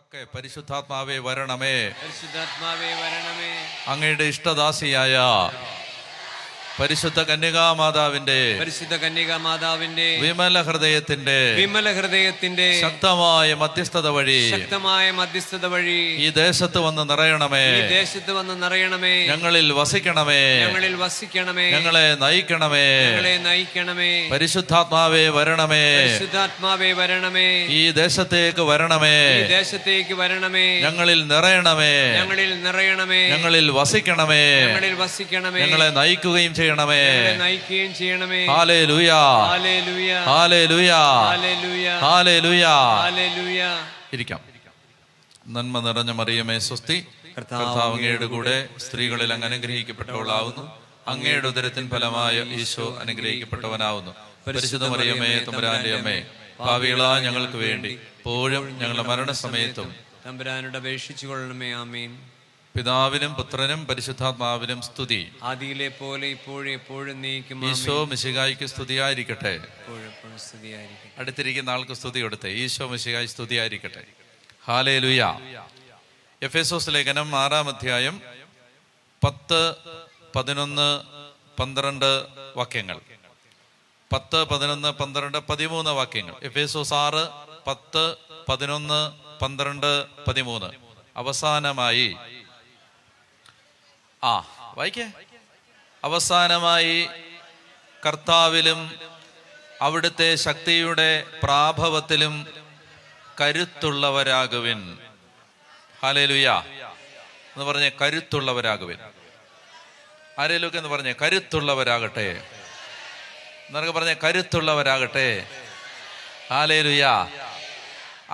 ഉറക്കെ പരിശുദ്ധാത്മാവേ വരണമേ, പരിശുദ്ധാത്മാവേ വരണമേ. അങ്ങയുടെ ഇഷ്ടദാസിയായ പരിശുദ്ധ കന്യകാമാതാവിന്റെ വിമല ഹൃദയത്തിന്റെ ശക്തമായ മധ്യസ്ഥത വഴി ഈ ദേശത്ത് വന്ന് നിറയണമേ, ഞങ്ങളിൽ വസിക്കണമേ, ഞങ്ങളെ നയിക്കണമേ. പരിശുദ്ധാത്മാവേ വരണമേ, ഈ ദേശത്തേക്ക് വരണമേ, ഞങ്ങളിൽ നിറയണമേ, ഞങ്ങളിൽ വസിക്കണമേ, ഞങ്ങളെ നയിക്കുകയും ചെയ്യണമേ. Hallelujah, hallelujah, hallelujah. ഇരിക്കാം. നന്മ നിറഞ്ഞ മറിയമേ സ്വസ്തി, കർത്താവ് അങ്ങയുടെ കൂടെ സ്ത്രീകളിൽ അങ്ങ് അനുഗ്രഹിക്കപ്പെട്ടവളാവുന്നു. അങ്ങയുടെ ഉദരത്തിൻ ഫലമായ ഈശോ അനുഗ്രഹിക്കപ്പെട്ടവനാവുന്നു. പരിശുദ്ധ മറിയമേ തമ്പുരാന്റെ അമ്മേ, പാപികളായ ഞങ്ങൾക്ക് വേണ്ടി ഇപ്പോഴും ഞങ്ങളുടെ മരണസമയത്തും തമ്പുരാനോട് അപേക്ഷിച്ചുകൊള്ളണമേ. ആമേൻ. പിതാവിനും പുത്രനും പരിശുദ്ധാത്മാവിനും സ്തുതി, ആദിയിലെ പോലെ ഇപ്പോഴും എപ്പോഴും നീക്കും. ഈശോ മിശിഹായിക്ക് സ്തുതിയായിരിക്കട്ടെ. അടുത്തിരിക്കുന്ന ആൾക്ക് സ്തുതി കൊടുത്തേ. ഈശോ മിശിഹായി സ്തുതിയായിരിക്കട്ടെ. ഹല്ലേലൂയ. എഫേസോസ് ലേഖനം 6-ാം അധ്യായം 10, 11, 12 വാക്യങ്ങൾ. 10, 11, 12, 13 വാക്യങ്ങൾ. എഫേസോസ് 6, 10, 11, 12, 13. അവസാനമായി വായിക്കേ. അവസാനമായി കർത്താവിലും അവിടുത്തെ ശക്തിയുടെ പ്രാഭവത്തിലും കരുത്തുള്ളവരാകുവിൻ. ഹല്ലേലൂയ എന്ന് പറഞ്ഞേ, കരുത്തുള്ളവരാകുവിൻ. ആരേലൊക്കെ എന്ന് പറഞ്ഞേ, കരുത്തുള്ളവരാകട്ടെ എന്നൊക്കെ പറഞ്ഞേ, കരുത്തുള്ളവരാകട്ടെ. ഹല്ലേലൂയ.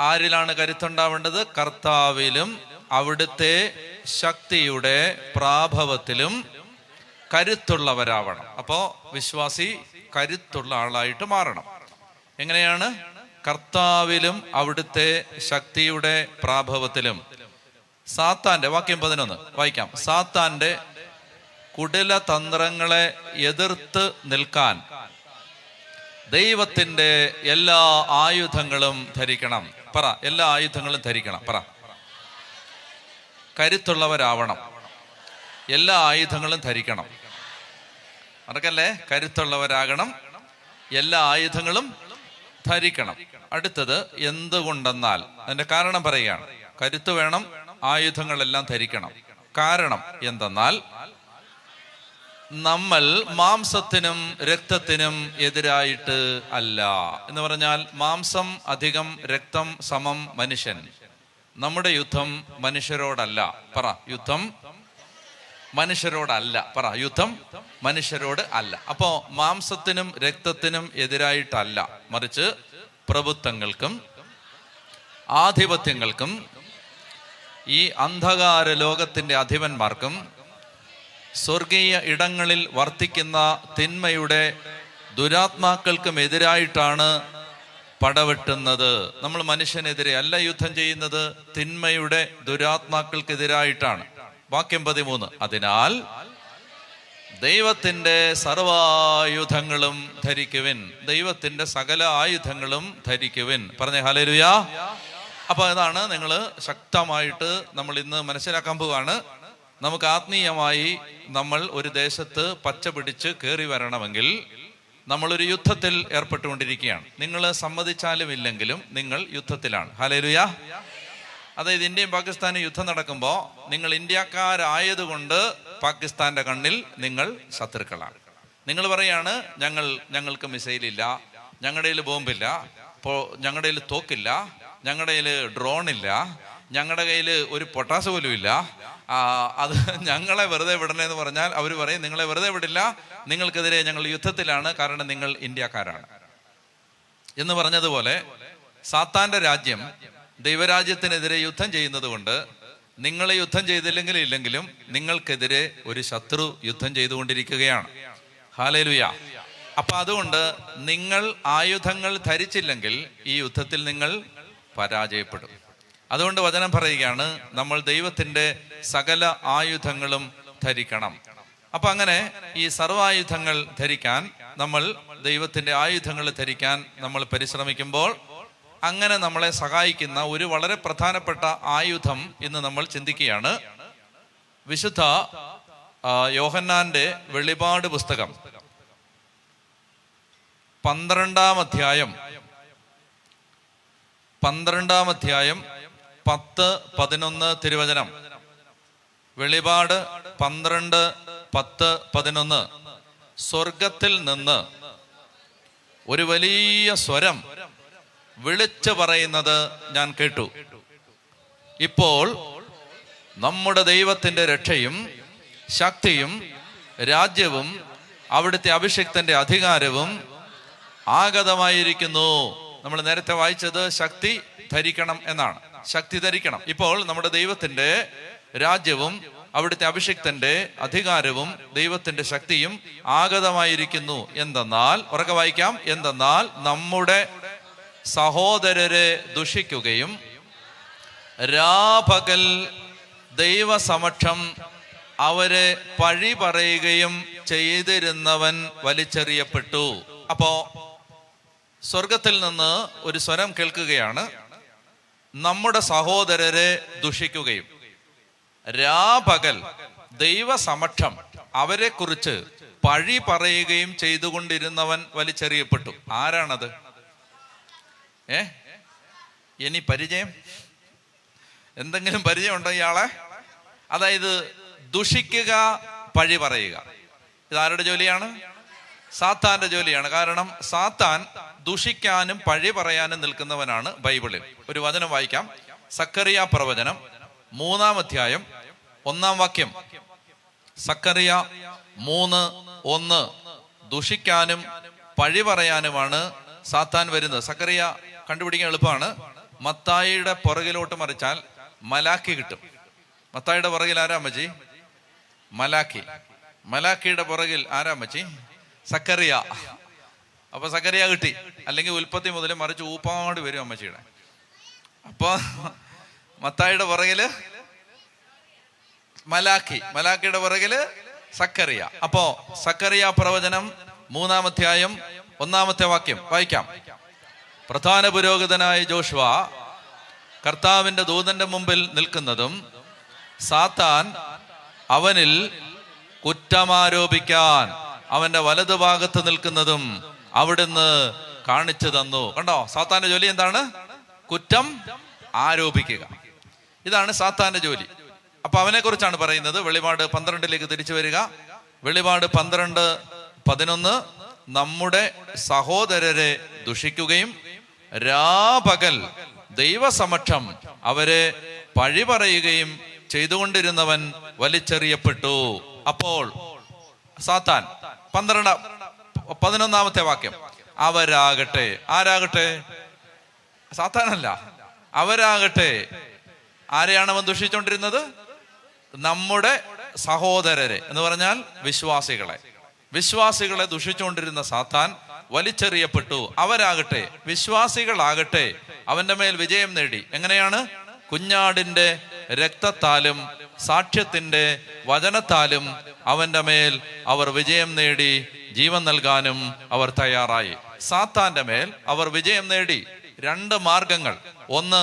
ആരിലാണ് കരുത്തുണ്ടാവേണ്ടത്? കർത്താവിലും അവിടുത്തെ ശക്തിയുടെ പ്രാഭവത്തിലും കരുത്തുള്ളവരാവണം. അപ്പോ വിശ്വാസി കരുത്തുള്ള ആളായിട്ട് മാറണം. എങ്ങനെയാണ്? കർത്താവിലും അവിടുത്തെ ശക്തിയുടെ പ്രാഭവത്തിലും. സാത്താന്റെ വാക്യം 11 വായിക്കാം. സാത്താന്റെ കുടിലതന്ത്രങ്ങളെ എതിർത്ത് നിൽക്കാൻ ദൈവത്തിന്റെ എല്ലാ ആയുധങ്ങളും ധരിക്കണം. പറ, എല്ലാ ആയുധങ്ങളും ധരിക്കണം. പറ, കരുത്തുള്ളവരാവണം. എല്ലാ ആയുധങ്ങളും ധരിക്കണം. അതൊക്കെയല്ലേ, കരുത്തുള്ളവരാകണം, എല്ലാ ആയുധങ്ങളും ധരിക്കണം. അടുത്തത് എന്തുകൊണ്ടെന്നാൽ അതിന്റെ കാരണം പറയുകയാണ്. കരുത്ത് വേണം, ആയുധങ്ങളെല്ലാം ധരിക്കണം. കാരണം എന്തെന്നാൽ നമ്മൾ മാംസത്തിനും രക്തത്തിനും എതിരായിട്ട് അല്ല. എന്ന് പറഞ്ഞാൽ മാംസം അധികം രക്തം സമം മനുഷ്യൻ. നമ്മുടെ യുദ്ധം മനുഷ്യരോടല്ല. പറ, യുദ്ധം മനുഷ്യരോടല്ല. പറ, യുദ്ധം മനുഷ്യരോട് അല്ല. അപ്പോ മാംസത്തിനും രക്തത്തിനും എതിരായിട്ടല്ല, മറിച്ച് പ്രഭുത്വങ്ങൾക്കും ആധിപത്യങ്ങൾക്കും ഈ അന്ധകാര ലോകത്തിന്റെ അധിപന്മാർക്കും സ്വർഗീയ ഇടങ്ങളിൽ വർത്തിക്കുന്ന തിന്മയുടെ ദുരാത്മാക്കൾക്കും എതിരായിട്ടാണ് പടവെട്ടുന്നത്. നമ്മൾ മനുഷ്യനെതിരെ അല്ല യുദ്ധം ചെയ്യുന്നത്, തിന്മയുടെ ദുരാത്മാക്കൾക്കെതിരായിട്ടാണ്. വാക്യം 13. അതിനാൽ ദൈവത്തിന്റെ സർവായുധങ്ങളും ധരിക്കുവിൻ. ദൈവത്തിന്റെ സകല ആയുധങ്ങളും ധരിക്കുവിൻ. പറഞ്ഞേ ഹല്ലേലൂയ. അപ്പൊ ഇതാണ് നിങ്ങൾ ശക്തമായിട്ട് നമ്മൾ ഇന്ന് മനസ്സിലാക്കാൻ പോവാണ്. നമുക്ക് ആത്മീയമായി നമ്മൾ ഒരു ദേശത്ത് പച്ച പിടിച്ച് കയറി വരണമെങ്കിൽ നമ്മളൊരു യുദ്ധത്തിൽ ഏർപ്പെട്ടുകൊണ്ടിരിക്കുകയാണ്. നിങ്ങൾ സമ്മതിച്ചാലും ഇല്ലെങ്കിലും നിങ്ങൾ യുദ്ധത്തിലാണ്. ഹല്ലേലൂയ. അതായത് ഇന്ത്യയും പാകിസ്ഥാനും യുദ്ധം നടക്കുമ്പോൾ നിങ്ങൾ ഇന്ത്യക്കാരായതുകൊണ്ട് പാകിസ്ഥാന്റെ കണ്ണിൽ നിങ്ങൾ ശത്രുക്കളാണ്. നിങ്ങൾ പറയാണ്, ഞങ്ങൾക്ക് മിസൈലില്ല, ഞങ്ങളുടെ കയ്യിൽ ബോംബില്ല, ഞങ്ങളുടെ കയ്യിൽ തോക്കില്ല, ഞങ്ങളുടെ കയ്യിൽ ഡ്രോണില്ല, ഞങ്ങളുടെ കയ്യിൽ ഒരു പൊട്ടാസ് പോലും ഇല്ല, അത് ഞങ്ങളെ വെറുതെ വിടണമെന്ന് പറഞ്ഞാൽ അവർ പറയും നിങ്ങളെ വെറുതെ വിടില്ല, നിങ്ങൾക്കെതിരെ ഞങ്ങൾ യുദ്ധത്തിലാണ്, കാരണം നിങ്ങൾ ഇന്ത്യക്കാരാണ് എന്ന് പറഞ്ഞതുപോലെ സാത്താന്റെ രാജ്യം ദൈവരാജ്യത്തിനെതിരെ യുദ്ധം ചെയ്യുന്നത് കൊണ്ട് നിങ്ങൾ യുദ്ധം ചെയ്തില്ലെങ്കിലും ഇല്ലെങ്കിലും നിങ്ങൾക്കെതിരെ ഒരു ശത്രു യുദ്ധം ചെയ്തുകൊണ്ടിരിക്കുകയാണ്. ഹല്ലേലൂയ. അപ്പൊ അതുകൊണ്ട് നിങ്ങൾ ആയുധങ്ങൾ ധരിച്ചില്ലെങ്കിൽ ഈ യുദ്ധത്തിൽ നിങ്ങൾ പരാജയപ്പെടും. അതുകൊണ്ട് വചനം പറയുകയാണ്, നമ്മൾ ദൈവത്തിന്റെ സകല ആയുധങ്ങളും ധരിക്കണം. അപ്പൊ അങ്ങനെ ഈ സർവായുധങ്ങൾ ധരിക്കാൻ, നമ്മൾ ദൈവത്തിന്റെ ആയുധങ്ങൾ ധരിക്കാൻ നമ്മൾ പരിശ്രമിക്കുമ്പോൾ അങ്ങനെ നമ്മളെ സഹായിക്കുന്ന ഒരു വളരെ പ്രധാനപ്പെട്ട ആയുധം ഇന്ന് നമ്മൾ ചിന്തിക്കുകയാണ്. വിശുദ്ധ യോഹന്നാന്റെ വെളിപാട് പുസ്തകം 12-ാം അധ്യായം 10-11 തിരുവചനം. വെളിപാട് 12, 10, 11. സ്വർഗത്തിൽ നിന്ന് ഒരു വലിയ സ്വരം വിളിച്ചു പറയുന്നത് ഞാൻ കേട്ടു. ഇപ്പോൾ നമ്മുടെ ദൈവത്തിന്റെ രക്ഷയും ശക്തിയും രാജ്യവും അവിടുത്തെ അഭിഷിക്തന്റെ അധികാരവും ആഗതമായിരിക്കുന്നു. നമ്മൾ നേരത്തെ വായിച്ചത് ശക്തി ധരിക്കണം എന്നാണ്. ശക്തി ധരിക്കണം. ഇപ്പോൾ നമ്മുടെ ദൈവത്തിന്റെ രാജ്യവും അവിടുത്തെ അഭിഷിക്തന്റെ അധികാരവും ദൈവത്തിന്റെ ശക്തിയും ആഗതമായിരിക്കുന്നു. എന്തെന്നാൽ, ഉറക്കെ വായിക്കാം, എന്തെന്നാൽ നമ്മുടെ സഹോദരരെ ദുഷിക്കുകയും രാപകൽ ദൈവസമക്ഷം അവരെ പഴി പറയുകയും ചെയ്തിരുന്നവൻ വലിച്ചെറിയപ്പെട്ടു. അപ്പോ സ്വർഗത്തിൽ നിന്ന് ഒരു സ്വരം കേൾക്കുകയാണ്. നമ്മുടെ സഹോദരരെ ദുഷിക്കുകയും രാപകൽ ദൈവസമക്ഷം അവരെ കുറിച്ച് പഴി പറയുകയും ചെയ്തുകൊണ്ടിരുന്നവൻ വലിച്ചെറിയപ്പെട്ടു. ആരാണത്? ഇനി പരിചയം, എന്തെങ്കിലും പരിചയമുണ്ടോ ഇയാളെ? അതായത് ദുഷിക്കുക, പഴി പറയുക, ഇതാരുടെ ജോലിയാണ്? സാത്താന്റെ ജോലിയാണ്. കാരണം സാത്താൻ ദുഷിക്കാനും പഴി പറയാനും നിൽക്കുന്നവനാണ്. ബൈബിളിൽ ഒരു വചനം വായിക്കാം. സക്കറിയ പ്രവചനം 3-ാം അധ്യായം 1-ാം വാക്യം. സക്കറിയ 3:1. ദുഷിക്കാനും പഴി പറയാനുമാണ് സാത്താൻ വരുന്നത്. സക്കറിയ കണ്ടുപിടിക്കാൻ എളുപ്പമാണ്. മത്തായിയുടെ പുറകിലോട്ട് മറിച്ചാൽ മലാക്കി കിട്ടും. മത്തായിയുടെ പുറകിൽ ആരാ അമ്മച്ചി? മലാക്കി. മലാക്കിയുടെ പുറകിൽ ആരാ അമ്മച്ചി? സക്കറിയ. അപ്പൊ സക്കറിയ കിട്ടി. അല്ലെങ്കിൽ ഉൽപ്പത്തി മുതൽ മറിച്ച് ഊപ്പാട് വരും അമ്മച്ചിയുടെ. അപ്പൊ മത്തായിയുടെ പുറകില് മലാക്കി, മലാക്കിയുടെ പുറകില് സക്കറിയ. അപ്പോ സക്കറിയ പ്രവചനം 3-ാം അധ്യായം 1-ാമത്തെ വാക്യം വായിക്കാം. പ്രധാന പുരോഹിതനായ ജോഷുവ കർത്താവിന്റെ ദൂതന്റെ മുമ്പിൽ നിൽക്കുന്നതും സാത്താൻ അവനിൽ കുറ്റമാരോപിക്കാൻ അവന്റെ വലതുഭാഗത്ത് നിൽക്കുന്നതും അവിടുന്ന് കാണിച്ചു തന്നു. കണ്ടോ, സാത്താന്റെ ജോലി എന്താണ്? കുറ്റം ആരോപിക്കുക. ഇതാണ് സാത്താന്റെ ജോലി. അപ്പൊ അവനെ കുറിച്ചാണ് പറയുന്നത്. വെളിപാട് 12-ലേക്ക് തിരിച്ചു വരിക. വെളിപാട് 12:11. നമ്മുടെ സഹോദരരെ ദുഷിക്കുകയും രാപകൽ ദൈവസമക്ഷം അവരെ പഴി പറയുകയും ചെയ്തുകൊണ്ടിരുന്നവൻ വലിച്ചെറിയപ്പെട്ടു. അപ്പോൾ സാത്താൻ 11-ാമത്തെ വാക്യം. അവരാകട്ടെ, ആരാകട്ടെ? സാത്താനല്ല, അവരാകട്ടെ. ആരെയാണ് അവൻ ദുഷിച്ചുകൊണ്ടിരുന്നത്? നമ്മുടെ സഹോദരരെ എന്ന് പറഞ്ഞാൽ വിശ്വാസികളെ ദുഷിച്ചുകൊണ്ടിരുന്ന സാത്താൻ വലിച്ചെറിയപ്പെട്ടു. അവരാകട്ടെ, വിശ്വാസികളാകട്ടെ, അവന്റെ മേൽ വിജയം നേടി. എങ്ങനെയാണ്? കുഞ്ഞാടിന്റെ രക്തത്താലും സാക്ഷ്യത്തിന്റെ വചനത്താലും അവന്റെ മേൽ അവർ വിജയം നേടി ജീവൻ നൽകാനും അവർ തയ്യാറായി. സാത്താന്റെ മേൽ അവർ വിജയം നേടി. 2 മാർഗങ്ങൾ. 1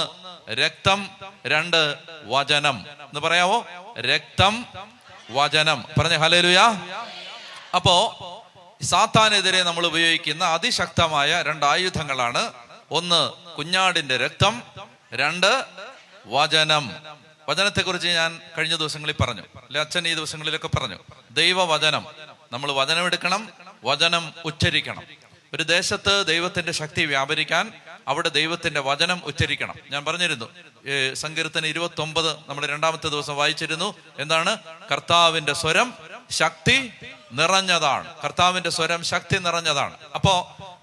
രക്തം, 2 വചനം. എന്ന് പറയാവോ? രക്തം, വചനം. പറഞ്ഞ ഹല്ലേലൂയ. അപ്പോ സാത്താനെതിരെ നമ്മൾ ഉപയോഗിക്കുന്ന അതിശക്തമായ 2 ആയുധങ്ങളാണ്. 1 കുഞ്ഞാടിന്റെ രക്തം, 2 വചനം. വചനത്തെക്കുറിച്ച് ഞാൻ കഴിഞ്ഞ ദിവസങ്ങളിൽ പറഞ്ഞു, അല്ലെ അച്ഛൻ ഈ ദിവസങ്ങളിലൊക്കെ പറഞ്ഞു. ദൈവവചനം, നമ്മൾ വചനം എടുക്കണം, വചനം ഉച്ചരിക്കണം. ഒരു ദേശത്ത് ദൈവത്തിന്റെ ശക്തി വ്യാപരിക്കാൻ അവിടെ ദൈവത്തിന്റെ വചനം ഉച്ചരിക്കണം. ഞാൻ പറഞ്ഞിരുന്നു, സങ്കീർത്തനം 29 നമ്മൾ 2-ാമത്തെ ദിവസം വായിച്ചിരുന്നു. എന്താണ്? കർത്താവിന്റെ സ്വരം ശക്തി നിറഞ്ഞതാണ്. കർത്താവിന്റെ സ്വരം ശക്തി നിറഞ്ഞതാണ്. അപ്പോ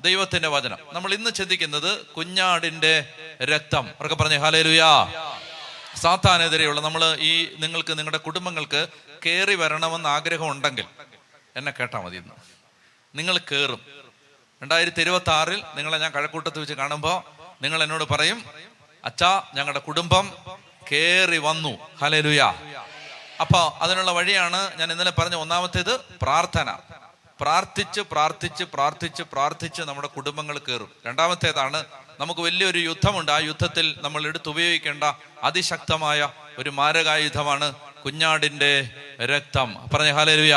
ദൈവത്തിന്റെ വചനം. നമ്മൾ ഇന്ന് ചിന്തിക്കുന്നത് കുഞ്ഞാടിന്റെ രക്തം. അവർക്ക് പറഞ്ഞേ ഹല്ലേലൂയാ. സാത്താനെതിരെയുള്ള നിങ്ങൾക്ക് നിങ്ങളുടെ കുടുംബങ്ങൾക്ക് കയറി വരണമെന്ന് ആഗ്രഹം ഉണ്ടെങ്കിൽ എന്നെ കേട്ടാൽ മതി. ഇന്ന് നിങ്ങൾ കയറും. 2026 നിങ്ങളെ ഞാൻ കഴക്കൂട്ടത്ത് വെച്ച് കാണുമ്പോൾ നിങ്ങൾ എന്നോട് പറയും, അച്ഛാ ഞങ്ങളുടെ കുടുംബം കേറി വന്നു. ഹല്ലേലൂയാ. അപ്പൊ അതിനുള്ള വഴിയാണ് ഞാൻ ഇന്നലെ പറഞ്ഞ 1-ാമത്തേത് പ്രാർത്ഥന. പ്രാർത്ഥിച്ച് പ്രാർത്ഥിച്ച് പ്രാർത്ഥിച്ച് പ്രാർത്ഥിച്ച് നമ്മുടെ കുടുംബങ്ങൾ കയറും. 2-ാമത്തേതാണ് നമുക്ക് വലിയൊരു യുദ്ധമുണ്ട്. ആ യുദ്ധത്തിൽ നമ്മൾ എടുത്തുപയോഗിക്കേണ്ട അതിശക്തമായ ഒരു മാരകായുധമാണ് കുഞ്ഞാടിന്റെ രക്തം. പറഞ്ഞ ഹല്ലേലൂയ.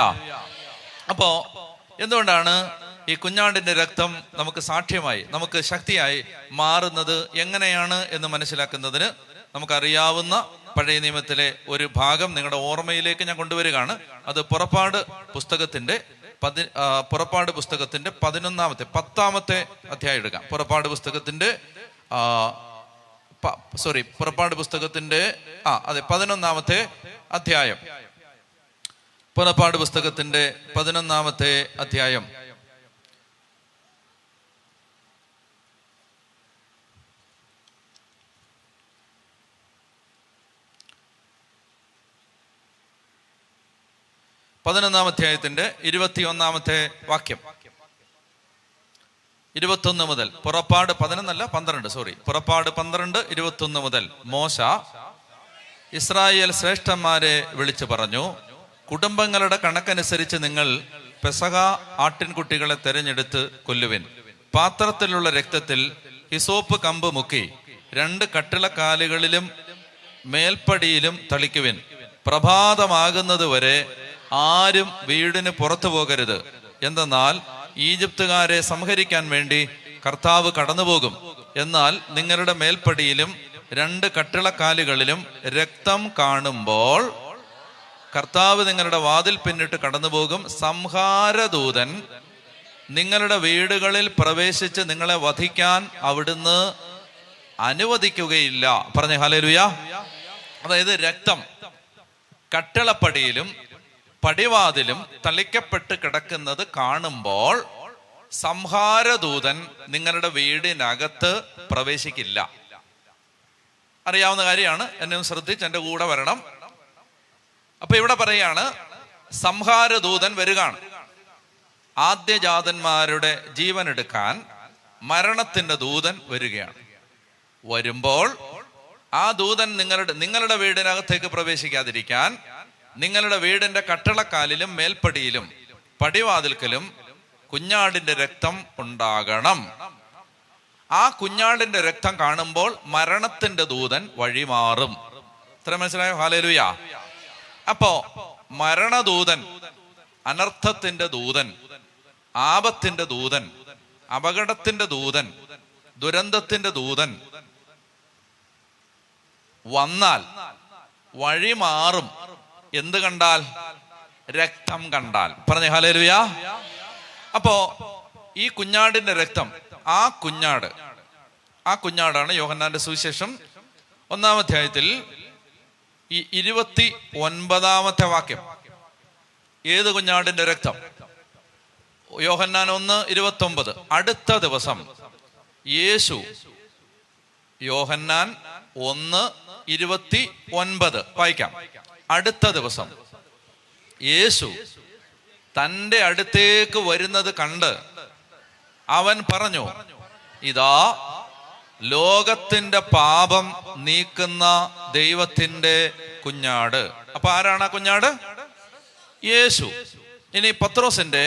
അപ്പോ എന്തുകൊണ്ടാണ് ഈ കുഞ്ഞാടിന്റെ രക്തം നമുക്ക് സാക്ഷ്യമായി, നമുക്ക് ശക്തിയായി മാറുന്നത് എങ്ങനെയാണ് എന്ന് മനസ്സിലാക്കുന്നതിന് നമുക്കറിയാവുന്ന പഴയ നിയമത്തിലെ ഒരു ഭാഗം നിങ്ങളുടെ ഓർമ്മയിലേക്ക് ഞാൻ കൊണ്ടുവരികയാണ്. അത് പുറപ്പാട് പുസ്തകത്തിന്റെ 10ാമത്തെ അധ്യായം എടുക്കാം. പുറപ്പാട് പുസ്തകത്തിന്റെ 11ാമത്തെ അധ്യായം. പുറപ്പാട് പുസ്തകത്തിന്റെ 11ാമത്തെ അധ്യായം. അധ്യായത്തിന്റെ 21ാമത്തെ വാക്യം. 21 മുതൽ. പുറപ്പാട് 12, പുറപ്പാട് 12:21 മുതൽ. മോശ ഇസ്രായേൽ ശ്രേഷ്ഠന്മാരെ വിളിച്ചു പറഞ്ഞു, കുടുംബങ്ങളുടെ കണക്കനുസരിച്ച് നിങ്ങൾ പെസഹ ആട്ടിൻകുട്ടികളെ തെരഞ്ഞെടുത്ത് കൊല്ലുവിൻ. പാത്രത്തിലുള്ള രക്തത്തിൽ ഹിസോപ്പ് കമ്പ് മുക്കി 2 കട്ടിളക്കാലുകളിലും മേൽപ്പടിയിലും തളിക്കുവിൻ. പ്രഭാതമാകുന്നത് വരെ ആരും വീടിന് പുറത്തു പോകരുത്. എന്തെന്നാൽ ഈജിപ്തുകാരെ സംഹരിക്കാൻ വേണ്ടി കർത്താവ് കടന്നുപോകും. എന്നാൽ നിങ്ങളുടെ മേൽപ്പടിയിലും 2 കട്ടിളക്കാലുകളിലും രക്തം കാണുമ്പോൾ കർത്താവ് നിങ്ങളുടെ വാതിൽ പിന്നിട്ട് കടന്നുപോകും. സംഹാരദൂതൻ നിങ്ങളുടെ വീടുകളിൽ പ്രവേശിച്ച് നിങ്ങളെ വധിക്കാൻ അവിടുന്ന് അനുവദിക്കുകയില്ല. പറഞ്ഞ ഹല്ലേലൂയ. അതായത് രക്തം കട്ടിളപ്പടിയിലും പടിവാതിലും തളിക്കപ്പെട്ട് കിടക്കുന്നത് കാണുമ്പോൾ സംഹാരദൂതൻ നിങ്ങളുടെ വീടിനകത്ത് പ്രവേശിക്കില്ല. അറിയാവുന്ന കാര്യമാണ്. എന്നെ ഒന്ന് ശ്രദ്ധിച്ച് എൻ്റെ കൂടെ വരണം. അപ്പൊ ഇവിടെ പറയാണ്, സംഹാരദൂതൻ വരികയാണ്. ആദ്യജാതന്മാരുടെ ജീവൻ എടുക്കാൻ മരണത്തിന്റെ ദൂതൻ വരികയാണ്. വരുമ്പോൾ ആ ദൂതൻ നിങ്ങളുടെ വീടിനകത്തേക്ക് പ്രവേശിക്കാതിരിക്കാൻ നിങ്ങളുടെ വീടിന്റെ കട്ടിളക്കാലിലും മേൽപ്പടിയിലും പടിവാതിൽക്കലും കുഞ്ഞാടിന്റെ രക്തം ഉണ്ടാകണം. ആ കുഞ്ഞാടിന്റെ രക്തം കാണുമ്പോൾ മരണത്തിന്റെ ദൂതൻ വഴിമാറും. ഇത്ര മനസ്സിലായോ? ഹല്ലേലൂയ. അപ്പോ മരണദൂതൻ, അനർത്ഥത്തിന്റെ ദൂതൻ, ആപത്തിന്റെ ദൂതൻ, അപകടത്തിന്റെ ദൂതൻ, ദുരന്തത്തിന്റെ ദൂതൻ വന്നാൽ വഴിമാറും. എന്ത് കണ്ടാൽ? രക്തം കണ്ടാൽ. പറഞ്ഞ ഹല്ലേലൂയ. അപ്പോ ഈ കുഞ്ഞാടിന്റെ രക്തം, ആ കുഞ്ഞാടാണ് യോഹന്നാന്റെ സുവിശേഷം 1-ാം അധ്യായത്തിൽ ഈ 29ാമത്തെ വാക്യം. ഏത് കുഞ്ഞാടിന്റെ രക്തം? യോഹന്നാൻ 1:29. അടുത്ത ദിവസം യേശു, യോഹന്നാൻ 1:29 വായിക്കാം. അടുത്ത ദിവസം യേശു തൻ്റെ അടുത്തേക്ക് വരുന്നത് കണ്ട് അവൻ പറഞ്ഞു, ഇതാ ലോകത്തിന്റെ പാപം നീക്കുന്ന ദൈവത്തിന്റെ കുഞ്ഞാട്. അപ്പൊ ആരാണ് ആ കുഞ്ഞാട്? യേശു. ഇനി പത്രോസിന്റെ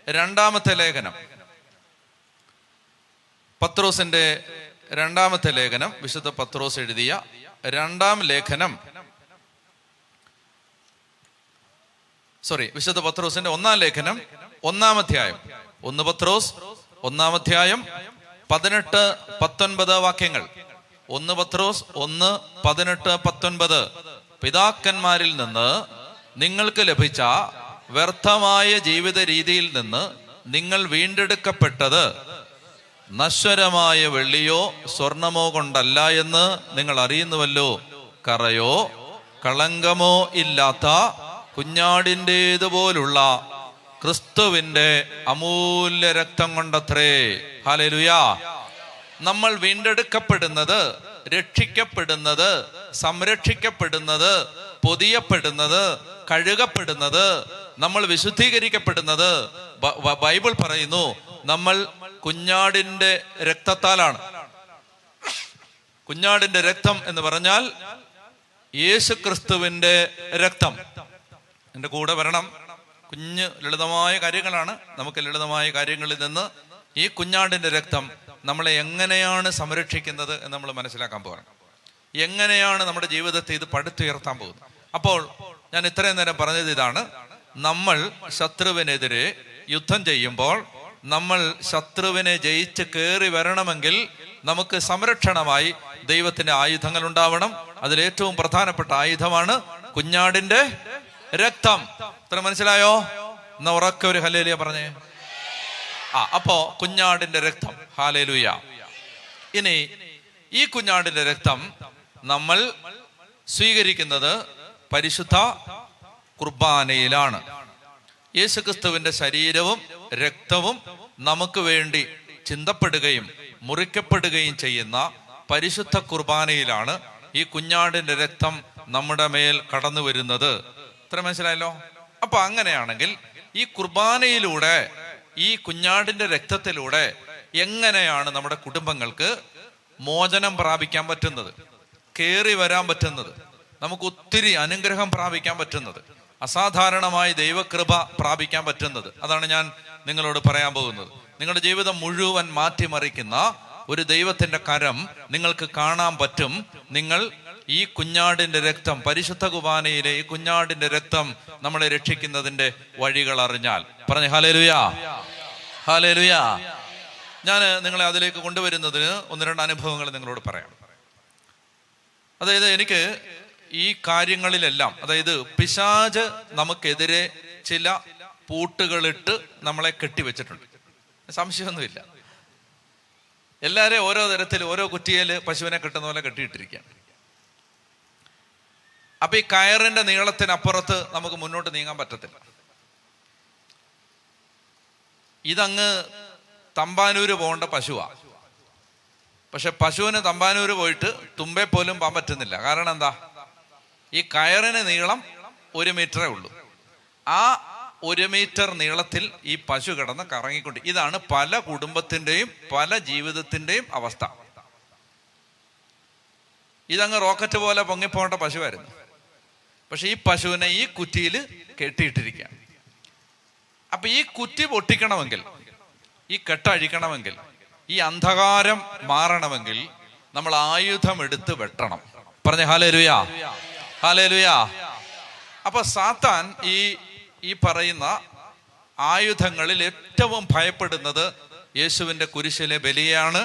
2-ാമത്തെ ലേഖനം, പത്രോസിന്റെ 2-ാമത്തെ ലേഖനം, വിശുദ്ധ പത്രോസ് എഴുതിയ 2-ാം ലേഖനം, വിശുദ്ധ പത്രോസിന്റെ 1-ാം ലേഖനം 1-ാം അധ്യായം. 1 പത്രോസ് 1-ാം അധ്യായം 18-19 വാക്യങ്ങൾ. 1 പത്രോസ് 1:18-19. പിതാക്കന്മാരിൽ നിന്ന് നിങ്ങൾക്ക് ലഭിച്ച വ്യർത്ഥമായ ജീവിത രീതിയിൽ നിന്ന് നിങ്ങൾ വീണ്ടെടുക്കപ്പെട്ടത് നശ്വരമായ വെള്ളിയോ സ്വർണമോ കൊണ്ടല്ല എന്ന് നിങ്ങൾ അറിയുന്നുവല്ലോ. കറയോ കളങ്കമോ ഇല്ലാത്ത കുഞ്ഞാടിൻ്റെതുപോലുള്ള ക്രിസ്തുവിന്റെ അമൂല്യ രക്തം കൊണ്ടത്രേ. ഹല്ലേലൂയ. നമ്മൾ വീണ്ടെടുക്കപ്പെടുന്നത്, രക്ഷിക്കപ്പെടുന്നത്, സംരക്ഷിക്കപ്പെടുന്നത്, പൊതിയപ്പെടുന്നത്, കഴുകപ്പെടുന്നത്, നമ്മൾ വിശുദ്ധീകരിക്കപ്പെടുന്നത്, ബൈബിൾ പറയുന്നു, നമ്മൾ കുഞ്ഞാടിന്റെ രക്തത്താലാണ്. കുഞ്ഞാടിന്റെ രക്തം എന്ന് പറഞ്ഞാൽ യേശു ക്രിസ്തുവിന്റെ രക്തം. എൻ്റെ കൂടെ വരണം. കുഞ്ഞ് ലളിതമായ കാര്യങ്ങളാണ്. നമുക്ക് ലളിതമായ കാര്യങ്ങളിൽ നിന്ന് ഈ കുഞ്ഞാടിന്റെ രക്തം നമ്മളെ എങ്ങനെയാണ് സംരക്ഷിക്കുന്നത് എന്ന് നമ്മൾ മനസ്സിലാക്കാൻ പോകണം. എങ്ങനെയാണ് നമ്മുടെ ജീവിതത്തെ ഇത് പടുത്തുയർത്താൻ പോകുന്നത്. അപ്പോൾ ഞാൻ ഇത്രയും നേരം പറഞ്ഞത് ഇതാണ്: നമ്മൾ ശത്രുവിനെതിരെ യുദ്ധം ചെയ്യുമ്പോൾ നമ്മൾ ശത്രുവിനെ ജയിച്ച് കയറി വരണമെങ്കിൽ നമുക്ക് സംരക്ഷണമായി ദൈവത്തിന്റെ ആയുധങ്ങൾ ഉണ്ടാവണം. അതിലേറ്റവും പ്രധാനപ്പെട്ട ആയുധമാണ് കുഞ്ഞാടിന്റെ രക്തം. ഇത്ര മനസ്സിലായോ? എന്നാ ഉറക്കെ ഒരു ഹല്ലേലൂയ പറഞ്ഞേ. അപ്പോ കുഞ്ഞാടിന്റെ രക്തം, ഹല്ലേലൂയ. ഇനി ഈ കുഞ്ഞാടിന്റെ രക്തം നമ്മൾ സ്വീകരിക്കുന്നത് പരിശുദ്ധ കുർബാനയിലാണ്. യേശുക്രിസ്തുവിന്റെ ശരീരവും രക്തവും നമുക്ക് വേണ്ടി ചിന്തപ്പെടുകയും മുറിക്കപ്പെടുകയും ചെയ്യുന്ന പരിശുദ്ധ കുർബാനയിലാണ് ഈ കുഞ്ഞാടിന്റെ രക്തം നമ്മുടെ മേൽ കടന്നു വരുന്നത്. ഇത്ര മനസ്സിലായല്ലോ? അപ്പൊ അങ്ങനെയാണെങ്കിൽ ഈ കുർബാനയിലൂടെ, ഈ കുഞ്ഞാടിന്റെ രക്തത്തിലൂടെ എങ്ങനെയാണ് നമ്മുടെ കുടുംബങ്ങൾക്ക് മോചനം പ്രാപിക്കാൻ പറ്റുന്നത്, കേറി വരാൻ പറ്റുന്നത്, നമുക്ക് ഒത്തിരി അനുഗ്രഹം പ്രാപിക്കാൻ പറ്റുന്നത്, അസാധാരണമായി ദൈവകൃപ പ്രാപിക്കാൻ പറ്റുന്നത്? അതാണ് ഞാൻ നിങ്ങളോട് പറയാൻ പോകുന്നത്. നിങ്ങളുടെ ജീവിതം മുഴുവൻ മാറ്റിമറിക്കുന്ന ഒരു ദൈവത്തിന്റെ കരം നിങ്ങൾക്ക് കാണാൻ പറ്റും. നിങ്ങൾ ഈ കുഞ്ഞാടിന്റെ രക്തം, പരിശുദ്ധ കുർബാനയിലെ ഈ കുഞ്ഞാടിന്റെ രക്തം നമ്മളെ രക്ഷിക്കുന്നതിന്റെ വഴികൾ അറിഞ്ഞാൽ. പറഞ്ഞേ ഹല്ലേലൂയ, ഹല്ലേലൂയ. ഞാൻ നിങ്ങളെ അതിലേക്ക് കൊണ്ടുവരുന്നതിന് ഒന്ന് രണ്ട് അനുഭവങ്ങൾ നിങ്ങളോട് പറയാം. അതായത് എനിക്ക് ഈ കാര്യങ്ങളിലെല്ലാം, അതായത് പിശാച് നമുക്കെതിരെ ചില പൂട്ടുകളിട്ട് നമ്മളെ കെട്ടിവെച്ചിട്ടുണ്ട്, സംശയമൊന്നുമില്ല. എല്ലാവരെയും ഓരോ തരത്തിൽ ഓരോ കുറ്റിയിൽ പശുവിനെ കെട്ടുന്ന പോലെ കെട്ടിയിട്ടിരിക്കുകയാണ്. അപ്പൊ ഈ കയറിന്റെ നീളത്തിനപ്പുറത്ത് നമുക്ക് മുന്നോട്ട് നീങ്ങാൻ പറ്റത്തില്ല. ഇതങ്ങ് തമ്പാനൂര് പോകേണ്ട പശുവാ. പക്ഷെ പശുവിന് തമ്പാനൂര് പോയിട്ട് തുമ്പെ പോലും പോകാൻ പറ്റുന്നില്ല. കാരണം എന്താ? ഈ കയറിന് നീളം 1 മീറ്ററേ ഉള്ളൂ. ആ 1 മീറ്റർ നീളത്തിൽ ഈ പശു കിടന്ന് കറങ്ങിക്കൊണ്ട്. ഇതാണ് പല കുടുംബത്തിന്റെയും പല ജീവിതത്തിന്റെയും അവസ്ഥ. ഇതങ്ങ് റോക്കറ്റ് പോലെ പൊങ്ങിപ്പോകേണ്ട പശുവായിരുന്നു. പക്ഷെ ഈ പശുവിനെ ഈ കുറ്റിയിൽ കെട്ടിയിട്ടിരിക്കുകയാണ്. അപ്പൊ ഈ കുറ്റി പൊട്ടിക്കണമെങ്കിൽ, ഈ കെട്ടഴിക്കണമെങ്കിൽ, ഈ അന്ധകാരം മാറണമെങ്കിൽ നമ്മൾ ആയുധം എടുത്ത് വെട്ടണം. പറഞ്ഞ ഹല്ലേലൂയ, ഹല്ലേലൂയ. അപ്പൊ സാത്താൻ ഈ പറയുന്ന ആയുധങ്ങളിൽ ഏറ്റവും ഭയപ്പെടുന്നത് യേശുവിന്റെ കുരിശിലെ ബലിയാണ്,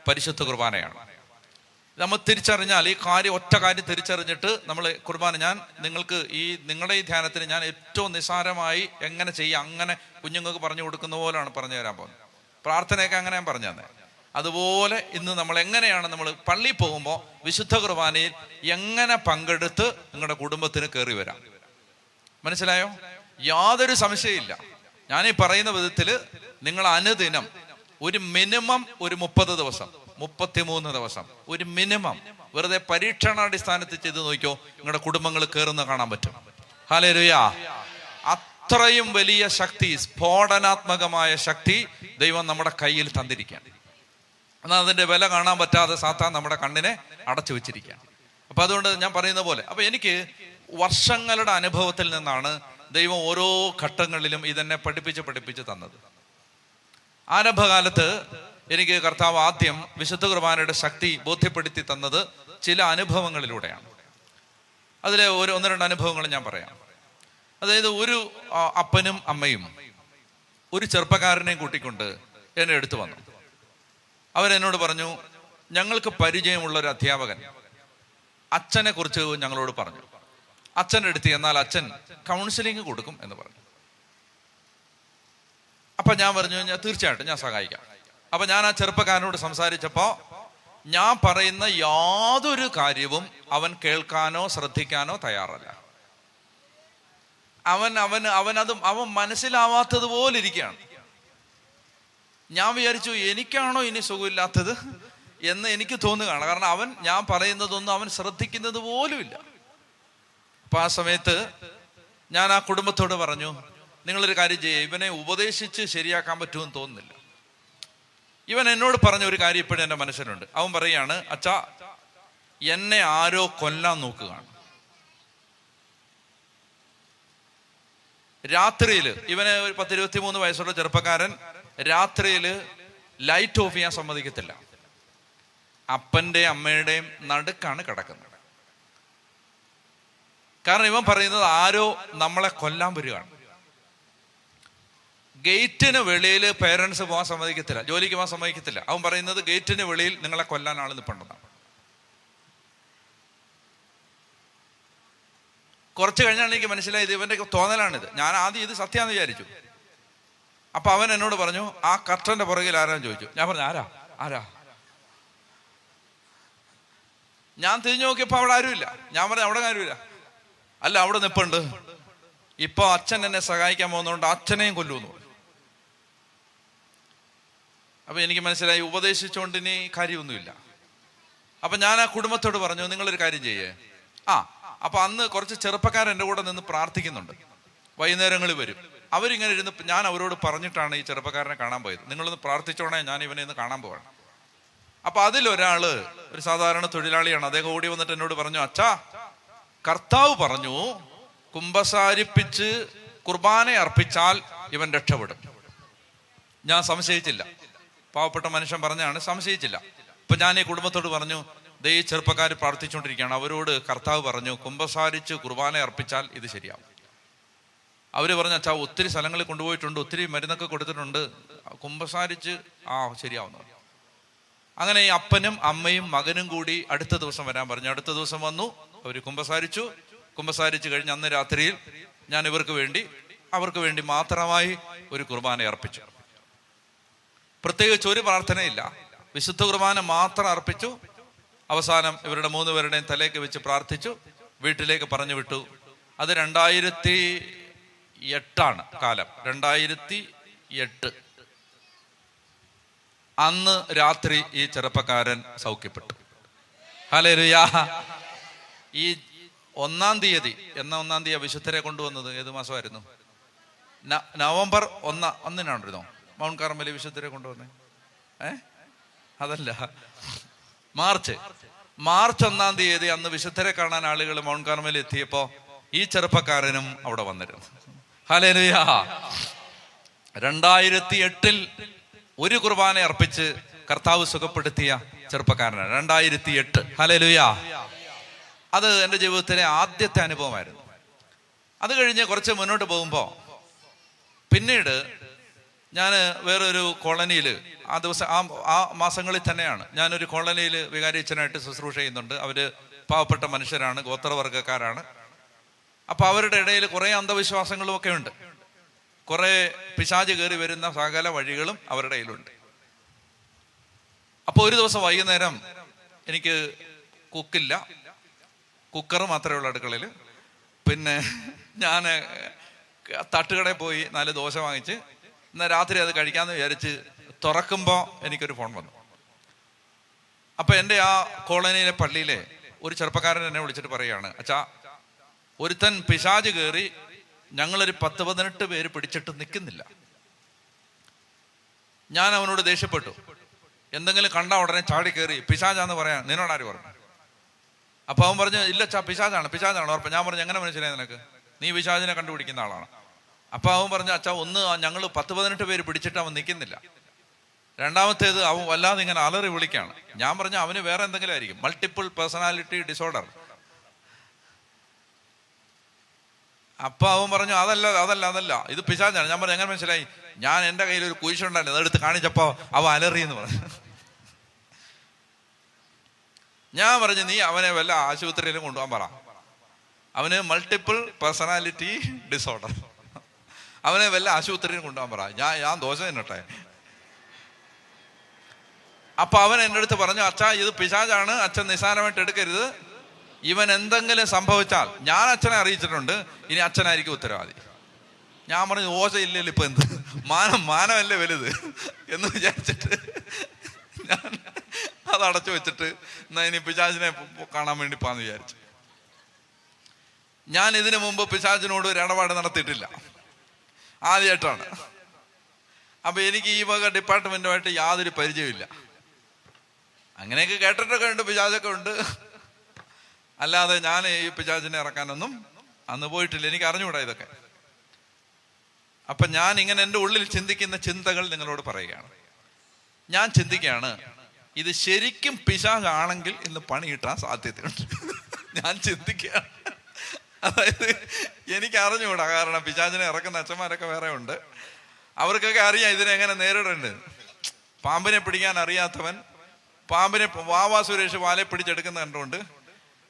പരിശുദ്ധ കുർബാനയാണ്. നമ്മൾ തിരിച്ചറിഞ്ഞാൽ ഈ കാര്യം, ഒറ്റ കാര്യം തിരിച്ചറിഞ്ഞിട്ട് നമ്മൾ കുർബാന, ഞാൻ നിങ്ങൾക്ക് നിങ്ങളുടെ ഈ ധ്യാനത്തിന് ഞാൻ ഏറ്റവും നിസ്സാരമായി എങ്ങനെ ചെയ്യാം, അങ്ങനെ കുഞ്ഞുങ്ങൾക്ക് പറഞ്ഞു കൊടുക്കുന്ന പോലെയാണ് പറഞ്ഞു തരാൻ പോകുന്നത്. പ്രാർത്ഥനയൊക്കെ അങ്ങനെ ഞാൻ പറഞ്ഞു തന്നെ. അതുപോലെ ഇന്ന് നമ്മൾ എങ്ങനെയാണ് നമ്മൾ പള്ളിയിൽ പോകുമ്പോൾ വിശുദ്ധ കുർബാനയിൽ എങ്ങനെ പങ്കെടുത്ത് നിങ്ങളുടെ കുടുംബത്തിന് കയറി വരാം. മനസ്സിലായോ? യാതൊരു സംശയമില്ല. ഞാനീ പറയുന്ന വിധത്തിൽ നിങ്ങൾ അനുദിനം ഒരു മിനിമം ഒരു 30 ദിവസം, 33 ദിവസം, ഒരു മിനിമം വെറുതെ പരീക്ഷണാടിസ്ഥാനത്തിൽ ചെയ്ത് നോക്കിയോ, നിങ്ങളുടെ കുടുംബങ്ങൾ കയറുന്ന കാണാൻ പറ്റും. ഹല്ലേലൂയ. അത്രയും വലിയ ശക്തി, സ്ഫോടനാത്മകമായ ശക്തി ദൈവം നമ്മുടെ കയ്യിൽ തന്നിരിക്കുകയാണ്. എന്നാൽ അതിന്റെ വില കാണാൻ പറ്റാതെ സാത്താൻ നമ്മുടെ കണ്ണിനെ അടച്ചു വെച്ചിരിക്കുകയാണ്. അപ്പൊ അതുകൊണ്ട് ഞാൻ പറയുന്ന പോലെ, അപ്പൊ എനിക്ക് വർഷങ്ങളുടെ അനുഭവത്തിൽ നിന്നാണ് ദൈവം ഓരോ ഘട്ടങ്ങളിലും ഇതെന്നെ പഠിപ്പിച്ച് തന്നത്. ആരംഭകാലത്ത് എനിക്ക് കർത്താവ് ആദ്യം വിശുദ്ധ കുർബാനയുടെ ശക്തി ബോധ്യപ്പെടുത്തി തന്നത് ചില അനുഭവങ്ങളിലൂടെയാണ്. അതിലെ ഒന്ന് രണ്ട് അനുഭവങ്ങൾ ഞാൻ പറയാം. അതായത് ഒരു അപ്പനും അമ്മയും ഒരു ചെറുപ്പക്കാരനെയും കൂട്ടിക്കൊണ്ട് എന്നെ അടുത്ത് വന്നു. അവരെന്നോട് പറഞ്ഞു, ഞങ്ങൾക്ക് പരിചയമുള്ള ഒരു അധ്യാപകൻ അച്ഛനെ കുറിച്ച് ഞങ്ങളോട് പറഞ്ഞു. അച്ഛൻ്റെ അടുത്ത് എന്നാൽ അച്ഛൻ കൗൺസിലിംഗ് കൊടുക്കും എന്ന് പറഞ്ഞു. അപ്പൊ ഞാൻ പറഞ്ഞു, ഞാൻ തീർച്ചയായിട്ടും ഞാൻ സഹായിക്കാം. അപ്പൊ ഞാൻ ആ ചെറുപ്പക്കാരനോട് സംസാരിച്ചപ്പോ ഞാൻ പറയുന്ന യാതൊരു കാര്യവും അവൻ കേൾക്കാനോ ശ്രദ്ധിക്കാനോ തയ്യാറല്ല. അവൻ മനസ്സിലാവാത്തതുപോലെ ഇരിക്കുകയാണ്. ഞാൻ വിചാരിച്ചു, എനിക്കാണോ ഇനി സുഖമില്ലാത്തത് എന്ന് എനിക്ക് തോന്നുകയാണ്. കാരണം ഞാൻ പറയുന്നതൊന്നും അവൻ ശ്രദ്ധിക്കുന്നത് പോലുമില്ല. അപ്പൊ ആ സമയത്ത് ഞാൻ ആ കുടുംബത്തോട് പറഞ്ഞു, നിങ്ങളൊരു കാര്യം ചെയ്യുക, ഇവനെ ഉപദേശിച്ച് ശരിയാക്കാൻ പറ്റുമെന്ന് തോന്നുന്നില്ല. ഇവൻ എന്നോട് പറഞ്ഞ ഒരു കാര്യം ഇപ്പോഴും എൻ്റെ മനസ്സിലുണ്ട്. അവൻ പറയാണ്, അച്ഛാ, എന്നെ ആരോ കൊല്ലാൻ നോക്കുകയാണ്. രാത്രിയിൽ ഇവന് ഒരു 10-23 വയസ്സുള്ള ചെറുപ്പക്കാരൻ രാത്രിയിൽ ലൈറ്റ് ഓഫ് ചെയ്യാൻ സമ്മതിക്കത്തില്ല. അപ്പൻ്റെയും അമ്മയുടെയും നടുക്കാണ് കിടക്കുന്നത്. കാരണം ഇവൻ പറയുന്നത് ആരോ നമ്മളെ കൊല്ലാൻ വരികയാണ്. ഗേറ്റിന് വെളിയിൽ പേരൻസ് പോകാൻ സമ്മതിക്കത്തില്ല, ജോലിക്ക് പോകാൻ സമ്മതിക്കത്തില്ല. അവൻ പറയുന്നത് ഗേറ്റിന് വെളിയിൽ നിങ്ങളെ കൊല്ലാൻ ആൾ നിൽപ്പുണ്ടെന്നാണ്. കുറച്ച് കഴിഞ്ഞാണ് എനിക്ക് മനസ്സിലായത് ഇവന്റെ തോന്നലാണിത്. ഞാൻ ആദ്യം ഇത് സത്യമാണെന്ന് വിചാരിച്ചു. അപ്പൊ അവൻ എന്നോട് പറഞ്ഞു, ആ കർട്ടന്റെ പുറകിൽ ആരാന്ന് ചോദിച്ചു. ഞാൻ പറഞ്ഞു ആരാ ആരാ. ഞാൻ തിരിഞ്ഞു നോക്കിയപ്പോ അവിടെ ആരുമില്ല. ഞാൻ പറഞ്ഞു അവിടെ ആരുമില്ല. അല്ല, അവിടെ നിപ്പുണ്ട്. ഇപ്പൊ അച്ഛൻ എന്നെ സഹായിക്കാൻ പോകുന്നതുകൊണ്ട് അച്ഛനെയും കൊല്ലുന്നു. അപ്പൊ എനിക്ക് മനസ്സിലായി ഉപദേശിച്ചുകൊണ്ട് ഇനി കാര്യമൊന്നുമില്ല. അപ്പൊ ഞാൻ ആ കുടുംബത്തോട് പറഞ്ഞു, നിങ്ങളൊരു കാര്യം ചെയ്യേ. അപ്പൊ അന്ന് കുറച്ച് ചെറുപ്പക്കാർ എൻ്റെ കൂടെ നിന്ന് പ്രാർത്ഥിക്കുന്നുണ്ട്. വൈകുന്നേരങ്ങളിൽ വരും. അവരിങ്ങനെ ഇരുന്ന് ഞാൻ അവരോട് പറഞ്ഞിട്ടാണ് ഈ ചെറുപ്പക്കാരനെ കാണാൻ പോയത്. നിങ്ങളൊന്ന് പ്രാർത്ഥിച്ചോണേ, ഞാൻ ഇവനെ ഇന്ന് കാണാൻ പോവാണ്. അപ്പൊ അതിലൊരാള് ഒരു സാധാരണ തൊഴിലാളിയാണ്. അദ്ദേഹം ഓടി വന്നിട്ട് എന്നോട് പറഞ്ഞു, അച്ഛാ, കർത്താവ് പറഞ്ഞു കുമ്പസാരിപ്പിച്ച് കുർബാന അർപ്പിച്ചാൽ ഇവൻ രക്ഷപ്പെടും. ഞാൻ സംശയിച്ചില്ല. പാവപ്പെട്ട മനുഷ്യൻ പറഞ്ഞാണ്, സംശയിച്ചില്ല. ഇപ്പൊ ഞാൻ ഈ കുടുംബത്തോട് പറഞ്ഞു, ഈ ചെറുപ്പക്കാർ പ്രാർത്ഥിച്ചുകൊണ്ടിരിക്കുകയാണ്, അവരോട് കർത്താവ് പറഞ്ഞു കുമ്പസാരിച്ച് കുർബാന അർപ്പിച്ചാൽ ഇത് ശരിയാവും. അവര് പറഞ്ഞു, അച്ഛാ, ഒത്തിരി സ്ഥലങ്ങളിൽ കൊണ്ടുപോയിട്ടുണ്ട്, ഒത്തിരി മരുന്നൊക്കെ കൊടുത്തിട്ടുണ്ട്, കുമ്പസാരിച്ച് ശരിയാവുന്നു. അങ്ങനെ ഈ അപ്പനും അമ്മയും മകനും കൂടി അടുത്ത ദിവസം വരാൻ പറഞ്ഞു. അടുത്ത ദിവസം വന്നു. അവർ കുമ്പസാരിച്ച് കഴിഞ്ഞ് അന്ന് രാത്രിയിൽ ഞാൻ അവർക്ക് വേണ്ടി മാത്രമായി ഒരു കുർബാന അർപ്പിച്ചു. പ്രത്യേകിച്ച് ഒരു പ്രാർത്ഥനയില്ല, വിശുദ്ധ കുർബാന മാത്രം അർപ്പിച്ചു. അവസാനം ഇവരുടെ 3 പേരുടെയും തലേക്ക് വെച്ച് പ്രാർത്ഥിച്ചു. വീട്ടിലേക്ക് പറഞ്ഞു വിട്ടു. അത് 2008 കാലം, 2008. അന്ന് രാത്രി ഈ ചെറുപ്പക്കാരൻ സൗഖ്യപ്പെട്ടു. ഹല്ലേലൂയ. ഈ 1-ാം തീയതി വിശുദ്ധരെ കൊണ്ടുവന്നത് ഏത് മാസമായിരുന്നു? നവംബർ 1-നാണോ മൗണ്ട് കാർമൽ വിശുദ്ധരെ കൊണ്ടുവന്നേ? അതല്ല, മാർച്ച് 1-ാം തീയതി അന്ന് വിശുദ്ധരെ കാണാൻ ആളുകൾ മൗണ്ട് കാർമൽ എത്തിയപ്പോ ഈ ചെറുപ്പക്കാരനും അവിടെ വന്നിരുന്നു. ഹല്ലേലൂയ. 2008 ഒരു കുർബാന അർപ്പിച്ച് കർത്താവ് സുഖപ്പെടുത്തിയ ചെറുപ്പക്കാരനാണ്. 2008. ഹല്ലേലൂയ. അത് എൻ്റെ ജീവിതത്തിലെ ആദ്യത്തെ അനുഭവമായിരുന്നു. അത് കഴിഞ്ഞ് കുറച്ച് മുന്നോട്ട് പോകുമ്പോൾ പിന്നീട് ഞാൻ വേറൊരു കോളനിയിൽ ആ മാസങ്ങളിൽ തന്നെയാണ് ഞാനൊരു കോളനിയിൽ വികാരിയച്ഛനായിട്ട് ശുശ്രൂഷ ചെയ്യുന്നുണ്ട്. അവര് പാവപ്പെട്ട മനുഷ്യരാണ്, ഗോത്രവർഗക്കാരാണ്. അപ്പൊ അവരുടെ ഇടയിൽ കുറെ അന്ധവിശ്വാസങ്ങളും ഒക്കെ ഉണ്ട്. കുറെ പിശാച് കയറി വരുന്ന സകല വഴികളും അവരുടെ കയ്യിലുണ്ട്. അപ്പൊ ഒരു ദിവസം വൈകുന്നേരം എനിക്ക് കുക്കില്ല, കുക്കർ മാത്രമേ ഉള്ളൂ അടുക്കളയിൽ. പിന്നെ ഞാൻ തട്ടുകടയിൽ പോയി 4 ദോശ വാങ്ങിച്ച് എന്നാൽ രാത്രി അത് കഴിക്കാമെന്ന് വിചാരിച്ച് തുറക്കുമ്പോൾ എനിക്കൊരു ഫോൺ വന്നു. അപ്പൊ എൻ്റെ ആ കോളനിയിലെ പള്ളിയിലെ ഒരു ചെറുപ്പക്കാരൻ എന്നെ വിളിച്ചിട്ട് പറയുകയാണ്, അച്ഛാ, ഒരുത്തൻ പിശാച് കയറി ഞങ്ങളൊരു 10-18 പേര് പിടിച്ചിട്ട് നിൽക്കുന്നില്ല. ഞാൻ അവനോട് ദേഷ്യപ്പെട്ടു. എന്തെങ്കിലും കണ്ട ഉടനെ ചാടി കയറി പിശാചാന്ന് പറയാൻ നിന്നോടാര് പറഞ്ഞു? അപ്പൊ അവൻ പറഞ്ഞു, ഇല്ല അച്ഛാ, പിശാചാണ് ഉറപ്പ്. ഞാൻ പറഞ്ഞു, എങ്ങനെ മനസ്സിലായി നിനക്ക്? നീ പിശാചിനെ കണ്ടുപിടിക്കുന്ന ആളാണ്. അപ്പൊ അവൻ പറഞ്ഞു, അച്ഛാ, ഞങ്ങൾ 10-18 പേര് പിടിച്ചിട്ട് അവൻ നിൽക്കുന്നില്ല. രണ്ടാമത്തേത് അവൻ വല്ലാതെ ഇങ്ങനെ അലറി വിളിക്കാണ്. ഞാൻ പറഞ്ഞു, അവന് വേറെ എന്തെങ്കിലും ആയിരിക്കും, മൾട്ടിപ്പിൾ പേഴ്സണാലിറ്റി ഡിസോർഡർ. അപ്പൊ അവൻ പറഞ്ഞു, അതല്ല ഇത് പിശാചാണ്. ഞാൻ പറഞ്ഞു, എങ്ങനെ മനസ്സിലായി? ഞാൻ എൻ്റെ കയ്യിൽ ഒരു കുരിശുണ്ടായിരുന്നു, അതെടുത്ത് കാണിച്ചപ്പോ അവൻ അലറി എന്ന് പറഞ്ഞു. ഞാൻ പറഞ്ഞു, നീ അവനെ വല്ല ആശുപത്രിയിലും കൊണ്ടുപോകാൻ പറ. അവന് മൾട്ടിപ്പിൾ പേഴ്സണാലിറ്റി ഡിസോർഡർ, അവനെ വല്ല ആശുപത്രിയിലും കൊണ്ടുപോകാൻ പറ. ഞാൻ ദോശ തിന്നട്ടെ. അപ്പൊ അവൻ എൻ്റെ അടുത്ത് പറഞ്ഞു, അച്ഛാ, ഇത് പിശാചാണ്, അച്ഛൻ നിസ്സാരമായിട്ട് എടുക്കരുത്. ഇവൻ എന്തെങ്കിലും സംഭവിച്ചാൽ ഞാൻ അച്ഛനെ അറിയിച്ചിട്ടുണ്ട്, ഇനി അച്ഛനായിരിക്കും ഉത്തരവാദി. ഞാൻ പറഞ്ഞു, ദോശ ഇല്ലല്ലോ, ഇപ്പൊ എന്ത് മാനമല്ലേ വലുത് എന്ന് വിചാരിച്ചിട്ട് ഞാൻ അത് അടച്ചു വെച്ചിട്ട് എന്നാ ഇനി പിശാചിനെ കാണാൻ വേണ്ടി പോകാന്ന് വിചാരിച്ചു. ഞാൻ ഇതിനു മുമ്പ് പിശാചിനോട് ഒരു ഇടപാട് നടത്തിയിട്ടില്ല, ആദ്യമായിട്ടാണ്. അപ്പൊ എനിക്ക് ഈ വക ഡിപ്പാർട്ട്മെന്റുമായിട്ട് യാതൊരു പരിചയമില്ല. അങ്ങനെയൊക്കെ കേട്ടിട്ടൊക്കെ ഉണ്ട്, പിശാചൊക്കെ ഉണ്ട്. അല്ലാതെ ഞാൻ ഈ പിശാചിനെ ഇറക്കാനൊന്നും അന്ന് പോയിട്ടില്ല, എനിക്ക് അറിഞ്ഞുകൂടാ ഇതൊക്കെ. അപ്പൊ ഞാൻ ഇങ്ങനെ എൻ്റെ ഉള്ളിൽ ചിന്തിക്കുന്ന ചിന്തകൾ നിങ്ങളോട് പറയുകയാണ്. ഞാൻ ചിന്തിക്കുകയാണ്, ഇത് ശരിക്കും പിശാചാണെങ്കിൽ ഇന്ന് പണി കിട്ടാൻ സാധ്യതയുണ്ട്. ഞാൻ ചിന്തിക്കുകയാണ്. അതായത് എനിക്ക് അറിഞ്ഞുകൂടാ, കാരണം പിശാചിനെ ഇറക്കുന്ന അച്ഛന്മാരൊക്കെ വേറെ ഉണ്ട്. അവർക്കൊക്കെ അറിയാം ഇതിനെങ്ങനെ നേരിടേണ്ടത്. പാമ്പിനെ പിടിക്കാൻ അറിയാത്തവൻ പാമ്പിനെ വാവാ സുരേഷ് വാലെ പിടിച്ചെടുക്കുന്ന കണ്ടുകൊണ്ട്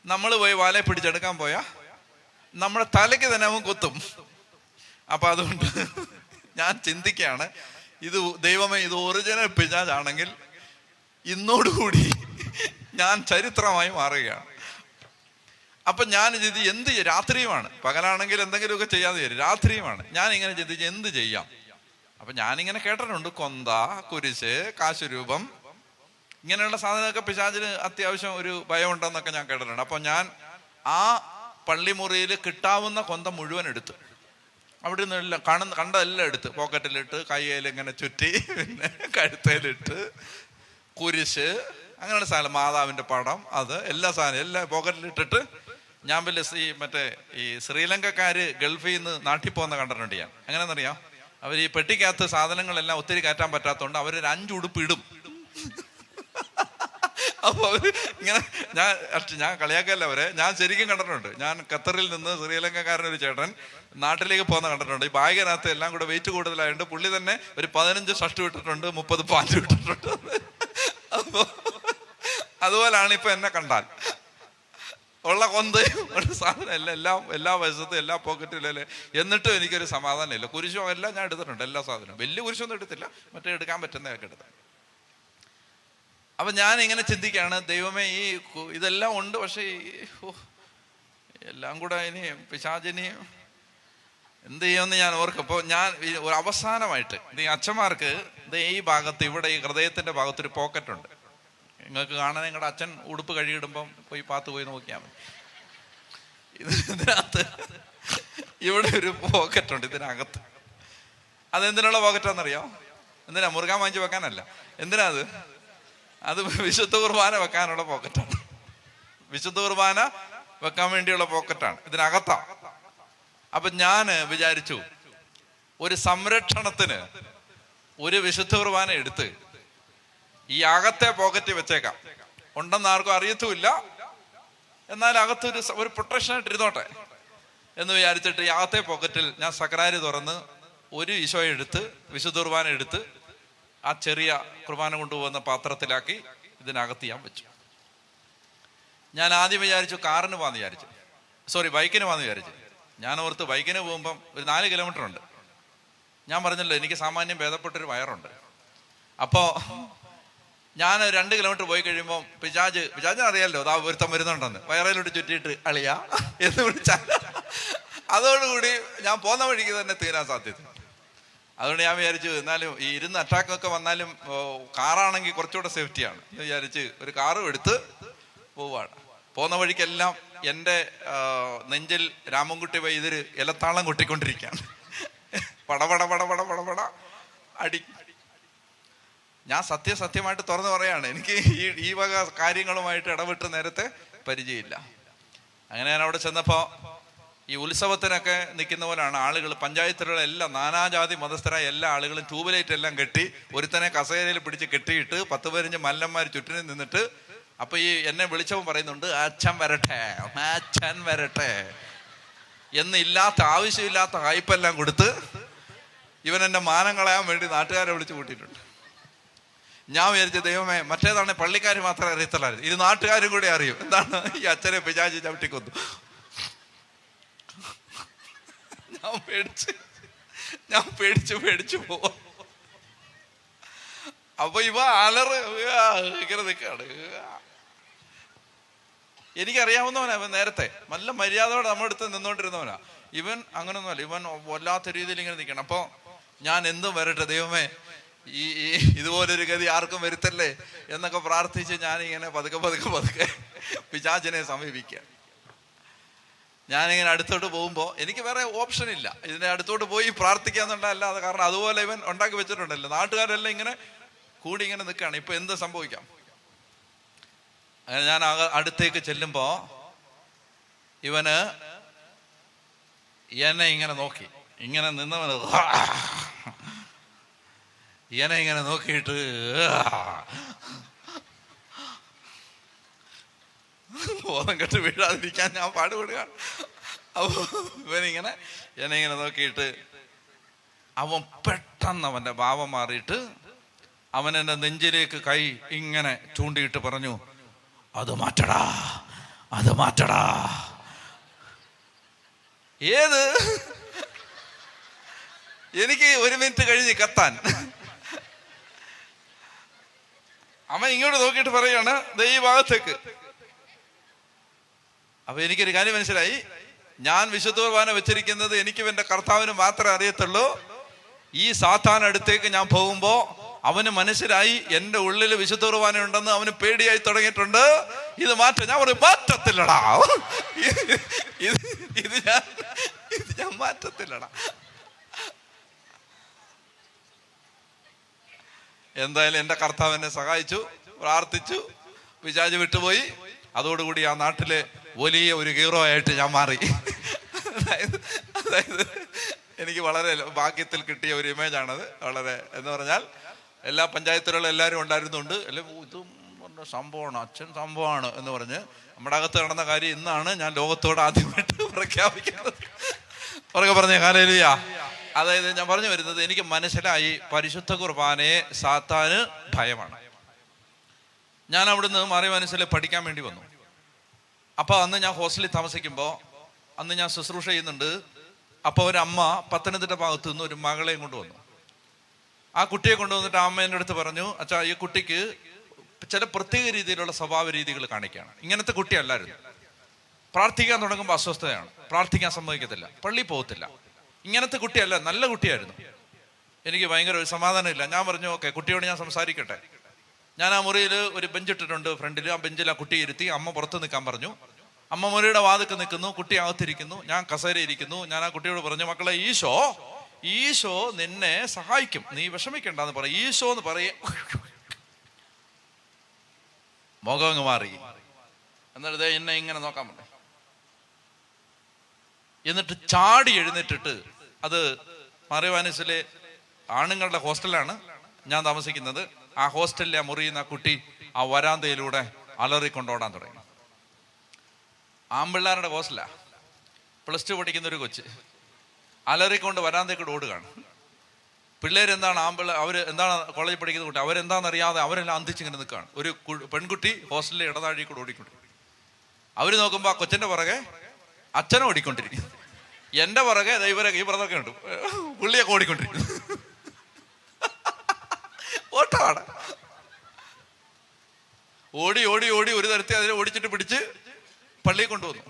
നമ്മൾ പോയി വാലെ പിടിച്ചെടുക്കാൻ പോയാൽ നമ്മുടെ തലയ്ക്ക് തന്നെ അവൻ കൊത്തും. അപ്പൊ അതുകൊണ്ട് ഞാൻ ചിന്തിക്കുകയാണ്, ഇത് ദൈവമേ ഇത് ഒറിജിനൽ പിശാചാണെങ്കിൽ ഇന്നോടുകൂടി ഞാൻ ചരിത്രമായി മാറുകയാണ്. അപ്പൊ ഞാൻ ഇത് എന്ത് രാത്രിയുമാണ്, പകലാണെങ്കിൽ എന്തെങ്കിലുമൊക്കെ ചെയ്യാതെ വരും, രാത്രിയുമാണ്. ഞാൻ ഇങ്ങനെ ചിന്തിച്ച് എന്ത് ചെയ്യാം. അപ്പൊ ഞാനിങ്ങനെ കേട്ടിട്ടുണ്ട്, കൊന്ത, കുരിശ്, കാശുരൂപം, ഇങ്ങനെയുള്ള സാധനമൊക്കെ പിശാചിന് അത്യാവശ്യം ഒരു ഭയം ഉണ്ടെന്നൊക്കെ ഞാൻ കേട്ടിട്ടുണ്ട്. അപ്പൊ ഞാൻ ആ പള്ളിമുറിയിൽ കിട്ടാവുന്ന കൊന്ത മുഴുവൻ എടുത്ത്, അവിടെ നിന്ന് എല്ലാം കണ്ടതെല്ലാം എടുത്ത് പോക്കറ്റിലിട്ട്, കയ്യിൽ ഇങ്ങനെ ചുറ്റി, പിന്നെ കഴുത്തേലിട്ട്, കുരിശ്, അങ്ങനെയുള്ള സാധനം, മാതാവിന്റെ പടം, അത് എല്ലാ സാധനം എല്ലാം പോക്കറ്റിലിട്ടിട്ട് ഞാൻ വലിയ ഈ ശ്രീലങ്കക്കാര് ഗൾഫിൽ നിന്ന് നാട്ടിൽ പോകുന്ന കണ്ടിട്ടുണ്ട് ഞാൻ. എങ്ങനെയെന്നറിയാം, അവർ ഈ പെട്ടിക്കകത്ത് സാധനങ്ങളെല്ലാം ഒത്തിരി കയറ്റാൻ പറ്റാത്തതുകൊണ്ട് അവരൊരു 5 ഉടുപ്പ് ഇടും. അപ്പൊ അവര് ഇങ്ങനെ, ഞാൻ കളിയാക്കല്ല അവരെ, ഞാൻ ശരിക്കും കണ്ടിട്ടുണ്ട്. ഞാൻ ഖത്തറിൽ നിന്ന് ശ്രീലങ്കക്കാരനൊരു ചേട്ടൻ നാട്ടിലേക്ക് പോകുന്ന കണ്ടിട്ടുണ്ട്. ഈ ബാഗിനകത്ത് എല്ലാം കൂടെ വെയിറ്റ് കൂടുതലായതുകൊണ്ട് പുള്ളി തന്നെ ഒരു 15 ഷർട്ട് ഇട്ടിട്ടുണ്ട്, 30 പാൻറ് ഇട്ടിട്ടുണ്ട്. അപ്പൊ അതുപോലാണ് ഇപ്പൊ എന്നെ കണ്ടാൽ ഉള്ള കൊന്തയും ഒരു സാധനം എല്ലാ വശത്തും എല്ലാ പോക്കറ്റിലും. എന്നിട്ടും എനിക്കൊരു സമാധാനമില്ല. കുരിശോ എല്ലാം ഞാൻ എടുത്തിട്ടുണ്ട്, എല്ലാ സാധനവും. വലിയ കുരിശൊന്നും എടുത്തില്ല, മറ്റേ എടുക്കാൻ പറ്റുന്നതൊക്കെ എടുത്ത്. അപ്പൊ ഞാൻ ഇങ്ങനെ ചിന്തിക്കുകയാണ്, ദൈവമേ ഈ ഇതെല്ലാം ഉണ്ട്, പക്ഷെ എല്ലാം കൂടെ ഇനി പിശാചിനി എന്ത് ചെയ്യുമെന്ന് ഞാൻ ഓർക്കും. അപ്പോൾ ഞാൻ ഒരു അവസാനമായിട്ട് ഈ അച്ഛന്മാർക്ക് ഈ ഭാഗത്ത്, ഇവിടെ ഈ ഹൃദയത്തിന്റെ ഭാഗത്തൊരു പോക്കറ്റ് ഉണ്ട്. നിങ്ങൾക്ക് കാണാൻ നിങ്ങളുടെ അച്ഛൻ ഉടുപ്പ് കഴുകിയിടുമ്പം പോയി പാത്ത് പോയി നോക്കിയാൽ മതി. ഇതിനകത്ത് ഇവിടെ ഒരു പോക്കറ്റ് ഉണ്ട്, ഇതിനകത്ത്. അതെന്തിനുള്ള പോക്കറ്റാണെന്നറിയോ? എന്തിനാ? മുറുകാൻ വാങ്ങിച്ച് വെക്കാനല്ല. എന്തിനാ അത് വിശുദ്ധ കുർബാന വെക്കാനുള്ള പോക്കറ്റാണ്. വിശുദ്ധ കുർബാന വെക്കാൻ വേണ്ടിയുള്ള പോക്കറ്റാണ്, ഇതിനകത്താ. അപ്പൊ ഞാൻ വിചാരിച്ചു, ഒരു സംരക്ഷണത്തിന് ഒരു വിശുദ്ധ കുർബാന എടുത്ത് ഈ അകത്തെ പോക്കറ്റ് വെച്ചേക്കാം. ഉണ്ടെന്ന് ആർക്കും അറിയത്തുമില്ല, എന്നാൽ അകത്തൊരു പ്രൊട്ടക്ഷനായിട്ട് ഇരുന്നോട്ടെ എന്ന് വിചാരിച്ചിട്ട് ഈ അകത്തെ പോക്കറ്റിൽ ഞാൻ സക്രാരി തുറന്ന് ഒരു ഈശോയെ എടുത്ത്, വിശുദ്ധ കുർബാന എടുത്ത്, ആ ചെറിയ കുർബാന കൊണ്ടുപോകുന്ന പാത്രത്തിലാക്കി ഇതിനകത്ത് ഞാൻ വെച്ചു. ഞാൻ ആദ്യം വിചാരിച്ചു കാറിന് പോകാന്ന് വിചാരിച്ചു, ബൈക്കിന് പോകാന്ന് വിചാരിച്ചു. ഞാൻ ഓർത്ത് ബൈക്കിന് പോകുമ്പം ഒരു 4 കിലോമീറ്റർ ഉണ്ട്. ഞാൻ പറഞ്ഞല്ലോ എനിക്ക് സാമാന്യം ഭേദപ്പെട്ടൊരു വയറുണ്ട്. അപ്പോ ഞാൻ 2 കിലോമീറ്റർ പോയി കഴിയുമ്പോൾ പിശാചിനെ അറിയാലോ, അതാ ഒരുത്തം വരുന്നുണ്ടെന്ന്, വയറിലോട്ട് ചുറ്റിയിട്ട് അളിയാ എന്ന് വിളിച്ചാൽ അതോടുകൂടി ഞാൻ പോകുന്ന വഴിക്ക് തന്നെ തീരാൻ സാധ്യത. അതുകൊണ്ട് ഞാൻ വിചാരിച്ചു, എന്നാലും ഈ ഇരുന്ന് അറ്റാക്കൊക്കെ വന്നാലും കാറാണെങ്കിൽ കുറച്ചുകൂടെ സേഫ്റ്റിയാണ് വിചാരിച്ച് ഒരു കാറും എടുത്ത് പോവാണ്. പോകുന്ന വഴിക്കെല്ലാം എൻ്റെ നെഞ്ചിൽ രാമൻകുട്ടി വൈദ്യര് ഇലത്താളം കൊട്ടിക്കൊണ്ടിരിക്കുകയാണ്. പടപട പടപട പടപട അടി. ഞാൻ സത്യമായിട്ട് തുറന്നു പറയാണ്, എനിക്ക് ഈ വക കാര്യങ്ങളുമായിട്ട് ഇടപെട്ട് നേരത്തെ പരിചയമില്ല. അങ്ങനെ ഞാൻ അവിടെ ചെന്നപ്പോൾ ഈ ഉത്സവത്തിനൊക്കെ നിൽക്കുന്ന പോലെയാണ് ആളുകൾ. പഞ്ചായത്തുകളിലെ എല്ലാ നാനാജാതി മതസ്ഥരായ എല്ലാ ആളുകളും ട്യൂബ്ലൈറ്റ് എല്ലാം കെട്ടി ഒരുത്തനെ കസേരയിൽ പിടിച്ച് കെട്ടിയിട്ട് 10-15 മല്ലന്മാർ ചുറ്റിനും നിന്നിട്ട്, അപ്പൊ ഈ എന്നെ വിളിച്ചവൻ പറയുന്നുണ്ട്, അച്ഛൻ വരട്ടെ എന്നില്ലാത്ത ആവശ്യമില്ലാത്ത ഹൈപ്പെല്ലാം കൊടുത്ത് ഇവൻ എന്നെ മാനം കളയാൻ വേണ്ടി നാട്ടുകാരെ വിളിച്ചു കൂട്ടിയിട്ടുണ്ട്. ഞാൻ വിചാരിച്ച, ദൈവമേ, മറ്റേതാണ് പള്ളിക്കാർ മാത്രമേ അറിയത്തുള്ളായിരുന്നു, ഇത് നാട്ടുകാരും കൂടെ അറിയും. എന്താണ്? ഈ അച്ഛനെ പിശാചി ചവിട്ടിക്കൊന്നു. ഞാൻ പേടിച്ചു പോവാ. അപ്പൊ ഇവ ഇങ്ങനെ നിൽക്കാണ്. എനിക്കറിയാവുന്നവനാ ഇവൻ, നേരത്തെ നല്ല മര്യാദയോടെ നമ്മുടെ അടുത്ത് നിന്നോണ്ടിരുന്നവനാ. ഇവൻ അങ്ങനൊന്നുമല്ല, ഇവൻ വല്ലാത്ത രീതിയിൽ ഇങ്ങനെ നിൽക്കണം. അപ്പൊ ഞാൻ എന്തും വരട്ടെ ദൈവമേ, ഈ ഇതുപോലൊരു ഗതി ആർക്കും വരുത്തല്ലേ എന്നൊക്കെ പ്രാർത്ഥിച്ച് ഞാനിങ്ങനെ പതുക്കെ പിശാചിനെ സമീപിക്കുക. ഞാനിങ്ങനെ അടുത്തോട്ട് പോകുമ്പോൾ എനിക്ക് വേറെ ഓപ്ഷൻ ഇല്ല, ഇതിന്റെ അടുത്തോട്ട് പോയി പ്രാർത്ഥിക്കാന്നുണ്ടല്ലാതെ. കാരണം അതുപോലെ ഇവൻ ഉണ്ടാക്കി വെച്ചിട്ടുണ്ടല്ലോ, നാട്ടുകാരെല്ലാം ഇങ്ങനെ കൂടി ഇങ്ങനെ നിൽക്കുകയാണ്. ഇപ്പൊ എന്ത് സംഭവിക്കാം? അങ്ങനെ ഞാൻ അടുത്തേക്ക് ചെല്ലുമ്പോ ഇവന് എന്നെ ഇങ്ങനെ നോക്കി, ഇങ്ങനെ നിന്നവന് ഇവനെ ഇങ്ങനെ നോക്കിയിട്ട് ബോധം കെട്ട് വീഴാതിരിക്കാൻ ഞാൻ പാടുപെടുകയാണ്. അപ്പോൾ ഇവനിങ്ങനെ എന്നെ ഇങ്ങനെ നോക്കിയിട്ട് അവൻ പെട്ടെന്ന് അവൻ്റെ ഭാവം മാറിയിട്ട് അവൻ എൻ്റെ നെഞ്ചിലേക്ക് കൈ ഇങ്ങനെ ചൂണ്ടിയിട്ട് പറഞ്ഞു, അത് മാറ്റടാ, അത് മാറ്റടാ. ഏത്? എനിക്ക് 1 മിനിറ്റ് കഴിഞ്ഞ് കത്താൻ. അവൻ ഇങ്ങോട്ട് നോക്കിയിട്ട് പറയാണ് ദേ ഈ ഭാഗത്തേക്ക്. അപ്പൊ എനിക്കൊരു കാര്യം മനസ്സിലായി, ഞാൻ വിശുദ്ധ കുർബാന വെച്ചിരിക്കുന്നത് എനിക്കും എൻ്റെ കർത്താവിന് മാത്രമേ അറിയത്തുള്ളൂ. ഈ സാത്താൻ അടുത്തേക്ക് ഞാൻ പോകുമ്പോ അവന് മനസ്സിലായി എൻ്റെ ഉള്ളിൽ വിശുദ്ധ കുർബാന ഉണ്ടെന്ന്. അവന് പേടിയായി തുടങ്ങിയിട്ടുണ്ട്. ഇത് മാറ്റം. ഞാൻ പറയും മാറ്റത്തില്ലടാ, ഇത് ഞാൻ മാറ്റത്തില്ലടാ. എന്തായാലും എൻ്റെ കർത്താവ് എന്നെ സഹായിച്ചു, പ്രാർത്ഥിച്ചു, പിശാച് വിട്ടുപോയി. അതോടുകൂടി ആ നാട്ടിലെ വലിയ ഒരു ഹീറോ ആയിട്ട് ഞാൻ മാറി. അതായത് എനിക്ക് വളരെ ഭാഗ്യത്തിൽ കിട്ടിയ ഒരു ഇമേജാണത്. വളരെ എന്ന് പറഞ്ഞാൽ എല്ലാ പഞ്ചായത്തിലുള്ള എല്ലാവരും ഉണ്ടായിരുന്നുണ്ട്. അല്ലെ ഇതും സംഭവമാണ്, അച്ഛൻ സംഭവമാണ് എന്ന് പറഞ്ഞ് നമ്മുടെ അകത്ത് നടന്ന കാര്യം ഇന്നാണ് ഞാൻ ലോകത്തോട് ആദ്യമായിട്ട് പ്രഖ്യാപിക്കുന്നത്. പുറകെ പറഞ്ഞേ ഹല്ലേലൂയ. അതായത് ഞാൻ പറഞ്ഞു വരുന്നത്, എനിക്ക് മനസ്സിലായി പരിശുദ്ധ കുർബാനയെ സാത്താന് ഭയമാണ്. ഞാൻ അവിടുന്ന് മാറി മനസ്സിൽ പഠിക്കാൻ വേണ്ടി വന്നു. അപ്പോൾ അന്ന് ഞാൻ ഹോസ്റ്റലിൽ താമസിക്കുമ്പോൾ അന്ന് ഞാൻ ശുശ്രൂഷ ചെയ്യുന്നുണ്ട്. അപ്പോൾ ഒരമ്മ പത്തനംതിട്ട ഭാഗത്തു നിന്ന് ഒരു മകളെയും കൊണ്ടുവന്നു. ആ കുട്ടിയെ കൊണ്ടുവന്നിട്ട് ആ അമ്മേൻ്റെ അടുത്ത് പറഞ്ഞു, അച്ഛാ ഈ കുട്ടിക്ക് ചില പ്രത്യേക രീതിയിലുള്ള സ്വഭാവ രീതികൾ കാണിക്കുകയാണ്. ഇങ്ങനത്തെ കുട്ടിയല്ലായിരുന്നു. പ്രാർത്ഥിക്കാൻ തുടങ്ങുമ്പോൾ അസ്വസ്ഥതയാണ്, പ്രാർത്ഥിക്കാൻ സമ്മതിക്കത്തില്ല, പള്ളി പോകത്തില്ല. ഇങ്ങനത്തെ കുട്ടിയല്ല, നല്ല കുട്ടിയായിരുന്നു. എനിക്ക് ഭയങ്കര ഒരു സമാധാനമില്ല. ഞാൻ പറഞ്ഞു ഓക്കെ, കുട്ടിയോട് ഞാൻ സംസാരിക്കട്ടെ. ഞാൻ ആ മുറിയിൽ ഒരു ബെഞ്ച് ഇട്ടിട്ടുണ്ട് ഫ്രണ്ടിൽ. ആ ബെഞ്ചിൽ ആ കുട്ടി ഇരുത്തി. അമ്മ പുറത്ത് നിൽക്കാൻ പറഞ്ഞു. അമ്മ മുറിയുടെ വാതിക്ക് നിൽക്കുന്നു, കുട്ടി അകത്തിരിക്കുന്നു, ഞാൻ കസേര ഇരിക്കുന്നു. ഞാൻ ആ കുട്ടിയോട് പറഞ്ഞു, മക്കളെ ഈശോ നിന്നെ സഹായിക്കും, നീ വിഷമിക്കണ്ടെന്ന് പറയും. ഈശോ എന്ന് പറയ മുഖം അങ്ങ് മാറി. എന്നിട്ട് എന്നെ ഇങ്ങനെ നോക്കാൻ പറഞ്ഞു. എന്നിട്ട് ചാടി എഴുന്നേറ്റിട്ട്, അത് മറിവാനസിലെ ആണുങ്ങളുടെ ഹോസ്റ്റലാണ് ഞാൻ താമസിക്കുന്നത്. ആ ഹോസ്റ്റലിലെ ആ മുറിയുന്ന ആ കുട്ടി ആ വരാന്തയിലൂടെ അലറിക്കൊണ്ടോടാൻ തുടങ്ങി. ആമ്പിള്ളാരുടെ ഹോസ്റ്റലാ, +2 പഠിക്കുന്ന ഒരു കൊച്ച് അലറിക്കൊണ്ട് വരാന്തേക്കൂടെ ഓടുകയാണ്. പിള്ളേരെന്താണ് അവർ എന്താണ് കോളേജിൽ പഠിക്കുന്ന കുട്ടി, അവരെന്താണെന്നറിയാതെ അവരെല്ലാം അന്തിച്ചിങ്ങനെ നിൽക്കുകയാണ്. ഒരു പെൺകുട്ടി ഹോസ്റ്റലിലെ ഇടതാഴി കൂടെ ഓടിക്കൊണ്ടിരിക്കും. അവർ നോക്കുമ്പോൾ ആ കൊച്ചിൻ്റെ പുറകെ അച്ഛനും ഓടിക്കൊണ്ടിരിക്കും. എൻ്റെ പുറകെ ഈ പുറത്തൊക്കെ ഉണ്ട്, പുള്ളിയൊക്കെ ഓടിക്കൊണ്ടിരിക്കും. ഓട്ടമാണ്. ഓടി ഓടി ഓടി ഒരു തരത്തിൽ അതിനെ ഓടിച്ചിട്ട് പിടിച്ച് പള്ളിയിൽ കൊണ്ടുവന്നു.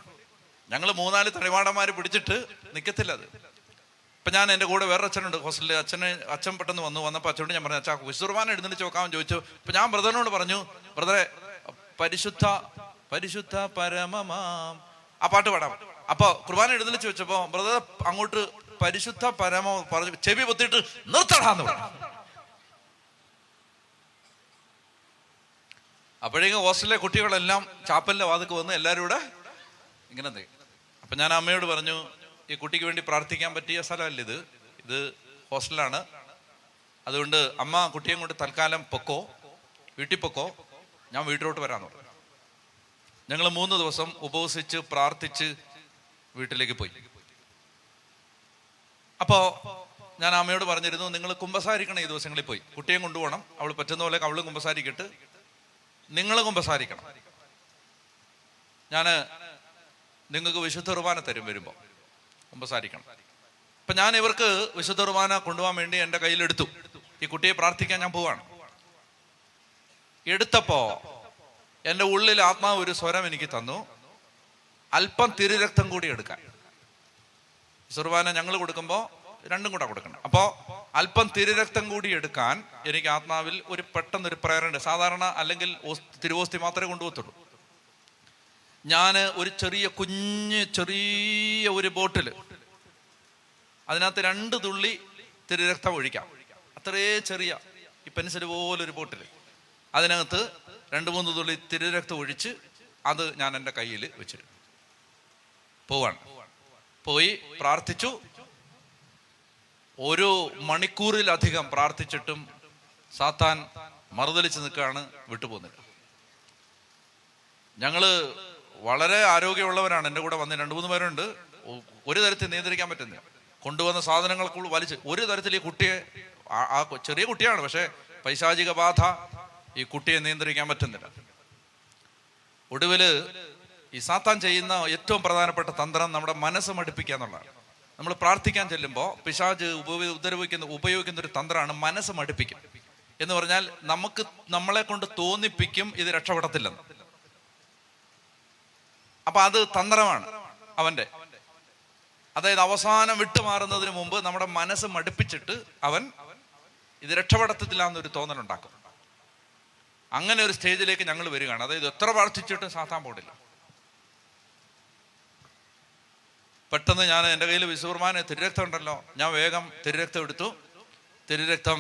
ഞങ്ങൾ 3-4 തടിമാടന്മാർ പിടിച്ചിട്ട് നിൽക്കത്തില്ല അത്. ഇപ്പം ഞാൻ എൻ്റെ കൂടെ വേറെ അച്ഛനുണ്ട് ഹോസ്റ്റലിൽ. അച്ഛൻ പെട്ടെന്ന് വന്നപ്പോൾ അച്ഛനോട് ഞാൻ പറഞ്ഞു, അച്ഛാ വിശ്വകുർബാന എഴുന്നള്ളിച്ച് നോക്കാമെന്ന് ചോദിച്ചു. ഇപ്പം ഞാൻ ബ്രദറിനോട് പറഞ്ഞു, ബ്രദറെ പരിശുദ്ധ പരമമാം ആ പാട്ട് പാടാം. അപ്പോൾ കുർബാന എഴുന്നള്ളിച്ച് വെച്ചപ്പോൾ ബ്രദർ അങ്ങോട്ട് പരിശുദ്ധ പരമ പറഞ്ഞു, ചെവി പൊത്തിയിട്ട് നിർത്തടാന്ന് പറഞ്ഞു. അപ്പോഴേക്കും ഹോസ്റ്റലിലെ കുട്ടികളെല്ലാം ചാപ്പലിൻ്റെ വാതിക്ക് വന്ന് എല്ലാവരും കൂടെ ഇങ്ങനെ. അപ്പം ഞാൻ അമ്മയോട് പറഞ്ഞു, ഈ കുട്ടിക്ക് വേണ്ടി പ്രാർത്ഥിക്കാൻ പറ്റിയ സ്ഥലമല്ല ഇത് ഹോസ്റ്റലാണ്. അതുകൊണ്ട് അമ്മ കുട്ടിയെ കൊണ്ട് തൽക്കാലം വീട്ടിൽ പൊക്കോ, ഞാൻ വീട്ടിലോട്ട് വരാമെന്ന് പറഞ്ഞു. ഞങ്ങൾ 3 ദിവസം ഉപവസിച്ച് പ്രാർത്ഥിച്ച് വീട്ടിലേക്ക് പോയി. അപ്പോൾ ഞാൻ അമ്മയോട് പറഞ്ഞിരുന്നു, നിങ്ങൾ കുമ്പസാരിക്കണം. ഈ ദിവസങ്ങളിൽ പോയി കുട്ടിയെ കൊണ്ടുപോകണം. അവൾ പറ്റുന്ന പോലെ അവൾ കുമ്പസാരിക്കട്ട്, നിങ്ങൾ കുമ്പസാരിക്കണം. ഞാൻ നിങ്ങൾക്ക് വിശുദ്ധ കുർബാന തരും, വരുമ്പോൾ കുമ്പസാരിക്കണം. അപ്പം ഞാൻ ഇവർക്ക് വിശുദ്ധ കുർബാന കൊണ്ടുപോകാൻ വേണ്ടി എൻ്റെ കയ്യിലെടുത്തു. ഈ കുട്ടിയെ പ്രാർത്ഥിക്കാൻ ഞാൻ പോവാണ്. എടുത്തപ്പോൾ എൻ്റെ ഉള്ളിൽ ആത്മാവ് ഒരു സ്വരം എനിക്ക് തന്നു, അല്പം തിരുരക്തം കൂടി എടുക്കാൻ. കുർബാന ഞങ്ങൾ കൊടുക്കുമ്പോൾ 2 കൂടെ കൊടുക്കണം. അപ്പോൾ അല്പം തിരുരക്തം കൂടി എടുക്കാൻ എനിക്ക് ആത്മാവിൽ പെട്ടെന്നൊരു പ്രേരണ. സാധാരണ അല്ലെങ്കിൽ തിരുവോസ്തി മാത്രമേ കൊണ്ടുപോകത്തുള്ളൂ. ഞാൻ ഒരു ചെറിയ ഒരു ബോട്ടിൽ, അതിനകത്ത് 2 തുള്ളി തിരുരക്തം ഒഴിക്കാം. അത്രേ ചെറിയ ഈ പെൻസിൽ പോലൊരു ബോട്ടിൽ, അതിനകത്ത് 2-3 തുള്ളി തിരുരക്തം ഒഴിച്ച് അത് ഞാൻ എൻ്റെ കയ്യിൽ വെച്ചിരുന്നു. പോയി പ്രാർത്ഥിച്ചു. 1 മണിക്കൂറിലധികം പ്രാർത്ഥിച്ചിട്ടും സാത്താൻ മറുതലിച്ച് നിൽക്കുകയാണ്, വിട്ടുപോകുന്നില്ല. ഞങ്ങള് വളരെ ആരോഗ്യമുള്ളവരാണ്. എൻ്റെ കൂടെ വന്ന് 2-3 പേരുണ്ട്. ഒരു തരത്തിൽ നിയന്ത്രിക്കാൻ പറ്റുന്നില്ല. കൊണ്ടുവന്ന സാധനങ്ങൾക്കുള്ള വലിച്ച് ഒരു തരത്തിൽ ഈ കുട്ടിയെ, ആ ചെറിയ കുട്ടിയാണ്, പക്ഷെ പൈശാചിക ബാധ ഈ കുട്ടിയെ നിയന്ത്രിക്കാൻ പറ്റുന്നില്ല. ഒടുവില് ഈ സാത്താൻ ചെയ്യുന്ന ഏറ്റവും പ്രധാനപ്പെട്ട തന്ത്രം നമ്മുടെ മനസ്സ് മടുപ്പിക്കുക എന്നുള്ളതാണ്. നമ്മൾ പ്രാർത്ഥിക്കാൻ ചെല്ലുമ്പോൾ പിശാച് ഉപയോഗിക്കുന്ന ഒരു തന്ത്രമാണ് മനസ്സ് മടുപ്പിക്കും. എന്ന് പറഞ്ഞാൽ നമ്മളെ കൊണ്ട് തോന്നിപ്പിക്കും ഇത് രക്ഷപ്പെടത്തില്ലെന്ന്. അപ്പൊ അത് തന്ത്രമാണ് അവന്റെ. അതായത് അവസാനം വിട്ടുമാറുന്നതിന് മുമ്പ് നമ്മുടെ മനസ്സ് മടുപ്പിച്ചിട്ട് അവൻ ഇത് രക്ഷപ്പെടത്തില്ല എന്നൊരു തോന്നലുണ്ടാക്കും. അങ്ങനെ ഒരു സ്റ്റേജിലേക്ക് ഞങ്ങൾ വരികയാണ്. അതായത് എത്ര പ്രാർത്ഥിച്ചിട്ടും സാത്താൻ പോടില്ല. പെട്ടെന്ന് ഞാൻ എൻ്റെ കയ്യിൽ വിശുകുർബാന തിരുരക്തം ഉണ്ടല്ലോ, ഞാൻ വേഗം തിരുരക്തം എടുത്തു. തിരുരക്തം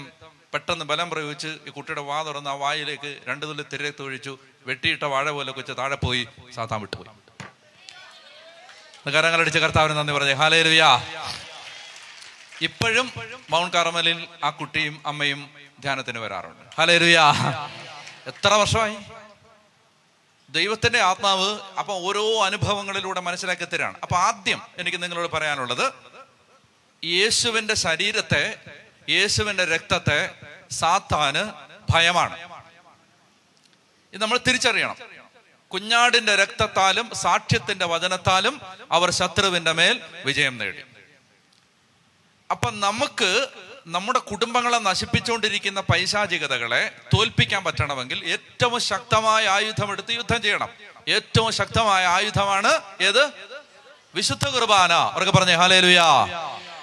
പെട്ടെന്ന് ബലം പ്രയോഗിച്ച് ഈ കുട്ടിയുടെ വാ തുറന്ന് ആ വായിലേക്ക് 2 തുള്ളി തിരുരക്തം ഒഴിച്ചു. വെട്ടിയിട്ട വാഴ പോലെ കൊച്ച് താഴെ പോയി. സാത്താൻ വിട്ടുപോയി. കരങ്ങളടിച്ച് കർത്താവിന് നന്ദി പറഞ്ഞേ. ഹല്ലേലൂയ. ഇപ്പോഴും മൗണ്ട് കാർമലിൽ ആ കുട്ടിയും അമ്മയും ധ്യാനത്തിന് വരാറുണ്ട്. ഹല്ലേലൂയ. എത്ര വർഷമായി? ദൈവത്തിന്റെ ആത്മാവ് അപ്പൊ ഓരോ അനുഭവങ്ങളിലൂടെ മനസ്സിലാക്കി തരാണ്. അപ്പൊ ആദ്യം എനിക്ക് നിങ്ങളോട് പറയാനുള്ളത്, യേശുവിന്റെ ശരീരത്തെ, യേശുവിന്റെ രക്തത്തെ സാത്താന് ഭയമാണ്. ഇത് നമ്മൾ തിരിച്ചറിയണം. കുഞ്ഞാടിന്റെ രക്തത്താലും സാക്ഷ്യത്തിന്റെ വചനത്താലും അവർ ശത്രുവിന്റെ മേൽ വിജയം നേടി. അപ്പൊ നമുക്ക് നമ്മുടെ കുടുംബങ്ങളെ നശിപ്പിച്ചുകൊണ്ടിരിക്കുന്ന പൈശാചികതകളെ തോൽപ്പിക്കാൻ പറ്റണമെങ്കിൽ ഏറ്റവും ശക്തമായ ആയുധം എടുത്ത് യുദ്ധം ചെയ്യണം. ഏറ്റവും ശക്തമായ ആയുധമാണ് ഏത്? വിശുദ്ധ കുർബാന. അവർക്ക് പറഞ്ഞേ ഹല്ലേലൂയാ.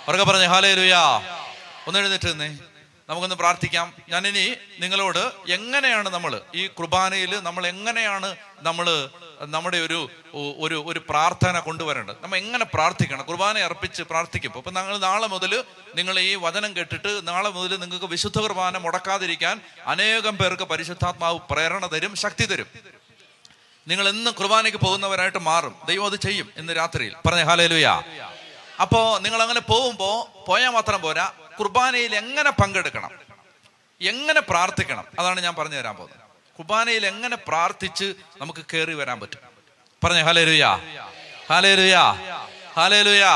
അവർക്ക് പറഞ്ഞേ ഹല്ലേലൂയാ. ഒന്ന് എഴുന്നേറ്റ് നിന്നേ, നമുക്കൊന്ന് പ്രാർത്ഥിക്കാം. ഞാനിനി നിങ്ങളോട് എങ്ങനെയാണ് നമ്മൾ ഈ കുർബാനയിൽ നമ്മൾ എങ്ങനെയാണ് നമ്മുടെ ഒരു പ്രാർത്ഥന കൊണ്ടുവരേണ്ടത്, നമ്മൾ എങ്ങനെ പ്രാർത്ഥിക്കണം, കുർബാന അർപ്പിച്ച് പ്രാർത്ഥിക്കുമ്പോൾ. അപ്പൊ നാളെ മുതൽ നിങ്ങൾ ഈ വചനം കേട്ടിട്ട് നാളെ മുതൽ നിങ്ങൾക്ക് വിശുദ്ധ കുർബാന മുടക്കാതിരിക്കാൻ അനേകം പേർക്ക് പരിശുദ്ധാത്മാവ് പ്രേരണ തരും, ശക്തി തരും. നിങ്ങൾ എന്ന് കുർബാനയ്ക്ക് പോകുന്നവരായിട്ട് മാറും. ദൈവം അത് ചെയ്യും ഇന്ന് രാത്രിയിൽ. പറഞ്ഞേ ഹല്ലേലൂയാ. അപ്പോ നിങ്ങൾ അങ്ങനെ പോയാൽ മാത്രം പോരാ, കുർബാനയിൽ എങ്ങനെ പങ്കെടുക്കണം, എങ്ങനെ പ്രാർത്ഥിക്കണം, അതാണ് ഞാൻ പറഞ്ഞു തരാൻ പോകുന്നത്. കുർബാനയിൽ എങ്ങനെ പ്രാർത്ഥിച്ച് നമുക്ക് കയറി വരാൻ പറ്റും. പറഞ്ഞേ ഹല്ലേലൂയാ. ഹല്ലേലൂയാ. ഹല്ലേലൂയാ.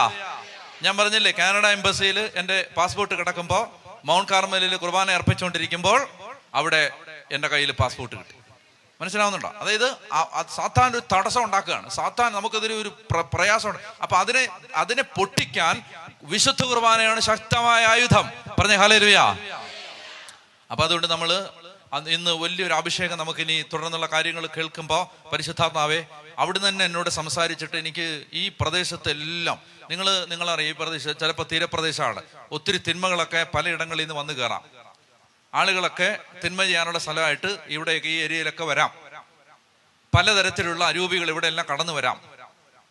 ഞാൻ പറഞ്ഞില്ലേ, കാനഡ എംബസിയിൽ എൻ്റെ പാസ്പോർട്ട് കിടക്കുമ്പോൾ മൗണ്ട് കാർമലിൽ കുർബാന അർപ്പിച്ചുകൊണ്ടിരിക്കുമ്പോൾ അവിടെ എൻ്റെ കയ്യിൽ പാസ്പോർട്ട് കിട്ടി. മനസ്സിലാവുന്നുണ്ടോ? അതായത് സാത്താൻ ഒരു തടസ്സം ഉണ്ടാക്കുകയാണ്. സാത്താൻ നമുക്കെതിരെ ഒരു പ്രയാസമുണ്ട്. അപ്പൊ അതിനെ പൊട്ടിക്കാൻ വിശുദ്ധ കുർബാനയാണ് ശക്തമായ ആയുധം. പറഞ്ഞേ ഹല്ലേലൂയാ. അപ്പൊ അതുകൊണ്ട് നമ്മൾ ഇന്ന് വലിയൊരു അഭിഷേകം നമുക്കിനി തുടർന്നുള്ള കാര്യങ്ങൾ കേൾക്കുമ്പോൾ, പരിശുദ്ധാത്മാവേ അവിടുന്ന് തന്നെ എന്നോട് സംസാരിച്ചിട്ട് എനിക്ക് ഈ പ്രദേശത്തെല്ലാം നിങ്ങളറിയാം, ഈ പ്രദേശം ചിലപ്പോൾ തീരപ്രദേശമാണ്, ഒത്തിരി തിന്മകളൊക്കെ പലയിടങ്ങളിൽ നിന്ന് വന്നു കയറാം. ആളുകളൊക്കെ തിന്മ ചെയ്യാനുള്ള സ്ഥലമായിട്ട് ഇവിടെയൊക്കെ ഈ ഏരിയയിലൊക്കെ വരാം. പലതരത്തിലുള്ള അരൂപികൾ ഇവിടെ എല്ലാം കടന്നു വരാം.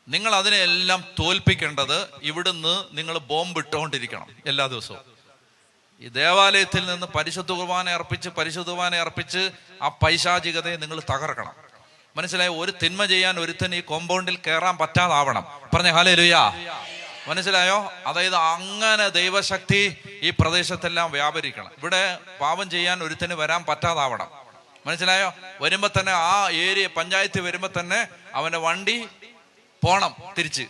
നിങ്ങൾ അതിനെല്ലാം തോൽപ്പിക്കേണ്ടത് ഇവിടുന്ന് നിങ്ങൾ ബോംബിട്ടുകൊണ്ടിരിക്കണം എല്ലാ ദിവസവും. ഈ ദേവാലയത്തിൽ നിന്ന് പരിശുദ്ധ കുർബാന അർപ്പിച്ച് ആ പൈശാചികതയെ നിങ്ങൾ തകർക്കണം. മനസ്സിലായോ? ഒരു തിന്മ ചെയ്യാൻ ഒരുത്തൻ ഈ കോമ്പൗണ്ടിൽ കയറാൻ പറ്റാതാവണം. പറഞ്ഞേ ഹല്ലേലൂയാ. മനസ്സിലായോ? അതായത് അങ്ങനെ ദൈവശക്തി ഈ പ്രദേശത്തെല്ലാം വ്യാപരിക്കണം. ഇവിടെ പാപം ചെയ്യാൻ ഒരുത്തന് വരാൻ പറ്റാതാവണം. മനസ്സിലായോ? വരുമ്പോ തന്നെ ആ ഏരിയ പഞ്ചായത്ത് വരുമ്പോ തന്നെ അവന്റെ വണ്ടി പോണം തിരിച്ച്.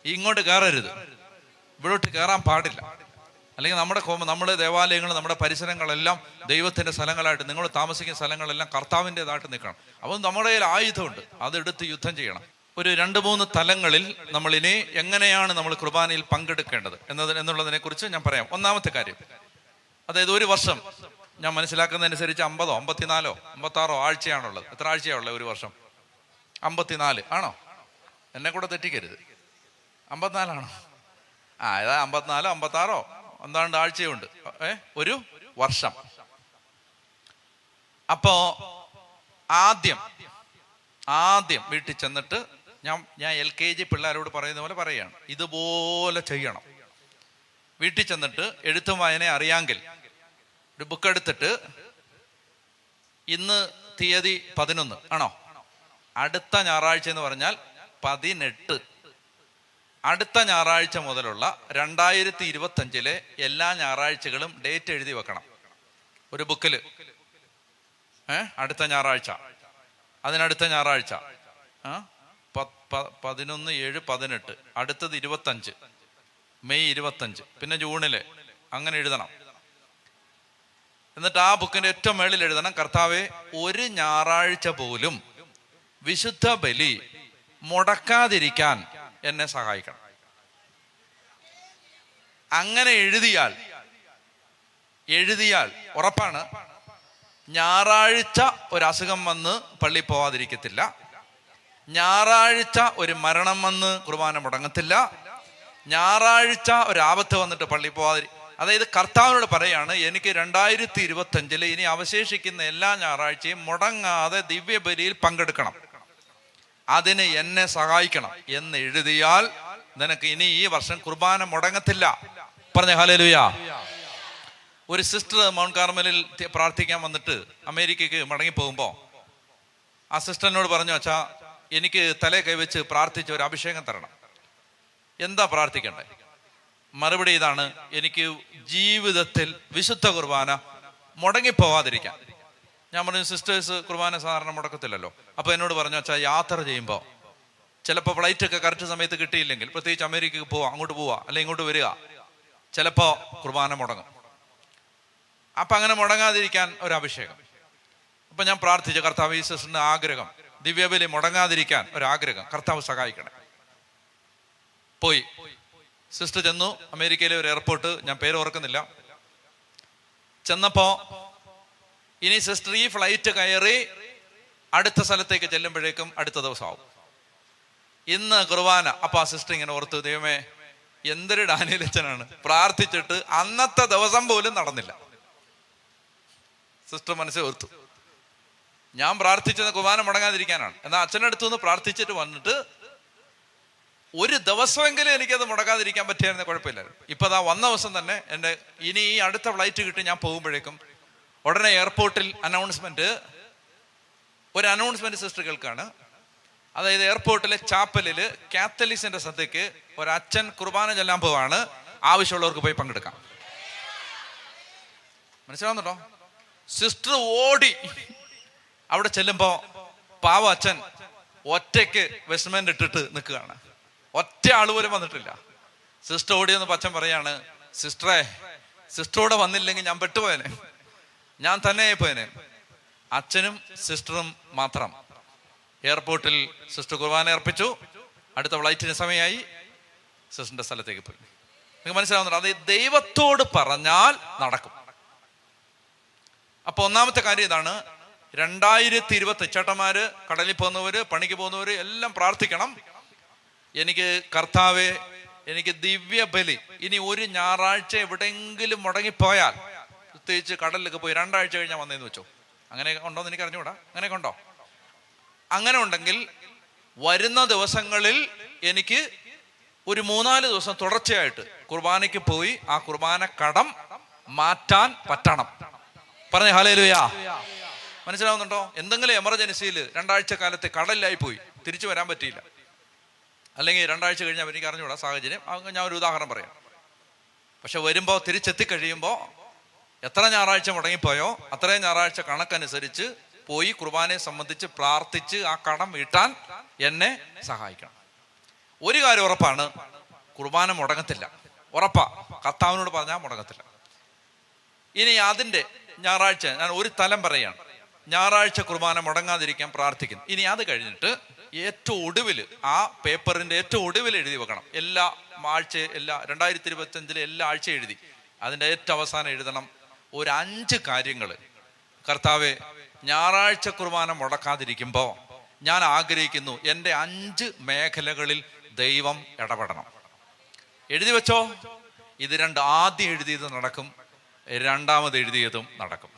ഇങ്ങോട്ട് കയറരുത്, ഇവിടോട്ട് കയറാൻ പാടില്ല. അല്ലെങ്കിൽ നമ്മുടെ ദേവാലയങ്ങൾ, നമ്മുടെ പരിസരങ്ങളെല്ലാം ദൈവത്തിന്റെ സ്ഥലങ്ങളായിട്ട്, നിങ്ങൾ താമസിക്കുന്ന സ്ഥലങ്ങളെല്ലാം കർത്താവിൻ്റെതായിട്ട് നിൽക്കണം. അപ്പം നമ്മുടെ കയ്യിൽ ആയുധമുണ്ട്, അതെടുത്ത് യുദ്ധം ചെയ്യണം. ഒരു 2-3 തലങ്ങളിൽ നമ്മളിനി എങ്ങനെയാണ് നമ്മൾ കുർബാനയിൽ പങ്കെടുക്കേണ്ടത് എന്നുള്ളതിനെ കുറിച്ച് ഞാൻ പറയാം. ഒന്നാമത്തെ കാര്യം, അതായത് ഒരു വർഷം ഞാൻ മനസ്സിലാക്കുന്നതനുസരിച്ച് 50, 54, 56 ആഴ്ചയാണുള്ളത്. എത്ര ആഴ്ചയാണുള്ളത് ഒരു വർഷം? 54 ആണോ? എന്നെ കൂടെ തെറ്റിക്കരുത്. 54 ആണോ? ഏതാ 54, 56 എന്താണ്ട് ആഴ്ചയുണ്ട് ഒരു വർഷം. അപ്പോ ആദ്യം വീട്ടിൽ ചെന്നിട്ട് ഞാൻ LKG പിള്ളേരോട് പറയുന്ന പോലെ പറയാണ്, ഇതുപോലെ ചെയ്യണം. വീട്ടിൽ ചെന്നിട്ട് എഴുത്തും വായന അറിയാമെങ്കിൽ ഒരു ബുക്ക് എടുത്തിട്ട്, ഇന്ന് തീയതി 11 ആണോ? അടുത്ത ഞായറാഴ്ച എന്ന് പറഞ്ഞാൽ 18, അടുത്ത ഞായറാഴ്ച മുതലുള്ള 2025 എല്ലാ ഞായറാഴ്ചകളും ഡേറ്റ് എഴുതി വെക്കണം. ഒരു ബുക്കില് അടുത്ത ഞായറാഴ്ച, അതിനടുത്ത ഞായറാഴ്ച 11/7/18, അടുത്തത് 25 മെയ് 25, പിന്നെ ജൂണില്, അങ്ങനെ എഴുതണം. എന്നിട്ട് ആ ബുക്കിന്റെ ഏറ്റവും മേളിൽ എഴുതണം, കർത്താവെ, ഒരു ഞായറാഴ്ച പോലും വിശുദ്ധ ബലി മുടക്കാതിരിക്കാൻ എന്നെ സഹായിക്കണം. അങ്ങനെ എഴുതിയാൽ ഉറപ്പാണ്, ഞായറാഴ്ച ഒരു അസുഖം വന്ന് പള്ളി പോവാതിരിക്കത്തില്ല, ഞായറാഴ്ച ഒരു മരണം വന്ന് കുർബാന മുടങ്ങത്തില്ല, ഞായറാഴ്ച ഒരു ആപത്ത് വന്നിട്ട് പള്ളി പോവാതിരി. അതായത് കർത്താവിനോട് പറയാണ്, എനിക്ക് 2025 ഇനി അവശേഷിക്കുന്ന എല്ലാ ഞായറാഴ്ചയും മുടങ്ങാതെ ദിവ്യബലിയിൽ പങ്കെടുക്കണം, അതിന് എന്നെ സഹായിക്കണം എന്ന് എഴുതിയാൽ നിനക്ക് ഇനി ഈ വർഷം കുർബാന മുടങ്ങത്തില്ല. പറഞ്ഞ ഹല്ലേലൂയ. ഒരു സിസ്റ്റർ മൗണ്ട് കാർമലിൽ പ്രാർത്ഥിക്കാൻ വന്നിട്ട് അമേരിക്കയ്ക്ക് മടങ്ങി പോകുമ്പോൾ ആ സിസ്റ്ററിനോട് പറഞ്ഞു, അച്ഛാ, എനിക്ക് തലേ കൈവച്ച് പ്രാർത്ഥിച്ച ഒരു അഭിഷേകം തരണം. എന്താ പ്രാർത്ഥിക്കണ്ടേ? മറുപടി ഇതാണ്, എനിക്ക് ജീവിതത്തിൽ വിശുദ്ധ കുർബാന മുടങ്ങിപ്പോവാതിരിക്കാൻ. ഞാൻ പറഞ്ഞു, സിസ്റ്റേഴ്സ് കുർബാന സാധാരണ മുടക്കത്തില്ലല്ലോ. അപ്പൊ എന്നോട് പറഞ്ഞു, അച്ഛാ, യാത്ര ചെയ്യുമ്പോൾ ചിലപ്പോൾ ഫ്ലൈറ്റൊക്കെ കറക്റ്റ് സമയത്ത് കിട്ടിയില്ലെങ്കിൽ, പ്രത്യേകിച്ച് അമേരിക്കക്ക് പോവാ, അങ്ങോട്ട് പോവാ, അല്ലെ ഇങ്ങോട്ട് വരിക, ചിലപ്പോ കുർബാന മുടങ്ങും. അപ്പൊ അങ്ങനെ മുടങ്ങാതിരിക്കാൻ ഒരു അഭിഷേകം. അപ്പൊ ഞാൻ പ്രാർത്ഥിച്ചു, കർത്താവ്, ഈ സിസ്റ്ററിന്റെ ആഗ്രഹം, ദിവ്യബലി മുടങ്ങാതിരിക്കാൻ ഒരാഗ്രഹം, കർത്താവ് സഹായിക്കണേ. പോയി സിസ്റ്റർ ചെന്നു. അമേരിക്കയിലെ ഒരു എയർപോർട്ട്, ഞാൻ പേര് ഓർക്കുന്നില്ല. ചെന്നപ്പോ ഇനി സിസ്റ്റർ ഈ ഫ്ലൈറ്റ് കയറി അടുത്ത സ്ഥലത്തേക്ക് ചെല്ലുമ്പോഴേക്കും അടുത്ത ദിവസമാവും. ഇന്ന് കുർബാന. അപ്പൊ ആ സിസ്റ്റർ ഇങ്ങനെ ഓർത്തു, ദൈവമേ, എന്തൊരു ഡാനിയലച്ചനാണ്, പ്രാർത്ഥിച്ചിട്ട് അന്നത്തെ ദിവസം പോലും നടന്നില്ല. സിസ്റ്റർ മനസ്സിൽ ഓർത്തു, ഞാൻ പ്രാർത്ഥിച്ചത് കുർബാന മുടങ്ങാതിരിക്കാനാണ്. എന്നാൽ അച്ഛൻ്റെ അടുത്തു നിന്ന് പ്രാർത്ഥിച്ചിട്ട് വന്നിട്ട് ഒരു ദിവസമെങ്കിലും എനിക്കത് മുടങ്ങാതിരിക്കാൻ പറ്റിയായിരുന്ന കുഴപ്പമില്ലായിരുന്നു. ഇപ്പൊ അതാ വന്ന ദിവസം തന്നെ എൻ്റെ ഇനി ഈ അടുത്ത ഫ്ലൈറ്റ് കിട്ടി ഞാൻ പോകുമ്പോഴേക്കും ഉടനെ എയർപോർട്ടിൽ ഒരു അനൗൺസ്മെന്റ് സിസ്റ്റർ കേൾക്കാണ്. അതായത് എയർപോർട്ടിലെ ചാപ്പലില് കാത്തലിക്സിന്റെ സദ്യക്ക് ഒരച്ഛൻ കുർബാന ചെല്ലാൻ പോവാണ്, ആവശ്യമുള്ളവർക്ക് പോയി പങ്കെടുക്കാം. മനസ്സിലാവുന്നുണ്ടോ? സിസ്റ്റർ ഓടി അവിടെ ചെല്ലുമ്പോ പാവ അച്ഛൻ ഒറ്റയ്ക്ക് വെസ്റ്റ്മെന്റ് ഇട്ടിട്ട് നിൽക്കുകയാണ്. ഒറ്റ ആള് പോലും വന്നിട്ടില്ല. സിസ്റ്റർ ഓടിയെന്ന് അച്ഛൻ പറയാണ്, സിസ്റ്ററോടെ വന്നില്ലെങ്കിൽ ഞാൻ പെട്ടുപോയനെ, ഞാൻ തന്നെ പോയനെ. അച്ഛനും സിസ്റ്ററും മാത്രം എയർപോർട്ടിൽ. സിസ്റ്റർ കുർബാന അർപ്പിച്ചു, അടുത്ത ഫ്ലൈറ്റിന് സമയമായി, സിസ്റ്ററിന്റെ സ്ഥലത്തേക്ക് പോയി. നിങ്ങൾക്ക് മനസ്സിലാവുന്നുണ്ടോ? അത് ദൈവത്തോട് പറഞ്ഞാൽ നടക്കും. അപ്പൊ ഒന്നാമത്തെ കാര്യം ഇതാണ്, 2020 ചേട്ടന്മാര്, കടലിൽ പോകുന്നവര്, പണിക്ക് പോകുന്നവര് എല്ലാം പ്രാർത്ഥിക്കണം. എനിക്ക് കർത്താവെ, എനിക്ക് ദിവ്യ ബലി ഇനി ഒരു ഞായറാഴ്ച എവിടെയെങ്കിലും മുടങ്ങിപ്പോയാൽ, പ്രത്യേകിച്ച് കടലിലൊക്കെ പോയി 2 ആഴ്ച കഴിഞ്ഞാൽ വന്നേന്ന് വെച്ചോ, അങ്ങനെ ഉണ്ടോന്ന് എനിക്ക് അറിഞ്ഞുകൂടാ, അങ്ങനെയൊക്കെ ഉണ്ടോ? അങ്ങനെ ഉണ്ടെങ്കിൽ വരുന്ന ദിവസങ്ങളിൽ എനിക്ക് ഒരു 3-4 ദിവസം തുടർച്ചയായിട്ട് കുർബാനയ്ക്ക് പോയി ആ കുർബാന കടം മാറ്റാൻ പറ്റണം. പറഞ്ഞേ ഹല്ലേലൂയ. മനസ്സിലാവുന്നുണ്ടോ? എന്തെങ്കിലും എമർജൻസിയിൽ 2 ആഴ്ച കാലത്ത് കടലിലായി പോയി, തിരിച്ചു വരാൻ പറ്റിയില്ല, അല്ലെങ്കിൽ 2 ആഴ്ച കഴിഞ്ഞാൽ എനിക്ക് അറിഞ്ഞുകൂടാ സാഹചര്യം, ഞാൻ ഒരു ഉദാഹരണം പറയാം. പക്ഷെ വരുമ്പോൾ തിരിച്ചെത്തിക്കഴിയുമ്പോൾ എത്ര ഞായറാഴ്ച മുടങ്ങിപ്പോയോ അത്രയും ഞായറാഴ്ച കണക്കനുസരിച്ച് പോയി കുർബാനയെ സംബന്ധിച്ച് പ്രാർത്ഥിച്ച് ആ കടം വീട്ടാൻ എന്നെ സഹായിക്കണം. ഒരു കാര്യം ഉറപ്പാണ്, കുർബാന മുടങ്ങത്തില്ല. ഉറപ്പാ, കർത്താവിനോട് പറഞ്ഞാൽ മുടങ്ങത്തില്ല. ഇനി അതിൻ്റെ ഞായറാഴ്ച ഞാൻ ഒരു തലം പറയാണ്, ഞായറാഴ്ച കുർബാന മുടങ്ങാതിരിക്കാൻ പ്രാർത്ഥിക്കുന്നു. ഇനി അത് കഴിഞ്ഞിട്ട് ഏറ്റവും ഒടുവിൽ ആ പേപ്പറിന്റെ ഏറ്റവും ഒടുവിൽ എഴുതി വെക്കണം. എല്ലാ 2025 എല്ലാ ആഴ്ച എഴുതി അതിൻ്റെ ഏറ്റവും അവസാനം എഴുതണം ഒരു 5 കാര്യങ്ങൾ. കർത്താവെ, ഞായറാഴ്ച കുർബാന മുടക്കാതിരിക്കുമ്പോൾ ഞാൻ ആഗ്രഹിക്കുന്നു എൻ്റെ 5 മേഖലകളിൽ ദൈവം ഇടപെടണം. എഴുതി വെച്ചോ. ഇത് ആദ്യം എഴുതിയത് നടക്കും, രണ്ടാമത് എഴുതിയതും നടക്കും.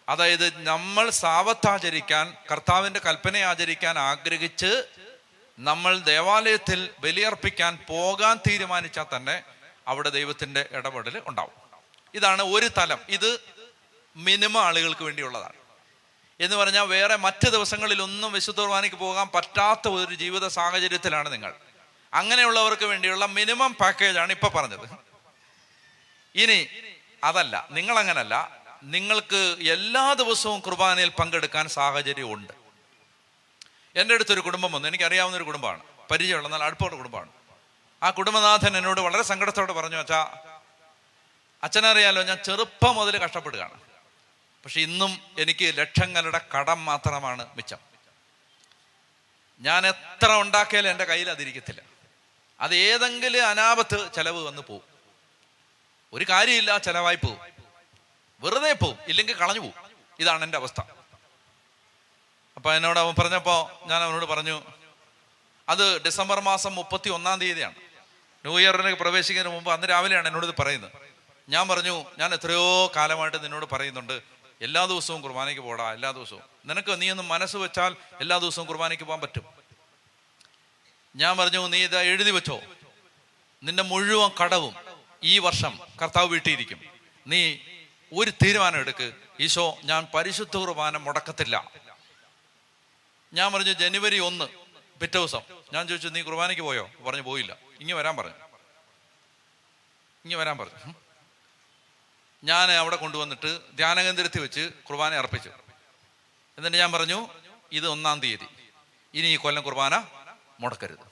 അതായത് നമ്മൾ സാവത്താചരിക്കാൻ, കർത്താവിൻ്റെ കൽപ്പന ആചരിക്കാൻ ആഗ്രഹിച്ച് നമ്മൾ ദേവാലയത്തിൽ ബലിയർപ്പിക്കാൻ പോകാൻ തീരുമാനിച്ചാൽ തന്നെ അവിടെ ദൈവത്തിൻ്റെ ഇടപെടൽ ഉണ്ടാവും. ഇതാണ് ഒരു തലം. ഇത് മിനിമം ആളുകൾക്ക് വേണ്ടിയുള്ളതാണ്. എന്ന് പറഞ്ഞാൽ വേറെ മറ്റ് ദിവസങ്ങളിലൊന്നും വിശുദ്ധ കുർബാനയ്ക്ക് പോകാൻ പറ്റാത്ത ഒരു ജീവിത സാഹചര്യത്തിലാണ് നിങ്ങൾ. അങ്ങനെയുള്ളവർക്ക് വേണ്ടിയുള്ള മിനിമം പാക്കേജാണ് ഇപ്പൊ പറഞ്ഞത്. ഇനി അതല്ല, നിങ്ങളങ്ങനല്ല. നിങ്ങൾക്ക് എല്ലാ ദിവസവും കുർബാനയിൽ പങ്കെടുക്കാൻ സാഹചര്യമുണ്ട്. എൻ്റെ അടുത്തൊരു കുടുംബം വന്നു, എനിക്കറിയാവുന്ന ഒരു കുടുംബമാണ്, പരിചയമുള്ള നല്ല അടുപ്പമുള്ള കുടുംബമാണ്. ആ കുടുംബനാഥൻ എന്നോട് വളരെ സങ്കടത്തോടെ പറഞ്ഞു, അച്ഛനറിയാലോ, ഞാൻ ചെറുപ്പം മുതൽ കഷ്ടപ്പെടുകയാണ്, പക്ഷെ ഇന്നും എനിക്ക് ലക്ഷങ്ങളുടെ കടം മാത്രമാണ് മിച്ചം. ഞാൻ എത്ര ഉണ്ടാക്കിയാലും എൻ്റെ കയ്യിൽ അതിരിക്കത്തില്ല. അത് ഏതെങ്കിലും അനാപത്ത് ചെലവ് വന്ന് പോവും. ഒരു കാര്യമില്ല, ചെലവായി പോവും, വെറുതെ പോവും, ഇല്ലെങ്കിൽ കളഞ്ഞു പോവും. ഇതാണ് എൻ്റെ അവസ്ഥ. അപ്പൊ എന്നോട് അവൻ പറഞ്ഞപ്പോ ഞാൻ അവനോട് പറഞ്ഞു, അത് ഡിസംബർ മാസം 31-ാം തീയതിയാണ്, ന്യൂ ഇയറിന് പ്രവേശിക്കുന്നതിന് മുമ്പ്. അന്ന് രാവിലെയാണ് എന്നോട് ഇത് പറയുന്നത്. ഞാൻ പറഞ്ഞു, ഞാൻ എത്രയോ കാലമായിട്ട് നിന്നോട് പറയുന്നുണ്ട്, എല്ലാ ദിവസവും കുർബാനയ്ക്ക് പോടാ, എല്ലാ ദിവസവും. നീ ഒന്ന് മനസ്സ് വെച്ചാൽ എല്ലാ ദിവസവും കുർബാനയ്ക്ക് പോകാൻ പറ്റും. ഞാൻ പറഞ്ഞു, നീ ഇത് എഴുതി വെച്ചോ, നിന്റെ മുഴുവൻ കടവും ഈ വർഷം കർത്താവ് വീട്ടിയിരിക്കും. നീ ഒരു തീരുമാനം എടുക്ക്, ഈശോ ഞാൻ പരിശുദ്ധ കുർബാന മുടക്കത്തില്ല. ഞാൻ പറഞ്ഞു, ജനുവരി 1 പിറ്റേ ദിവസം ഞാൻ ചോദിച്ചു, നീ കുർബാനയ്ക്ക് പോയോ? പറഞ്ഞു, പോയില്ല. ഇങ്ങ് വരാൻ പറഞ്ഞു. ഞാൻ അവിടെ കൊണ്ടുവന്നിട്ട് ധ്യാനകേന്ദ്രത്തിൽ വെച്ച് കുർബാന അർപ്പിച്ചു. എന്നിട്ട് ഞാൻ പറഞ്ഞു, ഇത് 1-ാം തീയതി, ഇനി ഈ കൊല്ലം കുർബാന മുടക്കരുത്.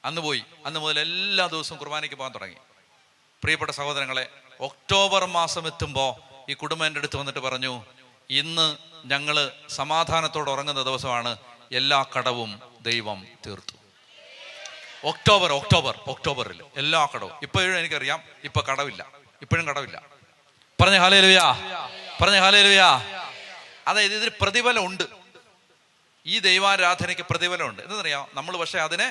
അന്ന് പോയി. അന്ന് മുതൽ എല്ലാ ദിവസവും കുർബാനയ്ക്ക് പോകാൻ തുടങ്ങി. പ്രിയപ്പെട്ട സഹോദരങ്ങളെ, ഒക്ടോബർ മാസം എത്തുമ്പോൾ ഈ കുടുംബം എൻ്റെ അടുത്ത് വന്നിട്ട് പറഞ്ഞു, ഇന്ന് ഞങ്ങൾ സമാധാനത്തോടെ ഉറങ്ങുന്ന ദിവസമാണ്, എല്ലാ കടവും ദൈവം തീർത്തു. ഒക്ടോബറിൽ എല്ലാ കടവും. ഇപ്പോഴും എനിക്കറിയാം, ഇപ്പൊ കടവില്ല, ഇപ്പോഴും കടവില്ല. പറഞ്ഞ ഹല്ലേലൂയ. അതായത് ഇതിന് പ്രതിഫലം ഉണ്ട്, ഈ ദൈവാരാധനയ്ക്ക് പ്രതിഫലമുണ്ട്. എന്തെന്നറിയാം, നമ്മൾ പക്ഷെ അതിനെ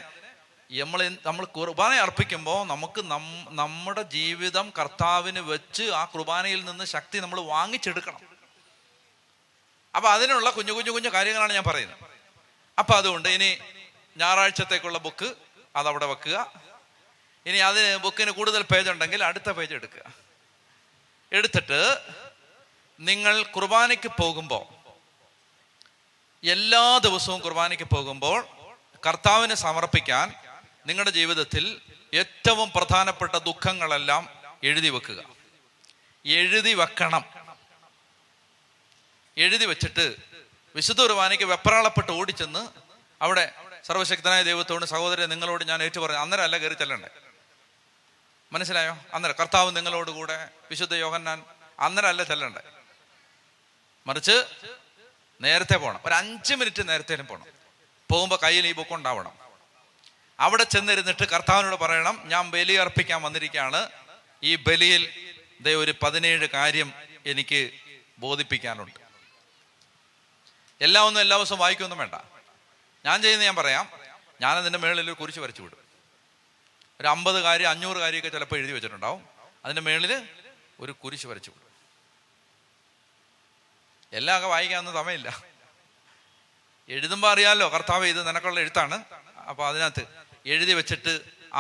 നമ്മൾ കുർബാന അർപ്പിക്കുമ്പോൾ നമുക്ക് നമ്മുടെ ജീവിതം കർത്താവിന് വെച്ച് ആ കുർബാനയിൽ നിന്ന് ശക്തി നമ്മൾ വാങ്ങിച്ചെടുക്കണം. അപ്പൊ അതിനുള്ള കുഞ്ഞു കുഞ്ഞു കുഞ്ഞു കാര്യങ്ങളാണ് ഞാൻ പറയുന്നത്. അപ്പൊ അതുകൊണ്ട് ഇനി ഞായറാഴ്ചത്തേക്കുള്ള ബുക്ക് അതവിടെ വെക്കുക. ഇനി അതിന് ബുക്കിന് കൂടുതൽ പേജ് ഉണ്ടെങ്കിൽ അടുത്ത പേജ് എടുക്കുക. എടുത്തിട്ട് നിങ്ങൾ കുർബാനയ്ക്ക് പോകുമ്പോൾ, എല്ലാ ദിവസവും കുർബാനയ്ക്ക് പോകുമ്പോൾ കർത്താവിന് സമർപ്പിക്കാൻ നിങ്ങളുടെ ജീവിതത്തിൽ ഏറ്റവും പ്രധാനപ്പെട്ട ദുഃഖങ്ങളെല്ലാം എഴുതി വെക്കുക. എഴുതി വെക്കണം. എഴുതി വെച്ചിട്ട് വിശുദ്ധ കുർബാനയ്ക്ക് വെപ്രാളപ്പെട്ട് ഓടിച്ചെന്ന് അവിടെ സർവശക്തനായ ദൈവത്തോട്, സഹോദരൻ നിങ്ങളോട് ഞാൻ ഏറ്റു പറഞ്ഞു, അന്നേരം അല്ല കയറി ചെല്ലണ്ടേ. മനസ്സിലായോ? അന്നേരം കർത്താവ് നിങ്ങളോട് കൂടെ, വിശുദ്ധ യോഹന്നാൻ, അന്നേരം അല്ല ചെല്ലണ്ടേ. മറിച്ച് നേരത്തെ പോകണം, ഒരു 5 മിനിറ്റ് നേരത്തേനും പോകണം. പോകുമ്പോൾ കയ്യിൽ ഈ ബുക്ക് ഉണ്ടാവണം. അവിടെ ചെന്നിരുന്നിട്ട് കർത്താവിനോട് പറയണം, ഞാൻ ബലി അർപ്പിക്കാൻ വന്നിരിക്കുകയാണ്, ഈ ബലിയിൽ ഒരു 17 കാര്യം എനിക്ക് ബോധിപ്പിക്കാനുണ്ട്. എല്ലാ ദിവസവും വായിക്കൊന്നും വേണ്ട. ഞാൻ ചെയ്യുന്നത് ഞാൻ പറയാം. ഞാനതിൻ്റെ മേളിൽ ഒരു കുരിശ് വരച്ചു വിടും. ഒരു 50 കാര്യം 500 കാര്യമൊക്കെ ചിലപ്പോൾ എഴുതി വെച്ചിട്ടുണ്ടാവും. അതിൻ്റെ മേളിൽ ഒരു കുരിശ് വരച്ചു വിടും. എല്ലാം വായിക്കാനൊന്നും സമയമില്ല. എഴുതുമ്പോൾ അറിയാമല്ലോ, കർത്താവ് ഇത് നിനക്കുള്ള എഴുത്താണ്. അപ്പോൾ അതിനകത്ത് എഴുതി വെച്ചിട്ട്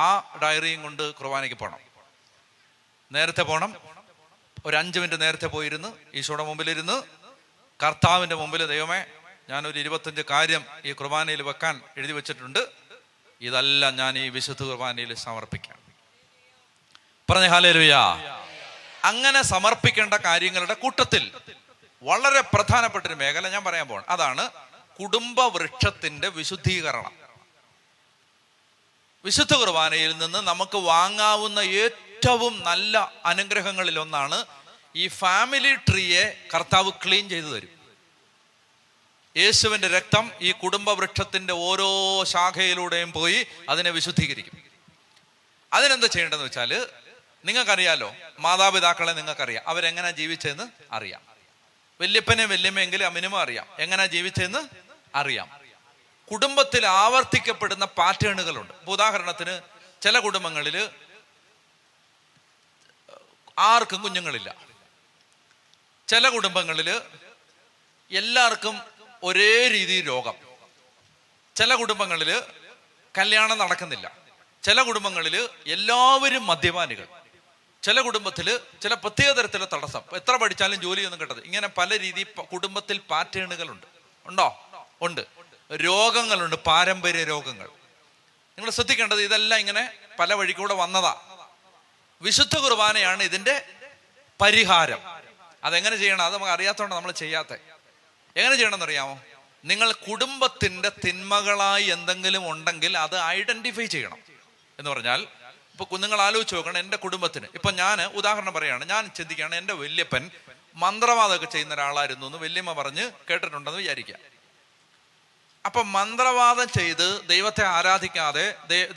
ആ ഡയറിയും കൊണ്ട് കുർബാനയ്ക്ക് പോകണം. നേരത്തെ പോകണം. ഒരു 5 മിനിറ്റ് നേരത്തെ പോയിരുന്ന് ഈശോയുടെ മുമ്പിലിരുന്ന് കർത്താവിൻ്റെ മുമ്പിൽ, ദൈവമേ, ഞാനൊരു 25 കാര്യം ഈ കുർബാനയിൽ വെക്കാൻ എഴുതി വെച്ചിട്ടുണ്ട്, ഇതെല്ലാം ഞാൻ ഈ വിശുദ്ധ കുർബാനയിൽ സമർപ്പിക്കാം. പറഞ്ഞ ഹല്ലേലൂയ. അങ്ങനെ സമർപ്പിക്കേണ്ട കാര്യങ്ങളുടെ കൂട്ടത്തിൽ വളരെ പ്രധാനപ്പെട്ടൊരു മേഖല ഞാൻ പറയാൻ പോകണം. അതാണ് കുടുംബ വൃക്ഷത്തിന്റെ വിശുദ്ധീകരണം. വിശുദ്ധ കുർബാനയിൽ നിന്ന് നമുക്ക് വാങ്ങാവുന്ന ഏറ്റവും നല്ല അനുഗ്രഹങ്ങളിൽ ഒന്നാണ് ഈ ഫാമിലി ട്രീയെ കർത്താവ് ക്ലീൻ ചെയ്തു തരും. യേശുവിന്റെ രക്തം ഈ കുടുംബ വൃക്ഷത്തിന്റെ ഓരോ ശാഖയിലൂടെയും പോയി അതിനെ വിശുദ്ധീകരിക്കും. അതിനെന്താ ചെയ്യേണ്ടതെന്ന് വെച്ചാൽ, നിങ്ങൾക്കറിയാലോ, മാതാപിതാക്കളെ നിങ്ങൾക്കറിയാം, അവരെങ്ങനെ ജീവിച്ചതെന്ന് അറിയാം. വല്യപ്പനെ വല്യമ്മയെങ്കിലും മിനിമം അറിയാം, എങ്ങനെ ജീവിച്ചതെന്ന് അറിയാം. കുടുംബത്തിൽ ആവർത്തിക്കപ്പെടുന്ന പാറ്റേണുകളുണ്ട്. ഉദാഹരണത്തിന്, ചില കുടുംബങ്ങളിൽ ആർക്കും കുഞ്ഞുങ്ങളില്ല. ചില കുടുംബങ്ങളിൽ എല്ലാവർക്കും ഒരേ രീതിയിൽ രോഗം. ചില കുടുംബങ്ങളിൽ കല്യാണം നടക്കുന്നില്ല. ചില കുടുംബങ്ങളിൽ എല്ലാവരും മദ്യപാനികൾ. ചില കുടുംബത്തിൽ ചില പ്രത്യേക തരത്തിലുള്ള തടസ്സം, എത്ര പഠിച്ചാലും ജോലിയൊന്നും കിട്ടത്. ഇങ്ങനെ പല രീതി കുടുംബത്തിൽ പാറ്റേണുകളുണ്ട്. ഉണ്ടോ? ഉണ്ട്. രോഗങ്ങളുണ്ട്, പാരമ്പര്യ രോഗങ്ങൾ. നിങ്ങൾ ശ്രദ്ധിക്കേണ്ടത്, ഇതെല്ലാം ഇങ്ങനെ പല വഴിക്കൂടെ വന്നതാ. വിശുദ്ധ കുർബാനയാണ് ഇതിന്റെ പരിഹാരം. അതെങ്ങനെ ചെയ്യണം? അത് നമുക്ക് അറിയാത്തതുകൊണ്ട് നമ്മൾ ചെയ്യാത്ത. എങ്ങനെ ചെയ്യണമെന്ന് അറിയാമോ? നിങ്ങൾ കുടുംബത്തിന്റെ തിന്മകളായി എന്തെങ്കിലും ഉണ്ടെങ്കിൽ അത് ഐഡന്റിഫൈ ചെയ്യണം. എന്ന് പറഞ്ഞാൽ, ഇപ്പൊ നിങ്ങൾ ആലോചിച്ച് നോക്കണം, എൻ്റെ കുടുംബത്തിന് ഇപ്പൊ ഞാൻ ഉദാഹരണം പറയുകയാണ്. ഞാൻ ചിന്തിക്കുകയാണ്, എൻ്റെ വല്യപ്പൻ മന്ത്രവാദമൊക്കെ ചെയ്യുന്ന ഒരാളായിരുന്നു എന്ന് വല്യമ്മ പറഞ്ഞ് കേട്ടിട്ടുണ്ടെന്ന് വിചാരിക്കുക. അപ്പൊ മന്ത്രവാദം ചെയ്ത് ദൈവത്തെ ആരാധിക്കാതെ,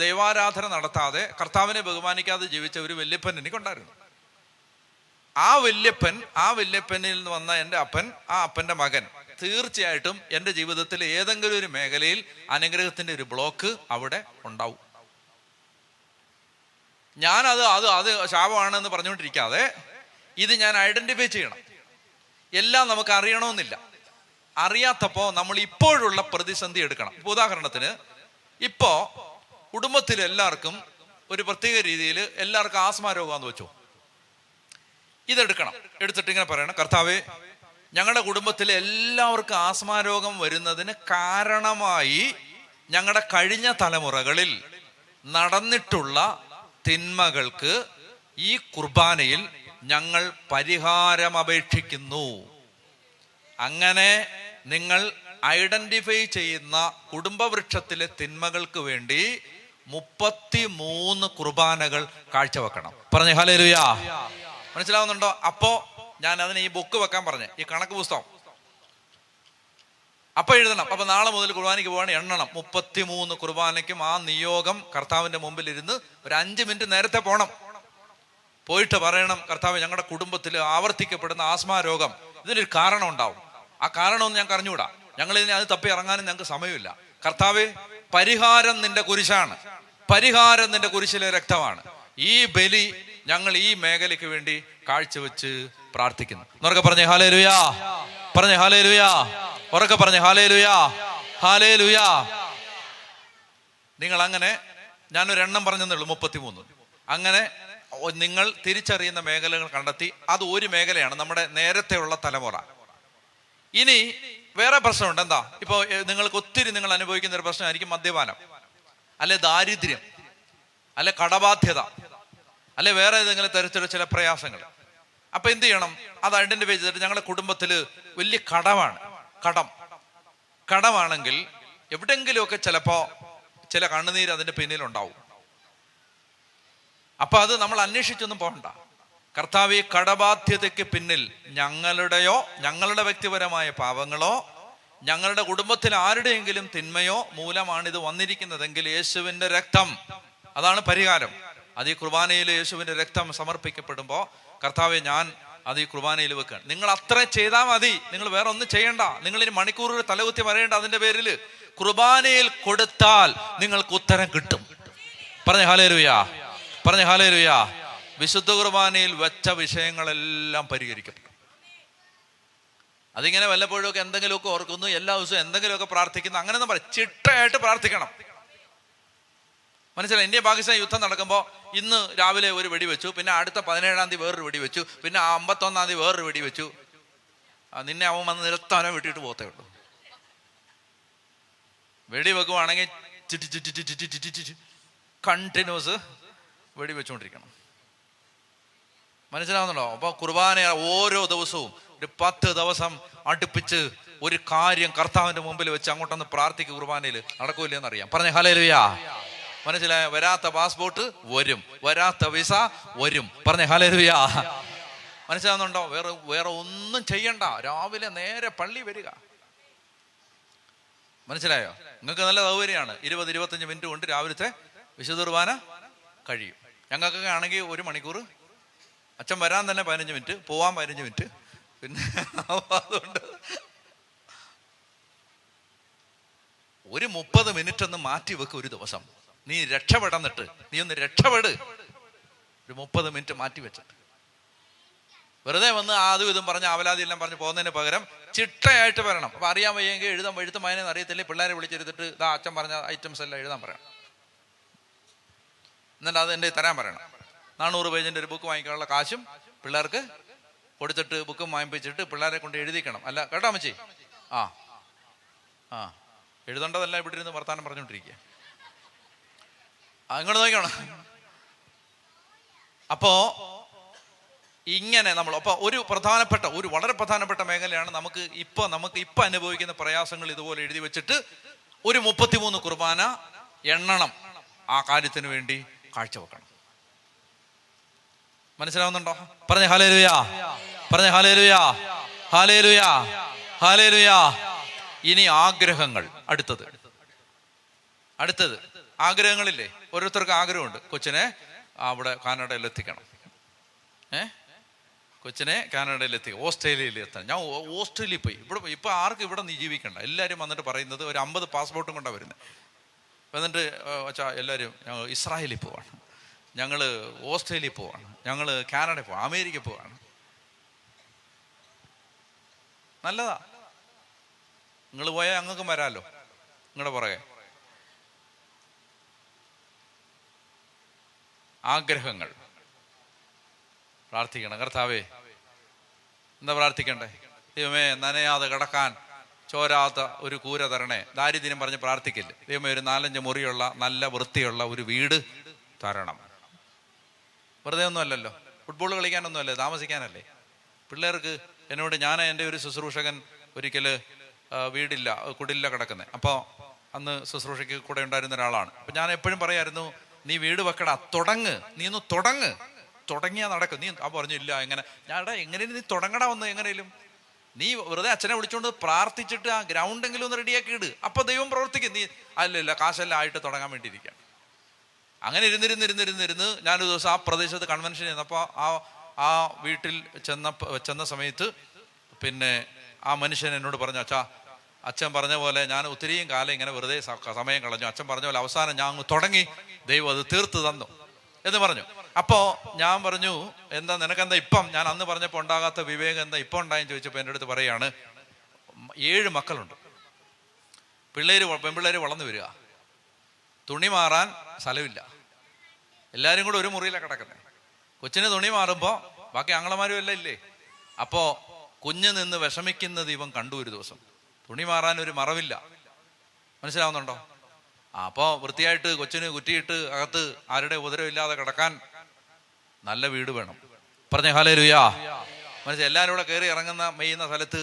ദൈവാരാധന നടത്താതെ, കർത്താവിനെ ബഹുമാനിക്കാതെ ജീവിച്ച ഒരു വല്യപ്പൻ എനിക്കുണ്ടായിരുന്നു. ആ വല്യപ്പനിൽ നിന്ന് വന്ന എൻ്റെ അപ്പൻ, ആ അപ്പൻ്റെ മകൻ തീർച്ചയായിട്ടും എൻ്റെ ജീവിതത്തിൽ ഏതെങ്കിലും ഒരു മേഖലയിൽ അനുഗ്രഹത്തിന്റെ ഒരു ബ്ലോക്ക് അവിടെ ഉണ്ടാവും. ഞാനത് അത് ശാപമാണെന്ന് പറഞ്ഞുകൊണ്ടിരിക്കാതെ ഇത് ഞാൻ ഐഡന്റിഫൈ ചെയ്യണം. എല്ലാം നമുക്ക് അറിയണമെന്നില്ല. അറിയാത്തപ്പോ നമ്മൾ ഇപ്പോഴുള്ള പ്രതിസന്ധി എടുക്കണം. ഇപ്പൊ ഉദാഹരണത്തിന്, ഇപ്പോ കുടുംബത്തിൽ എല്ലാവർക്കും ഒരു പ്രത്യേക രീതിയിൽ എല്ലാവർക്കും ആസ്മ രോഗമാണെന്ന് വെച്ചോ. ഇതെടുക്കണം. എടുത്തിട്ട് ഇങ്ങനെ പറയണം, കർത്താവേ, ഞങ്ങളുടെ കുടുംബത്തിലെ എല്ലാവർക്കും ആസ്മ രോഗം വരുന്നതിന് കാരണമായി ഞങ്ങളുടെ കഴിഞ്ഞ തലമുറകളിൽ നടന്നിട്ടുള്ള തിന്മകൾക്ക് ഈ കുർബാനയിൽ ഞങ്ങൾ പരിഹാരം അപേക്ഷിക്കുന്നു. അങ്ങനെ നിങ്ങൾ ഐഡന്റിഫൈ ചെയ്യുന്ന കുടുംബവൃക്ഷത്തിലെ തിന്മകൾക്ക് വേണ്ടി 33 കുർബാനകൾ കാഴ്ചവെക്കണം. പറഞ്ഞേ ഹല്ലേലൂയാ. മനസ്സിലാവുന്നുണ്ടോ? അപ്പോ ഞാൻ അതിന് ഈ ബുക്ക് വെക്കാൻ പറഞ്ഞേ, ഈ കണക്ക് പുസ്തകം അപ്പൊ എഴുതണം. അപ്പൊ നാളെ മുതൽ കുർബാനയ്ക്ക് പോവാണ്, എണ്ണണം. 33 കുർബാനയ്ക്കും ആ നിയോഗം കർത്താവിന്റെ മുമ്പിൽ ഇരുന്ന് ഒരു 5 മിനിറ്റ് നേരത്തെ പോണം. പോയിട്ട് പറയണം, കർത്താവ്, ഞങ്ങളുടെ കുടുംബത്തിൽ ആവർത്തിക്കപ്പെടുന്ന ആസ്മ രോഗം, ഇതിനൊരു കാരണം ഉണ്ടാവും. ആ കാരണമൊന്നും ഞങ്ങൾക്ക് അറിഞ്ഞുകൂടാ. ഞങ്ങൾ ഇതിനെ അത് തപ്പി ഇറങ്ങാനും ഞങ്ങൾക്ക് സമയമില്ല. കർത്താവേ, പരിഹാരം നിന്റെ കുരിശാണ്, പരിഹാരം നിന്റെ കുരിശിലെ രക്തമാണ്. ഈ ബലി ഞങ്ങൾ ഈ മേഖലയ്ക്ക് വേണ്ടി കാഴ്ചവെച്ച് പ്രാർത്ഥിക്കുന്നു. എന്നൊക്കെ പറഞ്ഞേ ഹല്ലേലൂയാ. പറഞ്ഞേ ഹല്ലേലൂയാ. ഉറക്കെ പറഞ്ഞേ ഹല്ലേലൂയാ, ഹല്ലേലൂയാ. നിങ്ങൾ അങ്ങനെ, ഞാനൊരു എണ്ണം പറഞ്ഞതേ ഉള്ളൂ, 33. അങ്ങനെ നിങ്ങൾ തിരിച്ചറിയുന്ന മേഖലകൾ കണ്ടെത്തി. അത് ഒരു മേഖലയാണ്, നമ്മുടെ നേരത്തെയുള്ള തലമുറ. ഇനി വേറെ പ്രശ്നമുണ്ട്. എന്താ? ഇപ്പൊ നിങ്ങൾക്ക് ഒത്തിരി നിങ്ങൾ അനുഭവിക്കുന്ന ഒരു പ്രശ്നമായിരിക്കും മദ്യപാനം, അല്ലെ ദാരിദ്ര്യം, അല്ലെ കടബാധ്യത, അല്ലെ വേറെ ഏതെങ്കിലും തരത്തിലുള്ള ചില പ്രയാസങ്ങൾ. അപ്പൊ എന്ത് ചെയ്യണം? അത് ഐഡന്റിഫൈ ചെയ്തിട്ട്, ഞങ്ങളുടെ കുടുംബത്തിൽ വലിയ കടമാണെങ്കിൽ എവിടെയെങ്കിലുമൊക്കെ ചിലപ്പോ ചില കണ്ണുനീര് അതിന്റെ പിന്നിലുണ്ടാവും. അപ്പൊ അത് നമ്മൾ അന്വേഷിച്ചൊന്നും പോകണ്ട. കർത്താവ്, ഈ കടബാധ്യതയ്ക്ക് പിന്നിൽ ഞങ്ങളുടെ വ്യക്തിപരമായ പാപങ്ങളോ ഞങ്ങളുടെ കുടുംബത്തിൽ ആരുടെയെങ്കിലും തിന്മയോ മൂലമാണിത് വന്നിരിക്കുന്നതെങ്കിൽ യേശുവിന്റെ രക്തം, അതാണ് പരിഹാരം. അത് ഈ കുർബാനയിൽ യേശുവിന്റെ രക്തം സമർപ്പിക്കപ്പെടുമ്പോൾ, കർത്താവെ, ഞാൻ അത് ഈ കുർബാനയിൽ വെക്കുകയാണ്. നിങ്ങൾ അത്ര ചെയ്താൽ മതി. നിങ്ങൾ വേറെ ഒന്നും ചെയ്യണ്ട. നിങ്ങൾ ഇനി മണിക്കൂറുകൾ തലകുത്തി പറയേണ്ട. അതിന്റെ പേരിൽ കുർബാനയിൽ കൊടുത്താൽ നിങ്ങൾക്ക് ഉത്തരം കിട്ടും. പറഞ്ഞ ഹല്ലേലൂയാ, പറഞ്ഞ ഹല്ലേലൂയാ. വിശുദ്ധ കുർബാനയിൽ വെച്ച വിഷയങ്ങളെല്ലാം പരിഹരിക്കപ്പെടും. അതിങ്ങനെ വല്ലപ്പോഴും എന്തെങ്കിലുമൊക്കെ ഓർക്കുന്നു, എല്ലാ ദിവസവും എന്തെങ്കിലുമൊക്കെ പ്രാർത്ഥിക്കുന്നു, അങ്ങനെയൊന്നും പറയും. ചിട്ടയായിട്ട് പ്രാർത്ഥിക്കണം. മനസ്സിലായി? ഇന്ത്യ പാകിസ്ഥാൻ യുദ്ധം നടക്കുമ്പോൾ ഇന്ന് രാവിലെ ഒരു വെടി വെച്ചു, പിന്നെ അടുത്ത 17-ാം തീയതി വേറൊരു വെടി വെച്ചു, പിന്നെ 51-ാം തീയതി വേറൊരു വെടി വെച്ചു. നിന്നെ അവൻ വന്ന് നിരത്താനോ വെട്ടിയിട്ട് പോത്തേ ഉള്ളൂ. വെടി വെക്കുവാണെങ്കിൽ കണ്ടിന്യൂസ് വെടി വെച്ചുകൊണ്ടിരിക്കണം. മനസ്സിലാവുന്നുണ്ടോ? അപ്പൊ കുർബാന ഓരോ ദിവസവും ഒരു 10 ദിവസം അടുപ്പിച്ച് ഒരു കാര്യം കർത്താവിന്റെ മുമ്പിൽ വെച്ച് അങ്ങോട്ടൊന്ന് പ്രാർത്ഥിക്കുക. കുർബാനയിൽ നടക്കൂലെന്ന് അറിയാം. പറഞ്ഞ ഹല്ലേലൂയാ. മനസ്സിലായ? വരാത്ത പാസ്പോർട്ട് വരും, വരാത്ത വിസ വരും. പറഞ്ഞ ഹല്ലേലൂയാ. മനസ്സിലാവുന്നുണ്ടോ? വേറെ ഒന്നും ചെയ്യണ്ട. രാവിലെ നേരെ പള്ളി വരിക. മനസ്സിലായോ? നിങ്ങൾക്ക് നല്ല സൗകര്യമാണ്. 20-25 മിനിറ്റ് കൊണ്ട് രാവിലത്തെ വിശുദ്ധ കുർബാന കഴിയും. ഞങ്ങൾക്കൊക്കെ ആണെങ്കിൽ 1 മണിക്കൂർ, അച്ഛൻ വരാൻ തന്നെ 15 മിനിറ്റ്, പോവാൻ 15 മിനിറ്റ്. പിന്നെ അതുകൊണ്ട് ഒരു 30 മിനിറ്റ് ഒന്ന് മാറ്റി വെക്ക് ഒരു ദിവസം. നീ രക്ഷപ്പെടന്നിട്ട് നീ ഒന്ന് രക്ഷപ്പെട്. ഒരു 30 മിനിറ്റ് മാറ്റി വെച്ചിട്ട് വെറുതെ വന്ന് ആദ്യം ഇതും പറഞ്ഞ് ആവലാതി എല്ലാം പറഞ്ഞ് പോകുന്നതിന് പകരം ചിട്ടയായിട്ട് വരണം. അപ്പൊ അറിയാൻ വയ്യെങ്കിൽ എഴുത്തും വായനയെന്ന് അറിയത്തില്ലേ, പിള്ളേരെ വിളിച്ചെടുത്തിട്ട് ഇതാ അച്ഛൻ പറഞ്ഞ ഐറ്റംസ് എല്ലാം എഴുതാൻ പറയണം. എന്നിട്ട് അത് എൻ്റെ തരാൻ പറയണം. 400 പേജിന്റെ ഒരു ബുക്ക് വാങ്ങിക്കാനുള്ള കാശും പിള്ളേർക്ക് കൊടുത്തിട്ട് ബുക്കും വാങ്ങിപ്പിച്ചിട്ട് പിള്ളേരെ കൊണ്ട് എഴുതിക്കണം. അല്ല കേട്ടോ അമ്മച്ചി? ആ എഴുതേണ്ടതല്ല ഇവിടെ ഇരുന്ന് വർത്താനം പറഞ്ഞുകൊണ്ടിരിക്കുക. ഇങ്ങോട്ട് നോക്കണം. അപ്പോ ഇങ്ങനെ നമ്മൾ അപ്പോൾ ഒരു വളരെ പ്രധാനപ്പെട്ട മേഖലയാണ് നമുക്ക് ഇപ്പം അനുഭവിക്കുന്ന പ്രയാസങ്ങൾ ഇതുപോലെ എഴുതി വെച്ചിട്ട് ഒരു 33 കുർബാന എണ്ണണം, ആ കാര്യത്തിന് വേണ്ടി കാഴ്ചവെക്കണം. മനസ്സിലാവുന്നുണ്ടോ? പറഞ്ഞ ഹല്ലേലൂയാ, പറഞ്ഞ ഹല്ലേലൂയാ, ഹല്ലേലൂയാ, ഹല്ലേലൂയാ. ഇനി ആഗ്രഹങ്ങൾ. അടുത്തത് ആഗ്രഹങ്ങളില്ലേ? ഓരോരുത്തർക്ക് ആഗ്രഹമുണ്ട്. കൊച്ചിനെ അവിടെ കാനഡയിൽ എത്തിക്കണം, കൊച്ചിനെ കാനഡയിൽ എത്തിക്കണം, ഓസ്ട്രേലിയയിൽ എത്തണം. ഞാൻ ഓസ്ട്രേലിയയിൽ പോയി. ഇപ്പം ആർക്കും ഇവിടെ നീ ജീവിക്കണ്ട. എല്ലാവരും വന്നിട്ട് പറയുന്നത് ഒരു 50 പാസ്പോർട്ടും കൊണ്ടാണ് വരുന്നത്. എന്നിട്ട് വെച്ചാൽ എല്ലാവരും ഞങ്ങൾ ഇസ്രായേലിൽ പോവാണ്, ഞങ്ങൾ ഓസ്ട്രേലിയയിൽ പോവാണ്, ഞങ്ങൾ കാനഡയിൽ പോവാണ്, അമേരിക്കയിൽ പോവാണ്. നല്ലതാ, നിങ്ങൾ പോയാൽ ഞങ്ങൾക്കും വരാമല്ലോ നിങ്ങളുടെ പുറകെ. ആഗ്രഹങ്ങൾ. പ്രാർത്ഥിക്കണം. കർത്താവേ, എന്താ പ്രാർത്ഥിക്കണ്ടേ? ദൈവമേ, നനയാതെ കിടക്കാൻ ചോരാത്ത ഒരു കൂര തരണേ. ദാരിദ്ര്യം പറഞ്ഞ് പ്രാർത്ഥിക്കില്ല. ദൈവമേ, ഒരു 4-5 മുറിയുള്ള നല്ല വൃത്തിയുള്ള ഒരു വീട് തരണം. വെറുതെ ഒന്നും അല്ലല്ലോ, ഫുട്ബോൾ കളിക്കാനൊന്നും അല്ലേ, താമസിക്കാനല്ലേ. പിള്ളേർക്ക് എന്നോട് എൻ്റെ ഒരു ശുശ്രൂഷകൻ ഒരിക്കൽ വീടില്ല, കുടില്ല കിടക്കുന്നത്. അപ്പോൾ അന്ന് ശുശ്രൂഷയ്ക്ക് കൂടെ ഉണ്ടായിരുന്ന ഒരാളാണ്. അപ്പം ഞാൻ എപ്പോഴും പറയായിരുന്നു, നീ വീട് വെക്കടാ, നീ ഒന്ന് തുടങ്ങിയാൽ നടക്കും. നീ പറഞ്ഞു ഇല്ല, എങ്ങനെ? എങ്ങനെയും നീ തുടങ്ങടാ, ഒന്ന് എങ്ങനെയും. നീ വെറുതെ അച്ഛനെ വിളിച്ചുകൊണ്ട് പ്രാർത്ഥിച്ചിട്ട് ആ ഗ്രൗണ്ടെങ്കിലും ഒന്ന് റെഡിയാക്കി ഇട്, അപ്പൊ ദൈവം പ്രവർത്തിക്കും. നീ അല്ലല്ല കാശെല്ലാം ആയിട്ട് തുടങ്ങാൻ വേണ്ടിയിരിക്കുകയാണ്. അങ്ങനെ ഇരുന്നിരുന്ന് ഞാനൊരു ദിവസം ആ പ്രദേശത്ത് കൺവെൻഷൻ ചെന്നപ്പോൾ ആ വീട്ടിൽ ചെന്ന സമയത്ത് പിന്നെ ആ മനുഷ്യൻ എന്നോട് പറഞ്ഞു, അച്ഛൻ പറഞ്ഞ പോലെ ഞാൻ ഒത്തിരിയും കാലം ഇങ്ങനെ വെറുതെ സമയം കളഞ്ഞു. അച്ഛൻ പറഞ്ഞ പോലെ അവസാനം ഞാൻ അങ്ങ് തുടങ്ങി, ദൈവം അത് തീർത്ത് തന്നു എന്ന് പറഞ്ഞു. അപ്പോൾ ഞാൻ പറഞ്ഞു, എന്താ നിനക്കെന്താ ഇപ്പം, ഞാൻ അന്ന് പറഞ്ഞപ്പോൾ ഉണ്ടാകാത്ത വിവേകം എന്താ ഇപ്പം ഉണ്ടായെന്ന് ചോദിച്ചപ്പോൾ എൻ്റെ അടുത്ത് പറയാണ്, 7 മക്കളുണ്ട്, പെൺപിള്ളേർ വളർന്നു വരിക, തുണി മാറാൻ സ്ഥലമില്ല, എല്ലാവരും കൂടെ ഒരു മുറിയിലാണ് കിടക്കുന്നത്. കൊച്ചിന് തുണി മാറുമ്പോൾ ബാക്കി ആങ്ങളമാരും എല്ലാം ഇല്ലേ. അപ്പോൾ കുഞ്ഞ് നിന്ന് വിഷമിക്കുന്നത് ഇവൻ കണ്ടു. ഒരു ദിവസം തുണി മാറാൻ ഒരു മറവില്ല. മനസ്സിലാവുന്നുണ്ടോ? അപ്പോൾ വൃത്തിയായിട്ട് കൊച്ചിന് കുറ്റിയിട്ട് അകത്ത് ആരുടെ ഉപദ്രവമില്ലാതെ കിടക്കാൻ നല്ല വീട് വേണം. പറഞ്ഞ ഹല്ലേലൂയാ. മനസ്സിലായി? എല്ലാവരും കൂടെ കയറി ഇറങ്ങുന്ന മെയ്യുന്ന സ്ഥലത്ത്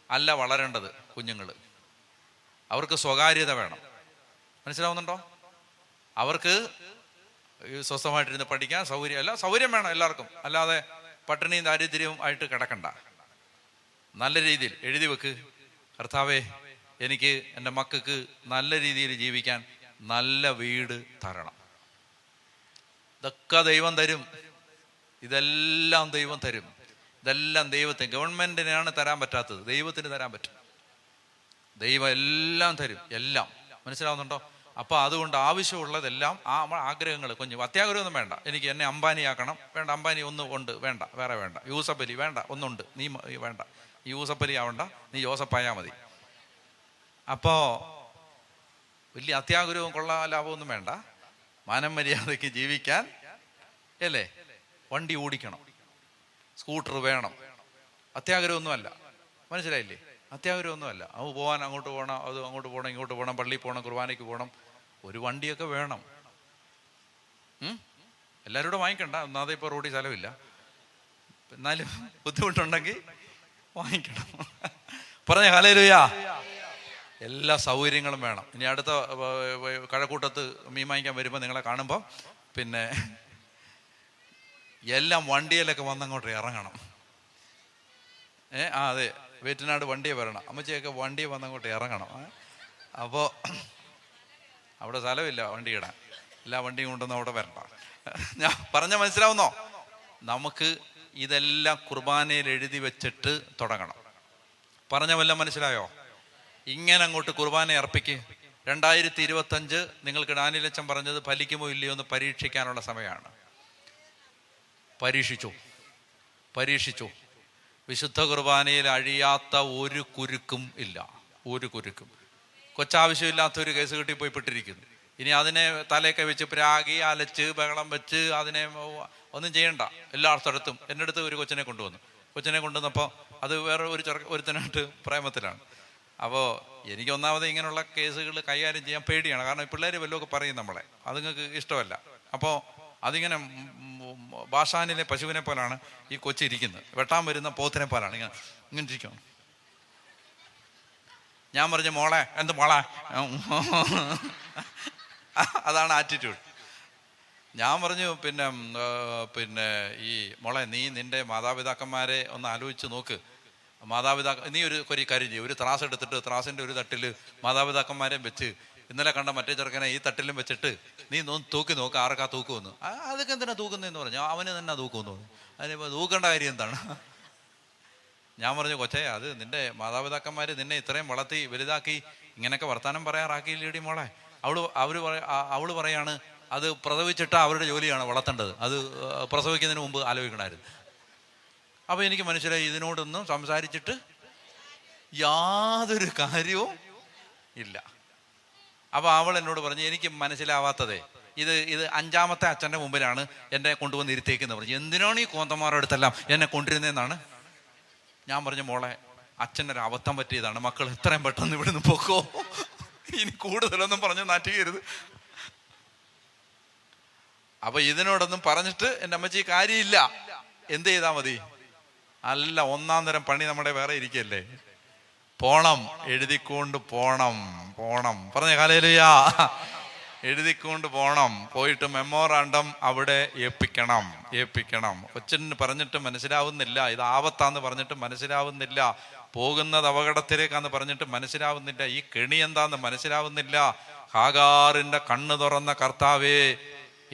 അല്ല വളരേണ്ടത് കുഞ്ഞുങ്ങൾ. അവർക്ക് സ്വകാര്യത വേണം. മനസ്സിലാവുന്നുണ്ടോ? അവർക്ക് സ്വസ്ഥമായിട്ടിരുന്ന് പഠിക്കാൻ സൗകര്യം വേണം എല്ലാവർക്കും. അല്ലാതെ പട്ടിണിയും ദാരിദ്ര്യവും ആയിട്ട് കിടക്കണ്ട. നല്ല രീതിയിൽ എഴുതി വെക്ക്, കർത്താവേ, എനിക്ക് എൻ്റെ മക്കൾക്ക് നല്ല രീതിയിൽ ജീവിക്കാൻ നല്ല വീട് തരണം. ഇതൊക്കെ ദൈവം തരും. ഇതെല്ലാം ദൈവം തരും. ഇതെല്ലാം ദൈവത്തിന്, ഗവൺമെന്റിനാണ് തരാൻ പറ്റാത്തത്, ദൈവത്തിന് തരാൻ പറ്റും. ദൈവം എല്ലാം തരും, എല്ലാം. മനസ്സിലാവുന്നുണ്ടോ? അപ്പോൾ അതുകൊണ്ട് ആവശ്യമുള്ളതെല്ലാം ആഗ്രഹങ്ങൾ, അത്യാഗ്രഹമൊന്നും വേണ്ട. എനിക്ക് എന്നെ അംബാനിയാക്കണം, വേണ്ട. അംബാനി ഒന്ന് ഉണ്ട്, വേണ്ട. വേറെ വേണ്ട. യൂസഫ് അലി വേണ്ട, ഒന്നുണ്ട്, നീ വേണ്ട. യൂസഫ് അലി ആവണ്ട, നീ ജോസഫായാൽ മതി. അപ്പോൾ വലിയ അത്യാഗ്രഹവും ലാഭമൊന്നും വേണ്ട. മാനം മര്യാദയ്ക്ക് ജീവിക്കാൻ അല്ലേ, വണ്ടി ഓടിക്കണം, സ്കൂട്ടർ വേണം. അത്യാഗ്രഹമൊന്നുമല്ല. മനസ്സിലായില്ലേ? അത്യാഗ്രഹമൊന്നുമല്ല. അത് പോകാൻ അങ്ങോട്ട് പോകണം, അത് അങ്ങോട്ട് പോകണം, ഇങ്ങോട്ട് പോകണം, പള്ളിയിൽ പോകണം, കുർബാനയ്ക്ക് പോകണം. ഒരു വണ്ടിയൊക്കെ വേണം. എല്ലാവരും കൂടെ വാങ്ങിക്കണ്ട, ഒന്നാമത് ഇപ്പോൾ റോഡിൽ സ്ഥലമില്ല. എന്നാലും ബുദ്ധിമുട്ടുണ്ടെങ്കിൽ വാങ്ങിക്കണം. പറഞ്ഞ ഹല്ലേലൂയാ. എല്ലാ സൗകര്യങ്ങളും വേണം. ഇനി അടുത്ത കഴക്കൂട്ടത്ത് മീൻ വാങ്ങിക്കാൻ വരുമ്പോൾ നിങ്ങളെ കാണുമ്പോൾ പിന്നെ എല്ലാം വണ്ടിയിലൊക്കെ വന്നങ്ങോട്ട് ഇറങ്ങണം. അതെ, വേറ്റനാട് വണ്ടിയെ വരണം. അമ്മച്ചിയൊക്കെ വണ്ടിയെ വന്നങ്ങോട്ട് ഇറങ്ങണം. അപ്പോൾ അവിടെ സ്ഥലമില്ല വണ്ടി ഇടാൻ. എല്ലാ വണ്ടിയും കൊണ്ടൊന്നും അവിടെ വരണ്ട. ഞാൻ പറഞ്ഞ മനസ്സിലാവുന്നോ? നമുക്ക് ഇതെല്ലാം കുർബാനയിൽ എഴുതി വെച്ചിട്ട് തുടങ്ങണം. പറഞ്ഞ വല്ലതും മനസ്സിലായോ? ഇങ്ങനെ അങ്ങോട്ട് കുർബാന അർപ്പിക്ക്. 2025 നിങ്ങൾക്ക് ഡാനിയലച്ചൻ പറഞ്ഞത് ഫലിക്കുമോ ഇല്ലയോ എന്ന് പരീക്ഷിക്കാനുള്ള സമയമാണ്. പരീക്ഷിച്ചു. വിശുദ്ധ കുർബാനയിൽ അഴിയാത്ത ഒരു കുരുക്കും ഇല്ല. ഒരു കുരുക്കും. കൊച്ചാവശ്യമില്ലാത്തൊരു കേസ് കിട്ടിപ്പോയി പെട്ടിരിക്കുന്നു. ഇനി അതിനെ തലയൊക്കെ വെച്ച് പ്രാഗി അലച്ച് ബഹളം വെച്ച് അതിനെ ഒന്നും ചെയ്യണ്ട. എല്ലാ സ്ഥലത്തും എൻ്റെ അടുത്ത് ഒരു കൊച്ചിനെ കൊണ്ടുവന്നപ്പോൾ അത് വേറെ ഒരുത്തനായിട്ട് പ്രേമത്തിലാണ്. അപ്പോൾ എനിക്ക് ഒന്നാമത് ഇങ്ങനെയുള്ള കേസുകൾ കൈകാര്യം ചെയ്യാൻ പേടിയാണ്. കാരണം പിള്ളേർ വല്ലതൊക്കെ പറയും നമ്മളെ, അത് നിങ്ങൾക്ക് ഇഷ്ടമല്ല. അപ്പോൾ അതിങ്ങനെ ബാഷാനിലെ പശുവിനെ പോലാണ് ഈ കൊച്ചിരിക്കുന്നത്. വെട്ടാൻ വരുന്ന പോത്തിനെ പോലാണ് ഇങ്ങനെ ഇങ്ങനെ ഇരിക്കണം. ഞാൻ പറഞ്ഞു മോളെ എന്ത് മോളെ, അതാണ് ആറ്റിറ്റ്യൂഡ്. ഞാൻ പറഞ്ഞു പിന്നെ ഈ മോളെ നീ നിന്റെ മാതാപിതാക്കന്മാരെ ഒന്ന് ആലോചിച്ച് നോക്ക്. നീ ഒരു കാര്യം ചെയ്യും, ഒരു ത്രാസ് എടുത്തിട്ട് ത്രാസിന്റെ ഒരു തട്ടിൽ മാതാപിതാക്കന്മാരെ വെച്ച് ഇന്നലെ കണ്ട മറ്റേ ചെറുക്കനെ ഈ തട്ടിലും വെച്ചിട്ട് നീ തൂക്കി നോക്ക്, ആർക്കാ തൂക്കുമെന്ന്. അതൊക്കെ എന്തിനാ തൂക്കുന്നതെന്ന് പറഞ്ഞു. അവന് തന്നെ തൂക്കുമെന്ന് പറഞ്ഞു. അതിനിപ്പോൾ തൂക്കേണ്ട കാര്യം എന്താണ്? ഞാൻ പറഞ്ഞു കൊച്ചേ, അത് നിന്റെ മാതാപിതാക്കന്മാർ നിന്നെ ഇത്രയും വളർത്തി വലുതാക്കി ഇങ്ങനെയൊക്കെ വർത്താനം പറയാറാക്കിയില്ലേടി മോളെ. അവള് പറയാണ് അത് പ്രസവിച്ചിട്ട് അവരുടെ ജോലിയാണ് വളർത്തേണ്ടത്, അത് പ്രസവിക്കുന്നതിന് മുമ്പ് ആലോചിക്കണമായിരുന്നു. അപ്പോൾ എനിക്ക് മനസ്സിലായി ഇതിനോടൊന്നും സംസാരിച്ചിട്ട് യാതൊരു കാര്യവും ഇല്ല. അപ്പോൾ അവൾ എന്നോട് പറഞ്ഞു എനിക്ക് മനസ്സിലാവാത്തതേ ഇത് അഞ്ചാമത്തെ അച്ഛൻ്റെ മുമ്പിലാണ് എന്നെ കൊണ്ടുവന്ന് ഇരുത്തേക്കെന്ന് പറഞ്ഞു. എന്തിനാണ് ഈ കോന്തന്മാരുടെ അടുത്തെല്ലാം എന്നെ കൊണ്ടിരുന്നതെന്നാണ്. ഞാൻ പറഞ്ഞു മോളെ അച്ഛനൊരു അബദ്ധം പറ്റിയതാണ്, മക്കൾ എത്രയും പെട്ടെന്ന് ഇവിടുന്ന് പൊക്കോ, ഇനി കൂടുതലൊന്നും പറഞ്ഞ് നാറ്റുകരുത്. അപ്പൊ ഇതിനോടൊന്നും പറഞ്ഞിട്ട് എൻ്റെ അമ്മച്ചി കാര്യമില്ല. എന്ത് ചെയ്താൽ മതി? അല്ല, ഒന്നാം തരം പണി നമ്മുടെ വേറെ ഇരിക്കല്ലേ. പോണം, എഴുതിക്കൊണ്ട് പോണം. പറഞ്ഞ ഹല്ലേലൂയ. എഴുതിക്കൊണ്ട് പോണം. പോയിട്ട് മെമ്മോറാണ്ടം അവിടെ ഏൽപ്പിക്കണം. കൊച്ചിന് പറഞ്ഞിട്ട് മനസ്സിലാവുന്നില്ല, ഇത് ആപത്താന്ന് പറഞ്ഞിട്ട് മനസ്സിലാവുന്നില്ല, പോകുന്നത് അപകടത്തിലേക്കാന്ന് പറഞ്ഞിട്ട് മനസ്സിലാവുന്നില്ല, ഈ കെണി എന്താന്ന് മനസ്സിലാവുന്നില്ല. ഹാഗാറിന്റെ കണ്ണ് തുറന്ന കർത്താവേ,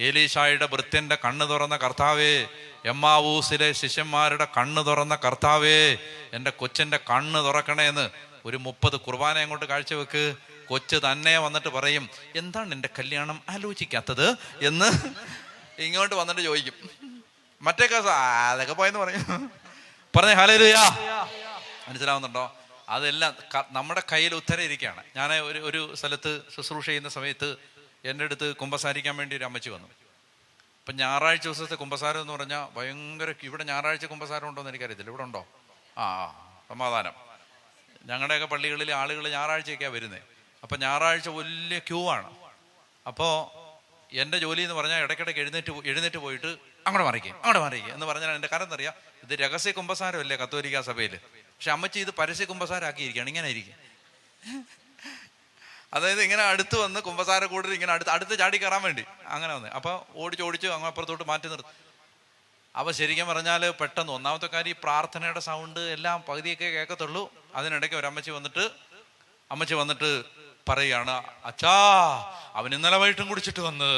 ഏലീശായുടെ ഭൃത്യന്റെ കണ്ണ് തുറന്ന കർത്താവേ, എമ്മാവൂസിലെ ശിഷ്യന്മാരുടെ കണ്ണ് തുറന്ന കർത്താവേ, എൻ്റെ കൊച്ചിൻ്റെ കണ്ണ് തുറക്കണേന്ന് ഒരു 30 കുർബാന അങ്ങോട്ട് കാഴ്ചവെക്ക്. കൊച്ച് തന്നെ വന്നിട്ട് പറയും എന്താണ് എൻ്റെ കല്യാണം ആലോചിക്കാത്തത് എന്ന് ഇങ്ങോട്ട് വന്നിട്ട് ചോദിക്കും. മറ്റേ കേസ് അതൊക്കെ പോയെന്ന് പറയും. പറഞ്ഞേ ഹല്ലേലൂയ. മനസ്സിലാവുന്നുണ്ടോ? അതെല്ലാം നമ്മുടെ കയ്യിൽ ഉത്തരം ഇരിക്കുകയാണ്. ഞാൻ ഒരു സ്ഥലത്ത് ശുശ്രൂഷ ചെയ്യുന്ന സമയത്ത് എൻ്റെ അടുത്ത് കുമ്പസാരിക്കാൻ വേണ്ടി ഒരു അമ്മച്ചി വന്നു. അപ്പം ഞായറാഴ്ച ദിവസത്തെ കുമ്പസാരം എന്ന് പറഞ്ഞാൽ ഭയങ്കര, ഇവിടെ ഞായറാഴ്ച കുമ്പസാരം ഉണ്ടോ എന്ന് എനിക്കറിയത്തില്ല. ഇവിടെ ഉണ്ടോ? സമാധാനം. ഞങ്ങളുടെയൊക്കെ പള്ളികളിൽ ആളുകൾ ഞായറാഴ്ചയൊക്കെയാണ് വരുന്നത്. അപ്പം ഞായറാഴ്ച വലിയ ക്യൂ ആണ്. അപ്പോൾ എൻ്റെ ജോലി എന്ന് പറഞ്ഞാൽ ഇടയ്ക്കിടയ്ക്ക് എഴുന്നേറ്റ് പോയിട്ട് അങ്ങോട്ട് മറിക്കും എന്ന് പറഞ്ഞാൽ എൻ്റെ കാരണം അറിയാം, ഇത് രഹസ്യ കുമ്പസാരമല്ലേ കത്തോലിക്ക സഭയിൽ. പക്ഷെ അമ്മച്ചി ഇത് പരസ്യ കുമ്പസാരമാക്കിയിരിക്കുകയാണ്. ഇങ്ങനെ ഇരിക്കും. അതായത് ഇങ്ങനെ അടുത്ത് വന്ന് കുമ്പസാര കൂടുതൽ ഇങ്ങനെ അടുത്ത് ചാടി കയറാൻ വേണ്ടി അങ്ങനെ വന്നേ. അപ്പോൾ ഓടിച്ച് അങ്ങ് അപ്പുറത്തോട്ട് മാറ്റി നിർത്തും. അപ്പോൾ ശരിക്കും പറഞ്ഞാൽ പെട്ടെന്ന് ഒന്നാമത്തെ കാര്യം ഈ പ്രാർത്ഥനയുടെ സൗണ്ട് എല്ലാം പകുതിയൊക്കെ കേൾക്കത്തുള്ളൂ. അതിനിടയ്ക്ക് ഒരമ്മച്ചി വന്നിട്ട് പറയുകയാണ്, അച്ഛാ അവൻ ഇന്നലെ വൈകിട്ടും കുടിച്ചിട്ട് വന്ന്,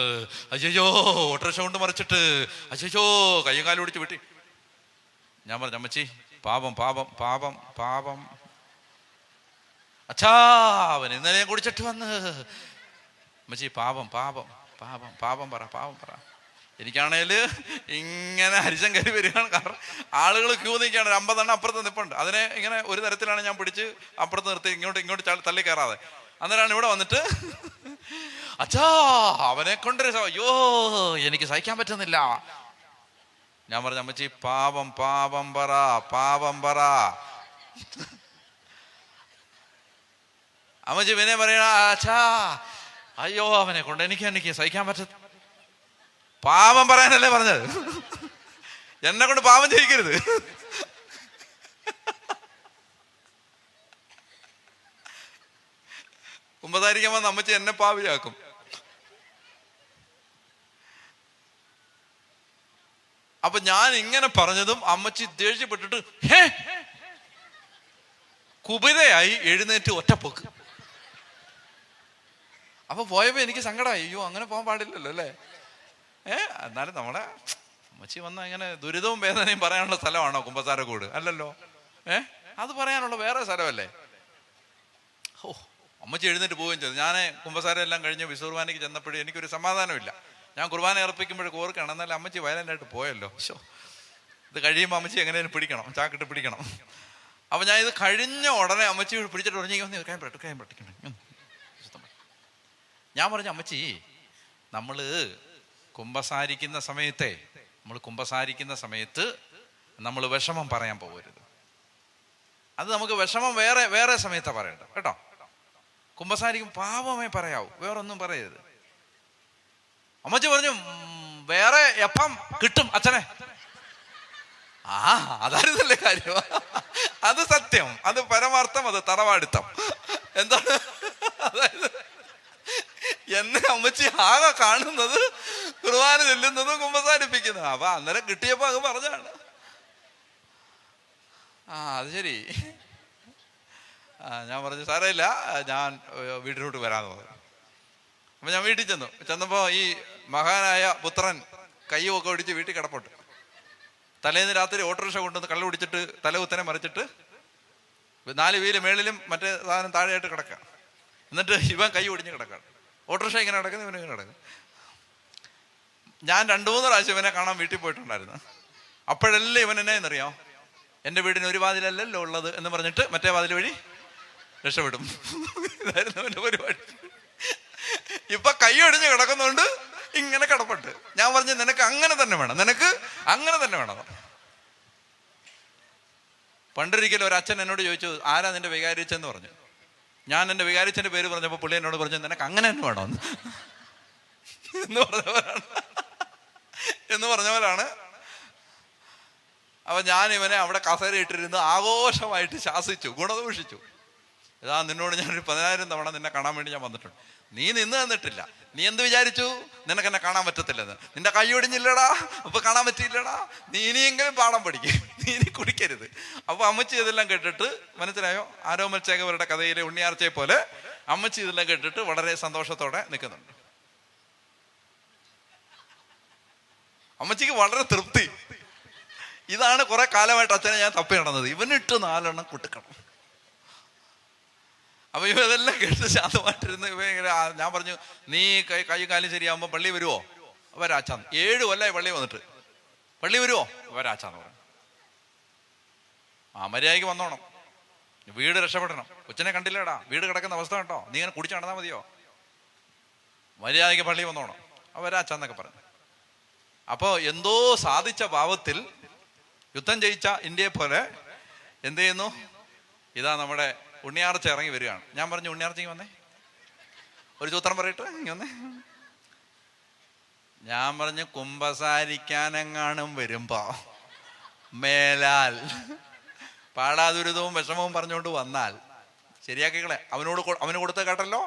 അയ്യോ ഓട്ടോറിക്ഷ കൊണ്ട് മറിച്ചിട്ട്, അയ്യോ കയ്യും കാലും ഓടിച്ച് വിട്ടി. ഞാൻ പറഞ്ഞു അമ്മച്ചി പാപം അച്ഛാ അവൻ ഇന്നലെ കുടിച്ചിട്ട് വന്ന്. അമ്മച്ചി പാപം പറ. എനിക്കാണേൽ ഇങ്ങനെ ഹരിശം കയറി വരികയാണ്. കാരണം ആളുകൾ ക്യൂ നിൽക്കുകയാണ്. 50 എണ്ണം അപ്പുറത്ത് നിൽപ്പുണ്ട്. അതിനെ ഇങ്ങനെ ഒരു തരത്തിലാണ് ഞാൻ പിടിച്ച് അപ്പുറത്ത് നിർത്തി ഇങ്ങോട്ട് തള്ളി കയറാതെ. അന്നേരമാണ് ഇവിടെ വന്നിട്ട് അച്ഛാ അവനെ കൊണ്ടൊരു അയ്യോ എനിക്ക് സഹിക്കാൻ പറ്റുന്നില്ല. ഞാൻ പറഞ്ഞു അമ്മച്ചി പാപം പറ. അമ്മച്ചി പിന്നെ പറയണ അച്ഛാ അയ്യോ അവനെ കൊണ്ട് എനിക്ക് സഹിക്കാൻ പറ്റ. പാപം പറയാനല്ലേ പറഞ്ഞത്, എന്നെ കൊണ്ട് പാപം ചെയ്യിക്കരുത്. കുമ്പസാരിക്കാൻ വന്ന് അമ്മച്ചി എന്നെ പാവിയാക്കും. അപ്പൊ ഞാൻ ഇങ്ങനെ പറഞ്ഞതും അമ്മച്ചി ദേഷ്യപ്പെട്ടിട്ട് കുപിതയായി എഴുന്നേറ്റ് ഒറ്റപ്പോക്ക്. അപ്പൊ പോയപ്പോ എനിക്ക് സങ്കടമായി. അയ്യോ അങ്ങനെ പോകാൻ പാടില്ലല്ലോ അല്ലേ. എന്നാലും നമ്മളെ അമ്മച്ചി വന്ന ഇങ്ങനെ ദുരിതവും വേദനയും പറയാനുള്ള സ്ഥലമാണോ കുമ്പസാരക്കൂട്? അല്ലല്ലോ. അത് പറയാനുള്ള വേറെ സ്ഥലമല്ലേ. അമ്മച്ചി എഴുന്നേറ്റ് പോവുകയും ചെയ്തു. ഞാൻ കുമ്പസാരം എല്ലാം കഴിഞ്ഞ് വിസുർബാനയ്ക്ക് ചെന്നപ്പോഴും എനിക്കൊരു സമാധാനമില്ല. ഞാൻ കുർബാന അർപ്പിക്കുമ്പോഴേക്ക് ഓർക്കണം, എന്നാലും അമ്മച്ചി വയലൻ്റായിട്ട് പോയല്ലോ. ഇത് കഴിയുമ്പോൾ അമ്മച്ചി എങ്ങനെയും പിടിക്കണം, ചാക്കിട്ട് പിടിക്കണം. അപ്പൊ ഞാൻ ഇത് കഴിഞ്ഞ ഉടനെ അമ്മച്ചി പിടിച്ചിട്ട് പറഞ്ഞു കായം പറ്റിക്കണം. ഞാൻ പറഞ്ഞു അമ്മച്ചി നമ്മൾ കുമ്പസാരിക്കുന്ന സമയത്ത് നമ്മൾ വിഷമം പറയാൻ പോകരുത്. അത് നമുക്ക് വിഷമം വേറെ സമയത്താണ് പറയണ്ട കേട്ടോ. കുമ്പസാരിക്കും പാപമേ പറയാവൂ, വേറൊന്നും പറയരുത്. അമ്മച്ചി പറഞ്ഞു, വേറെ എപ്പം കിട്ടും അച്ഛനെ. അതായിരുന്നല്ലേ കാര്യം. അത് സത്യം, അത് പരമാർത്ഥം, അത് തറവാടിത്തം. എന്താണ്? അതായത് എന്നെ അമ്മച്ചി ആകെ കാണുന്നത് കുർബാന ചെല്ലുന്നതും കുമ്പസാരിപ്പിക്കുന്നതും. അപ്പൊ അന്നേരം കിട്ടിയപ്പോ അങ്ങ് പറഞ്ഞാണ്. അത് ശരി. ഞാൻ പറഞ്ഞു സാരമില്ല, ഞാൻ വീട്ടിലോട്ട് വരാമെന്ന് പറഞ്ഞു. അപ്പൊ ഞാൻ വീട്ടിൽ ചെന്നപ്പോ ഈ മഹാനായ പുത്രൻ കയ്യൊക്കെ ഒടിച്ച് വീട്ടിൽ കിടപ്പുണ്ട്. തലേന്ന് രാത്രി ഓട്ടോറിക്ഷ കൊണ്ടുവന്ന് കള്ളു പിടിച്ചിട്ട് തലകുത്തനെ മറിച്ചിട്ട് 4 വീല് മേളിലും മറ്റേ സാധനം താഴെയായിട്ട് കിടക്കുക. എന്നിട്ട് ഇവൻ കൈ ഒടിഞ്ഞ് കിടക്കാണ്. ഓട്ടോറിക്ഷ ഇങ്ങനെ കിടക്കുന്നു, ഇവൻ ഇങ്ങനെ കിടക്കും. ഞാൻ 2-3 പ്രാവശ്യം ഇവനെ കാണാൻ വീട്ടിൽ പോയിട്ടുണ്ടായിരുന്നു. അപ്പോഴെല്ലാം ഇവൻ എന്നെ എന്നറിയാം, എൻ്റെ വീടിന് ഒരു വാതിലല്ലല്ലോ ഉള്ളത് എന്ന് പറഞ്ഞിട്ട് മറ്റേ വാതിൽ വഴി രക്ഷപ്പെടും. ഇതായിരുന്നു അവൻ്റെ പരിപാടി. ഇപ്പൊ കൈ ഒടിഞ്ഞ് കിടക്കുന്നോണ്ട് ഇങ്ങനെ കിടപ്പുണ്ട്. ഞാൻ പറഞ്ഞു, നിനക്ക് അങ്ങനെ തന്നെ വേണം, നിനക്ക് അങ്ങനെ തന്നെ വേണം. പണ്ടൊരിക്കലും ഒരു അച്ഛൻ എന്നോട് ചോദിച്ചു, ആരാ നിന്റെ വികാരിച്ചെന്ന് പറഞ്ഞു. ഞാൻ എൻ്റെ വികാരിച്ചൻ്റെ പേര് പറഞ്ഞപ്പോൾ പുള്ളി എന്നോട് പറഞ്ഞു, നിനക്ക് അങ്ങനെ തന്നെ വേണമെന്ന് എന്ന് പറഞ്ഞവരാണ്. അപ്പൊ ഞാൻ ഇവനെ അവിടെ കസേര ഇട്ടിരുന്ന് ആഘോഷമായിട്ട് ശാസിച്ചു, ഗുണദോഷിച്ചു. ഇതാ നിന്നോട് ഞാനൊരു 10,000 തവണ നിന്നെ കാണാൻ വേണ്ടി ഞാൻ വന്നിട്ടുണ്ട്, നീ നിന്ന് തന്നിട്ടില്ല. നീ എന്ത് വിചാരിച്ചു നിനക്ക് എന്നെ കാണാൻ പറ്റത്തില്ലെന്ന്? നിന്റെ കൈ ഒടിഞ്ഞില്ലടാ, അപ്പൊ കാണാൻ പറ്റിയില്ലടാ. നീ ഇനിയെങ്കിലും പാഠം പഠിക്കും, നീ ഇനി കുടിക്കരുത്. അപ്പൊ അമ്മച്ചി ഇതെല്ലാം കേട്ടിട്ട്, മനസ്സിലായോ, ആരോമൽ ചേകവരുടെ കഥയിലെ ഉണ്ണിയാർച്ചയെ പോലെ അമ്മച്ചി ഇതെല്ലാം കേട്ടിട്ട് വളരെ സന്തോഷത്തോടെ നിൽക്കുന്നുണ്ട്. അമ്മച്ചിക്ക് വളരെ തൃപ്തി. ഇതാണ് കുറെ കാലമായിട്ട് അച്ഛനെ ഞാൻ തപ്പി നടന്നത്, ഇവനിട്ട് 4 എണ്ണം കുട്ടിക്കണം. അപ്പൊ ഇവ ഇതെല്ലാം കേട്ട് ശാന്തമായിട്ടിരുന്ന് ഞാൻ പറഞ്ഞു, നീ കൈ കാലും ശരിയാകുമ്പോ പള്ളി വരുവോ? വരാച്ചാന്ന്. 7 കൊല്ലമായി പള്ളി വന്നിട്ട്. പള്ളി വരുവോ? വരാച്ചാന്ന് പറഞ്ഞു. മര്യാദയ്ക്ക് വന്നോണം, വീട് രക്ഷപ്പെടണം. കൊച്ചിനെ കണ്ടില്ലടാ, വീട് കിടക്കുന്ന അവസ്ഥ കേട്ടോ, നീ ഇങ്ങനെ കുടിച്ച് നടന്നാൽ മതിയോ? മര്യാദയ്ക്ക് പള്ളി വന്നോണം, വരാച്ചാന്നൊക്കെ പറഞ്ഞു. അപ്പോ എന്തോ സാധിച്ച ഭാവത്തിൽ യുദ്ധം ജയിച്ച ഇന്ത്യയെ പോലെ എന്ത് ചെയ്യുന്നു, ഇതാ നമ്മുടെ ഉണ്ണിയാർച്ച ഇറങ്ങി വരികയാണ്. ഞാൻ പറഞ്ഞു, ഉണ്ണിയാർച്ചയ്ക്ക് വന്നേ, ഒരു സൂത്രം പറയട്ടെ, ഇങ്ങനെ വന്നേ. ഞാൻ പറഞ്ഞു, കുമ്പസാരിക്കാനെങ്ങാനും വരുമ്പോ മേലാൽ പാടാദുരിതവും വിഷമവും പറഞ്ഞുകൊണ്ട് വന്നാൽ ശരിയാക്കിക്കളെ. അവന് കൊടുത്ത കേട്ടല്ലോ,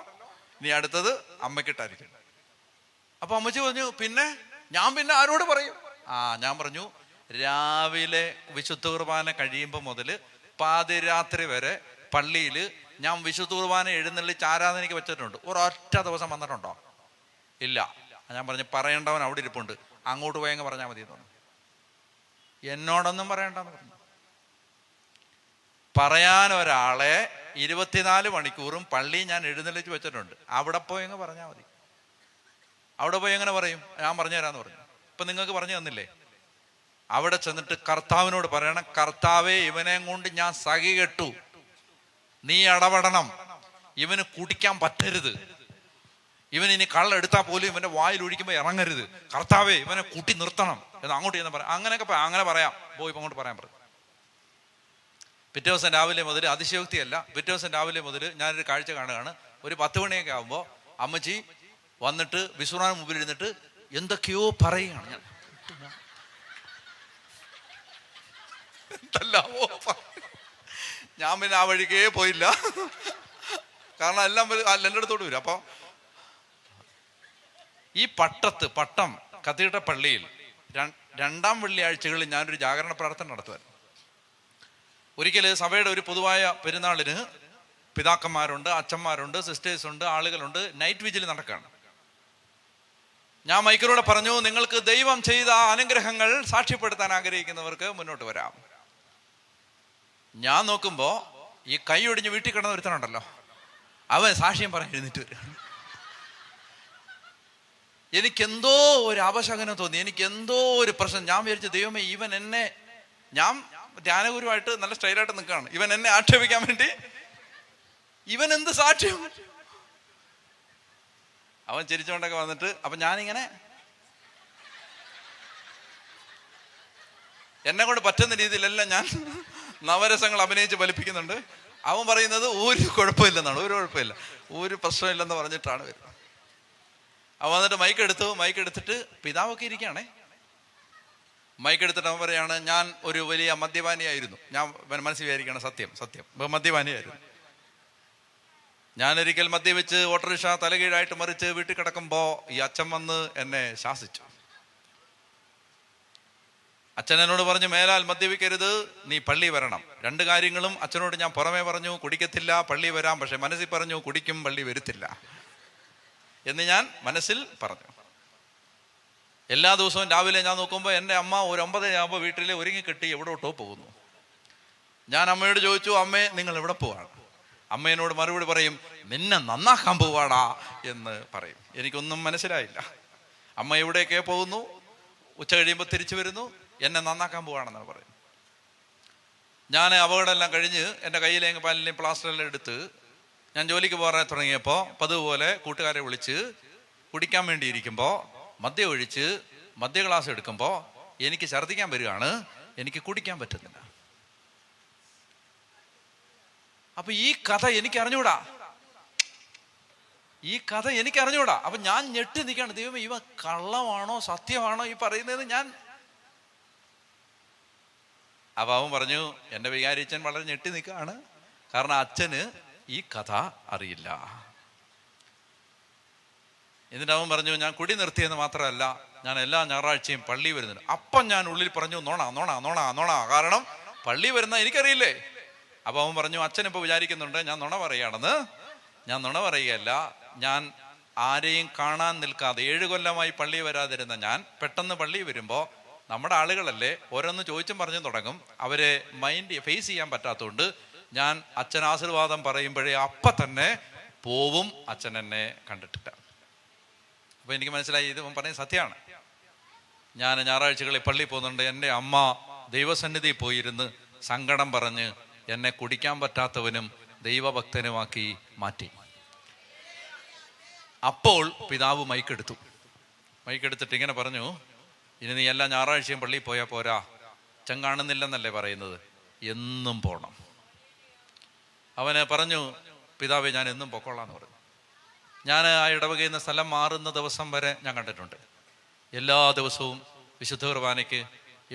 ഇനി അടുത്തത് അമ്മയ്ക്കിട്ടായിരിക്കും. അപ്പൊ അമ്മച്ചി പറഞ്ഞു, ഞാൻ ആരോട് പറയും? ഞാൻ പറഞ്ഞു, രാവിലെ വിശുദ്ധ കുർബാന കഴിയുമ്പോൾ മുതൽ പാതിരാത്രി വരെ പള്ളിയിൽ ഞാൻ വിശുദ്ധ കുർബാന എഴുന്നള്ളിച്ച് ആരാധനയ്ക്ക് വെച്ചിട്ടുണ്ട്. ഒരൊറ്റ ദിവസം വന്നിട്ടുണ്ടോ? ഇല്ല. ഞാൻ പറഞ്ഞു, പറയേണ്ടവൻ അവിടെ ഇരിപ്പുണ്ട്, അങ്ങോട്ട് പോയെങ്കിൽ പറഞ്ഞാൽ മതി എന്ന് പറഞ്ഞു. എന്നോടൊന്നും പറയണ്ടെന്ന് പറഞ്ഞു. പറയാൻ ഒരാളെ 24 മണിക്കൂറും പള്ളി ഞാൻ എഴുന്നള്ളിച്ച് വെച്ചിട്ടുണ്ട്, അവിടെ പോയെങ്കിൽ പറഞ്ഞാൽ മതി. അവിടെ പോയി എങ്ങനെ പറയും? ഞാൻ പറഞ്ഞു തരാന്ന് പറഞ്ഞു. ഇപ്പൊ നിങ്ങൾക്ക് പറഞ്ഞു തന്നില്ലേ? അവിടെ ചെന്നിട്ട് കർത്താവിനോട് പറയണം, കർത്താവേ, ഇവനെ കൊണ്ട് ഞാൻ സഖി കെട്ടു, നീ ഇടപെടണം, ഇവന് കുടിക്കാൻ പറ്റരുത്, ഇവൻ ഇനി കള്ളെടുത്താൽ പോലും ഇവന്റെ വായിൽ ഒഴിക്കുമ്പോൾ ഇറങ്ങരുത്, കർത്താവേ ഇവനെ കൂട്ടി നിർത്തണം എന്ന് അങ്ങോട്ട് ചെന്ന് പറയാം. അങ്ങനെ പറയാം, പോയി ഇപ്പം അങ്ങോട്ട് പറയാൻ പറഞ്ഞു. പിറ്റേ ദിവസം രാവിലെ മുതൽ, അതിശയോക്തിയല്ല, പിറ്റേ ദിവസം രാവിലെ മുതൽ ഞാനൊരു കാഴ്ച കാണുകയാണ്. ഒരു 10 മണിയൊക്കെ ആകുമ്പോൾ അമ്മച്ചി വന്നിട്ട് വിശ്വനാഥ് മുമ്പിൽ ഇരുന്നിട്ട് എന്തൊക്കെയോ പറയുകയാണ്. ഞാൻ പിന്നെ ആ വഴിക്കേ പോയില്ല, കാരണം എല്ലാം എൻ്റെ അടുത്തോട്ട് വരും. അപ്പൊ ഈ പട്ടം കത്തീഡ്രൽ പള്ളിയിൽ 2ാം വെള്ളിയാഴ്ചകളിൽ ഞാനൊരു ജാഗരണ പ്രാർത്ഥന നടത്തുമായിരുന്നു. ഒരിക്കൽ സഭയുടെ ഒരു പൊതുവായ പെരുന്നാളിന് പിതാക്കന്മാരുണ്ട്, അച്ഛന്മാരുണ്ട്, സിസ്റ്റേഴ്സ് ഉണ്ട്, ആളുകളുണ്ട്, നൈറ്റ് വിജിൽ നടക്കുകയാണ്. ഞാൻ മൈക്കിലൂടെ പറഞ്ഞു, നിങ്ങൾക്ക് ദൈവം ചെയ്ത അനുഗ്രഹങ്ങൾ സാക്ഷ്യപ്പെടുത്താൻ ആഗ്രഹിക്കുന്നവർക്ക് മുന്നോട്ട് വരാം. ഞാൻ നോക്കുമ്പോ ഈ കൈ ഒടിഞ്ഞ് വീട്ടിൽ കിടന്ന ഒരുത്തനുണ്ടല്ലോ, അവൻ സാക്ഷ്യം പറയാൻ എഴുന്നേറ്റ് വരികയാണ്. എനിക്കെന്തോ ഒരു അപശകനം തോന്നി, എനിക്കെന്തോ ഒരു പ്രശ്നം. ഞാൻ വിചാരിച്ചു, ദൈവമേ, ഇവൻ എന്നെ, ഞാൻ ധ്യാനഗുരുവായിട്ട് നല്ല സ്റ്റൈലായിട്ട് നിൽക്കുകയാണ്, ഇവൻ എന്നെ ആക്ഷേപിക്കാൻ വേണ്ടി ഇവൻ എന്ത് സാക്ഷ്യം? അവൻ ചിരിച്ചുകൊണ്ടൊക്കെ വന്നിട്ട്, അപ്പൊ ഞാനിങ്ങനെ എന്നെ കൊണ്ട് പറ്റുന്ന രീതിയിലെല്ലാം ഞാൻ നവരസങ്ങൾ അഭിനയിച്ച് ഫലിപ്പിക്കുന്നുണ്ട്. അവൻ പറയുന്നത് ഒരു കുഴപ്പമില്ലെന്നാണ്, ഒരു കുഴപ്പമില്ല, ഒരു പ്രശ്നമില്ലെന്ന് പറഞ്ഞിട്ടാണ് വരുന്നത്. അവ വന്നിട്ട് മൈക്ക് എടുത്തിട്ട് പിതാവൊക്കെ ഇരിക്കുകയാണേ. മൈക്ക് എടുത്തിട്ട് അവൻ പറയാണ്, ഞാൻ ഒരു വലിയ മദ്യപാനിയായിരുന്നു. ഞാൻ മനസ്സിൽ വിചാരിക്കുകയാണ്, സത്യം മദ്യപാനിയായിരുന്നു. ഞാനൊരിക്കൽ മദ്യപിച്ച് ഓട്ടോറിക്ഷ തലകീഴായിട്ട് മറിച്ച് വീട്ടിൽ കിടക്കുമ്പോൾ ഈ അച്ഛൻ വന്ന് എന്നെ ശാസിച്ചു. അച്ഛൻ എന്നോട് പറഞ്ഞു, മേലാൽ മദ്യപിക്കരുത്, നീ പള്ളി വരണം. 2 കാര്യങ്ങളും അച്ഛനോട് ഞാൻ പുറമേ പറഞ്ഞു, കുടിക്കത്തില്ല, പള്ളി വരാം. പക്ഷെ മനസ്സിൽ പറഞ്ഞു, കുടിക്കും, പള്ളി വരുത്തില്ല എന്ന് ഞാൻ മനസ്സിൽ പറഞ്ഞു. എല്ലാ ദിവസവും രാവിലെ ഞാൻ നോക്കുമ്പോൾ എൻ്റെ അമ്മ ഒരു 9 ആകുമ്പോൾ വീട്ടിൽ ഒരുങ്ങിക്കെട്ടി എവിടോട്ടോ പോകുന്നു. ഞാൻ അമ്മയോട് ചോദിച്ചു, അമ്മേ നിങ്ങൾ എവിടെ പോവാണ്? അമ്മ എന്നോട് മറുപടി പറയും, നിന്നെ നന്നാക്കാൻ പോവാടാ എന്ന് പറയും. എനിക്കൊന്നും മനസ്സിലായില്ല. അമ്മ എവിടെയൊക്കെ പോകുന്നു, ഉച്ച കഴിയുമ്പോൾ തിരിച്ചു വരുന്നു, എന്നെ നന്നാക്കാൻ പോവാണെന്നാണ് പറയും. ഞാൻ അപകടമെല്ലാം കഴിഞ്ഞ് എൻ്റെ കയ്യിലെങ്കിൽ പാലിലെയും പ്ലാസ്റ്ററെല്ലാം എടുത്ത് ഞാൻ ജോലിക്ക് പോകാൻ തുടങ്ങിയപ്പോൾ പതുപോലെ കൂട്ടുകാരെ വിളിച്ച് കുടിക്കാൻ വേണ്ടിയിരിക്കുമ്പോൾ മദ്യം ഒഴിച്ച് മദ്യ ഗ്ലാസ് എടുക്കുമ്പോൾ എനിക്ക് ഛർദ്ദിക്കാൻ വരികയാണ്, എനിക്ക് കുടിക്കാൻ പറ്റുന്നില്ല. അപ്പൊ ഈ കഥ എനിക്ക് അറിഞ്ഞൂടാ. അപ്പൊ ഞാൻ ഞെട്ടി നിൽക്കുകയാണ്. ദൈവമേ, ഇവ കള്ളമാണോ സത്യമാണോ ഈ പറയുന്നത്? അപ്പൊ അവൻ പറഞ്ഞു, എൻ്റെ വികാരിച്ചൻ വളരെ ഞെട്ടി നിൽക്കുകയാണ്. കാരണം അച്ഛന് ഈ കഥ അറിയില്ല. എന്നിട്ട് അവൻ പറഞ്ഞു, ഞാൻ കുടി നിർത്തിയെന്ന് മാത്രമല്ല, ഞാൻ എല്ലാ ഞായറാഴ്ചയും പള്ളി വരുന്നുണ്ട്. അപ്പം ഞാൻ ഉള്ളിൽ പറഞ്ഞു, നോണ, കാരണം പള്ളി വരുന്ന എനിക്കറിയില്ലേ. അപ്പൊ അവൻ പറഞ്ഞു, അച്ഛനിപ്പോൾ വിചാരിക്കുന്നുണ്ട് ഞാൻ നുണ പറയുകയാണെന്ന്. ഞാൻ നുണ പറയുകയല്ല. ഞാൻ ആരെയും കാണാൻ നിൽക്കാതെ 7 കൊല്ലമായി പള്ളി വരാതിരുന്ന ഞാൻ പെട്ടെന്ന് പള്ളി വരുമ്പോൾ നമ്മുടെ ആളുകളല്ലേ, ഓരോന്ന് ചോദിച്ചും പറഞ്ഞും തുടങ്ങും. അവരെ ഫേസ് ചെയ്യാൻ പറ്റാത്തതുകൊണ്ട് ഞാൻ അച്ഛൻ ആശീർവാദം പറയുമ്പോഴേ അപ്പം തന്നെ പോവും, അച്ഛൻ എന്നെ കണ്ടിട്ടില്ല. അപ്പൊ എനിക്ക് മനസ്സിലായി, ഇത് പറയുന്നത് സത്യമാണ്. ഞാൻ ഞായറാഴ്ചകളിൽ പള്ളി പോകുന്നുണ്ട്. എൻ്റെ അമ്മ ദൈവസന്നിധി പോയിരുന്ന് സങ്കടം പറഞ്ഞ് എന്നെ കുടിക്കാൻ പറ്റാത്തവനും ദൈവഭക്തനുമാക്കി മാറ്റി. അപ്പോൾ പിതാവ് മൈക്കെടുത്തിട്ട് ഇങ്ങനെ പറഞ്ഞു, ഇനി നീ എല്ലാ ഞായറാഴ്ചയും പള്ളിയിൽ പോയാൽ പോരാ, അച്ഛൻ കാണുന്നില്ലെന്നല്ലേ പറയുന്നത്, എന്നും പോണം. അവന് പറഞ്ഞു, പിതാവേ ഞാൻ എന്നും പൊക്കോളാന്ന് പറഞ്ഞു. ഞാൻ ആ ഇടവകയിൽ നിന്ന് സ്ഥലം മാറുന്ന ദിവസം വരെ ഞാൻ കണ്ടിട്ടുണ്ട്. എല്ലാ ദിവസവും വിശുദ്ധ കുർബാനയ്ക്ക്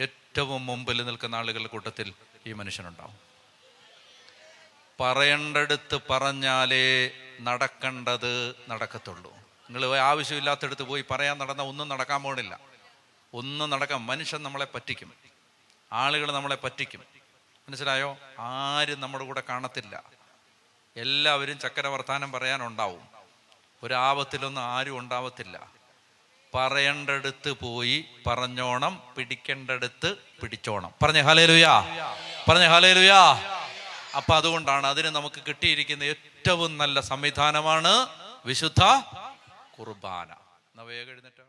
ഏറ്റവും മുമ്പിൽ നിൽക്കുന്ന ആളുകളുടെ കൂട്ടത്തിൽ ഈ മനുഷ്യനുണ്ടാവും. പറയേണ്ടടുത്ത് പറഞ്ഞാലേ നടക്കേണ്ടത് നടക്കത്തുള്ളൂ. നിങ്ങൾ ആവശ്യമില്ലാത്തടുത്ത് പോയി പറയാൻ നടന്ന ഒന്നും നടക്കാൻ പോണില്ല. മനുഷ്യൻ നമ്മളെ പറ്റിക്കും, ആളുകൾ നമ്മളെ പറ്റിക്കും. മനസ്സിലായോ? ആരും നമ്മുടെ കൂടെ കാണത്തില്ല. എല്ലാവരും ചക്കര വർത്താനം പറയാനുണ്ടാവും. ഒരാപത്തിലൊന്നും ആരും ഉണ്ടാവത്തില്ല. പറയേണ്ടടുത്ത് പോയി പറഞ്ഞോണം, പിടിക്കേണ്ടടുത്ത് പിടിച്ചോണം. പറഞ്ഞേ ഹല്ലേലൂയാ. അപ്പൊ അതുകൊണ്ടാണ് അതിന് നമുക്ക് കിട്ടിയിരിക്കുന്ന ഏറ്റവും നല്ല സംവിധാനമാണ് വിശുദ്ധ കുർബാന. വേഗം എഴുന്നേറ്റ്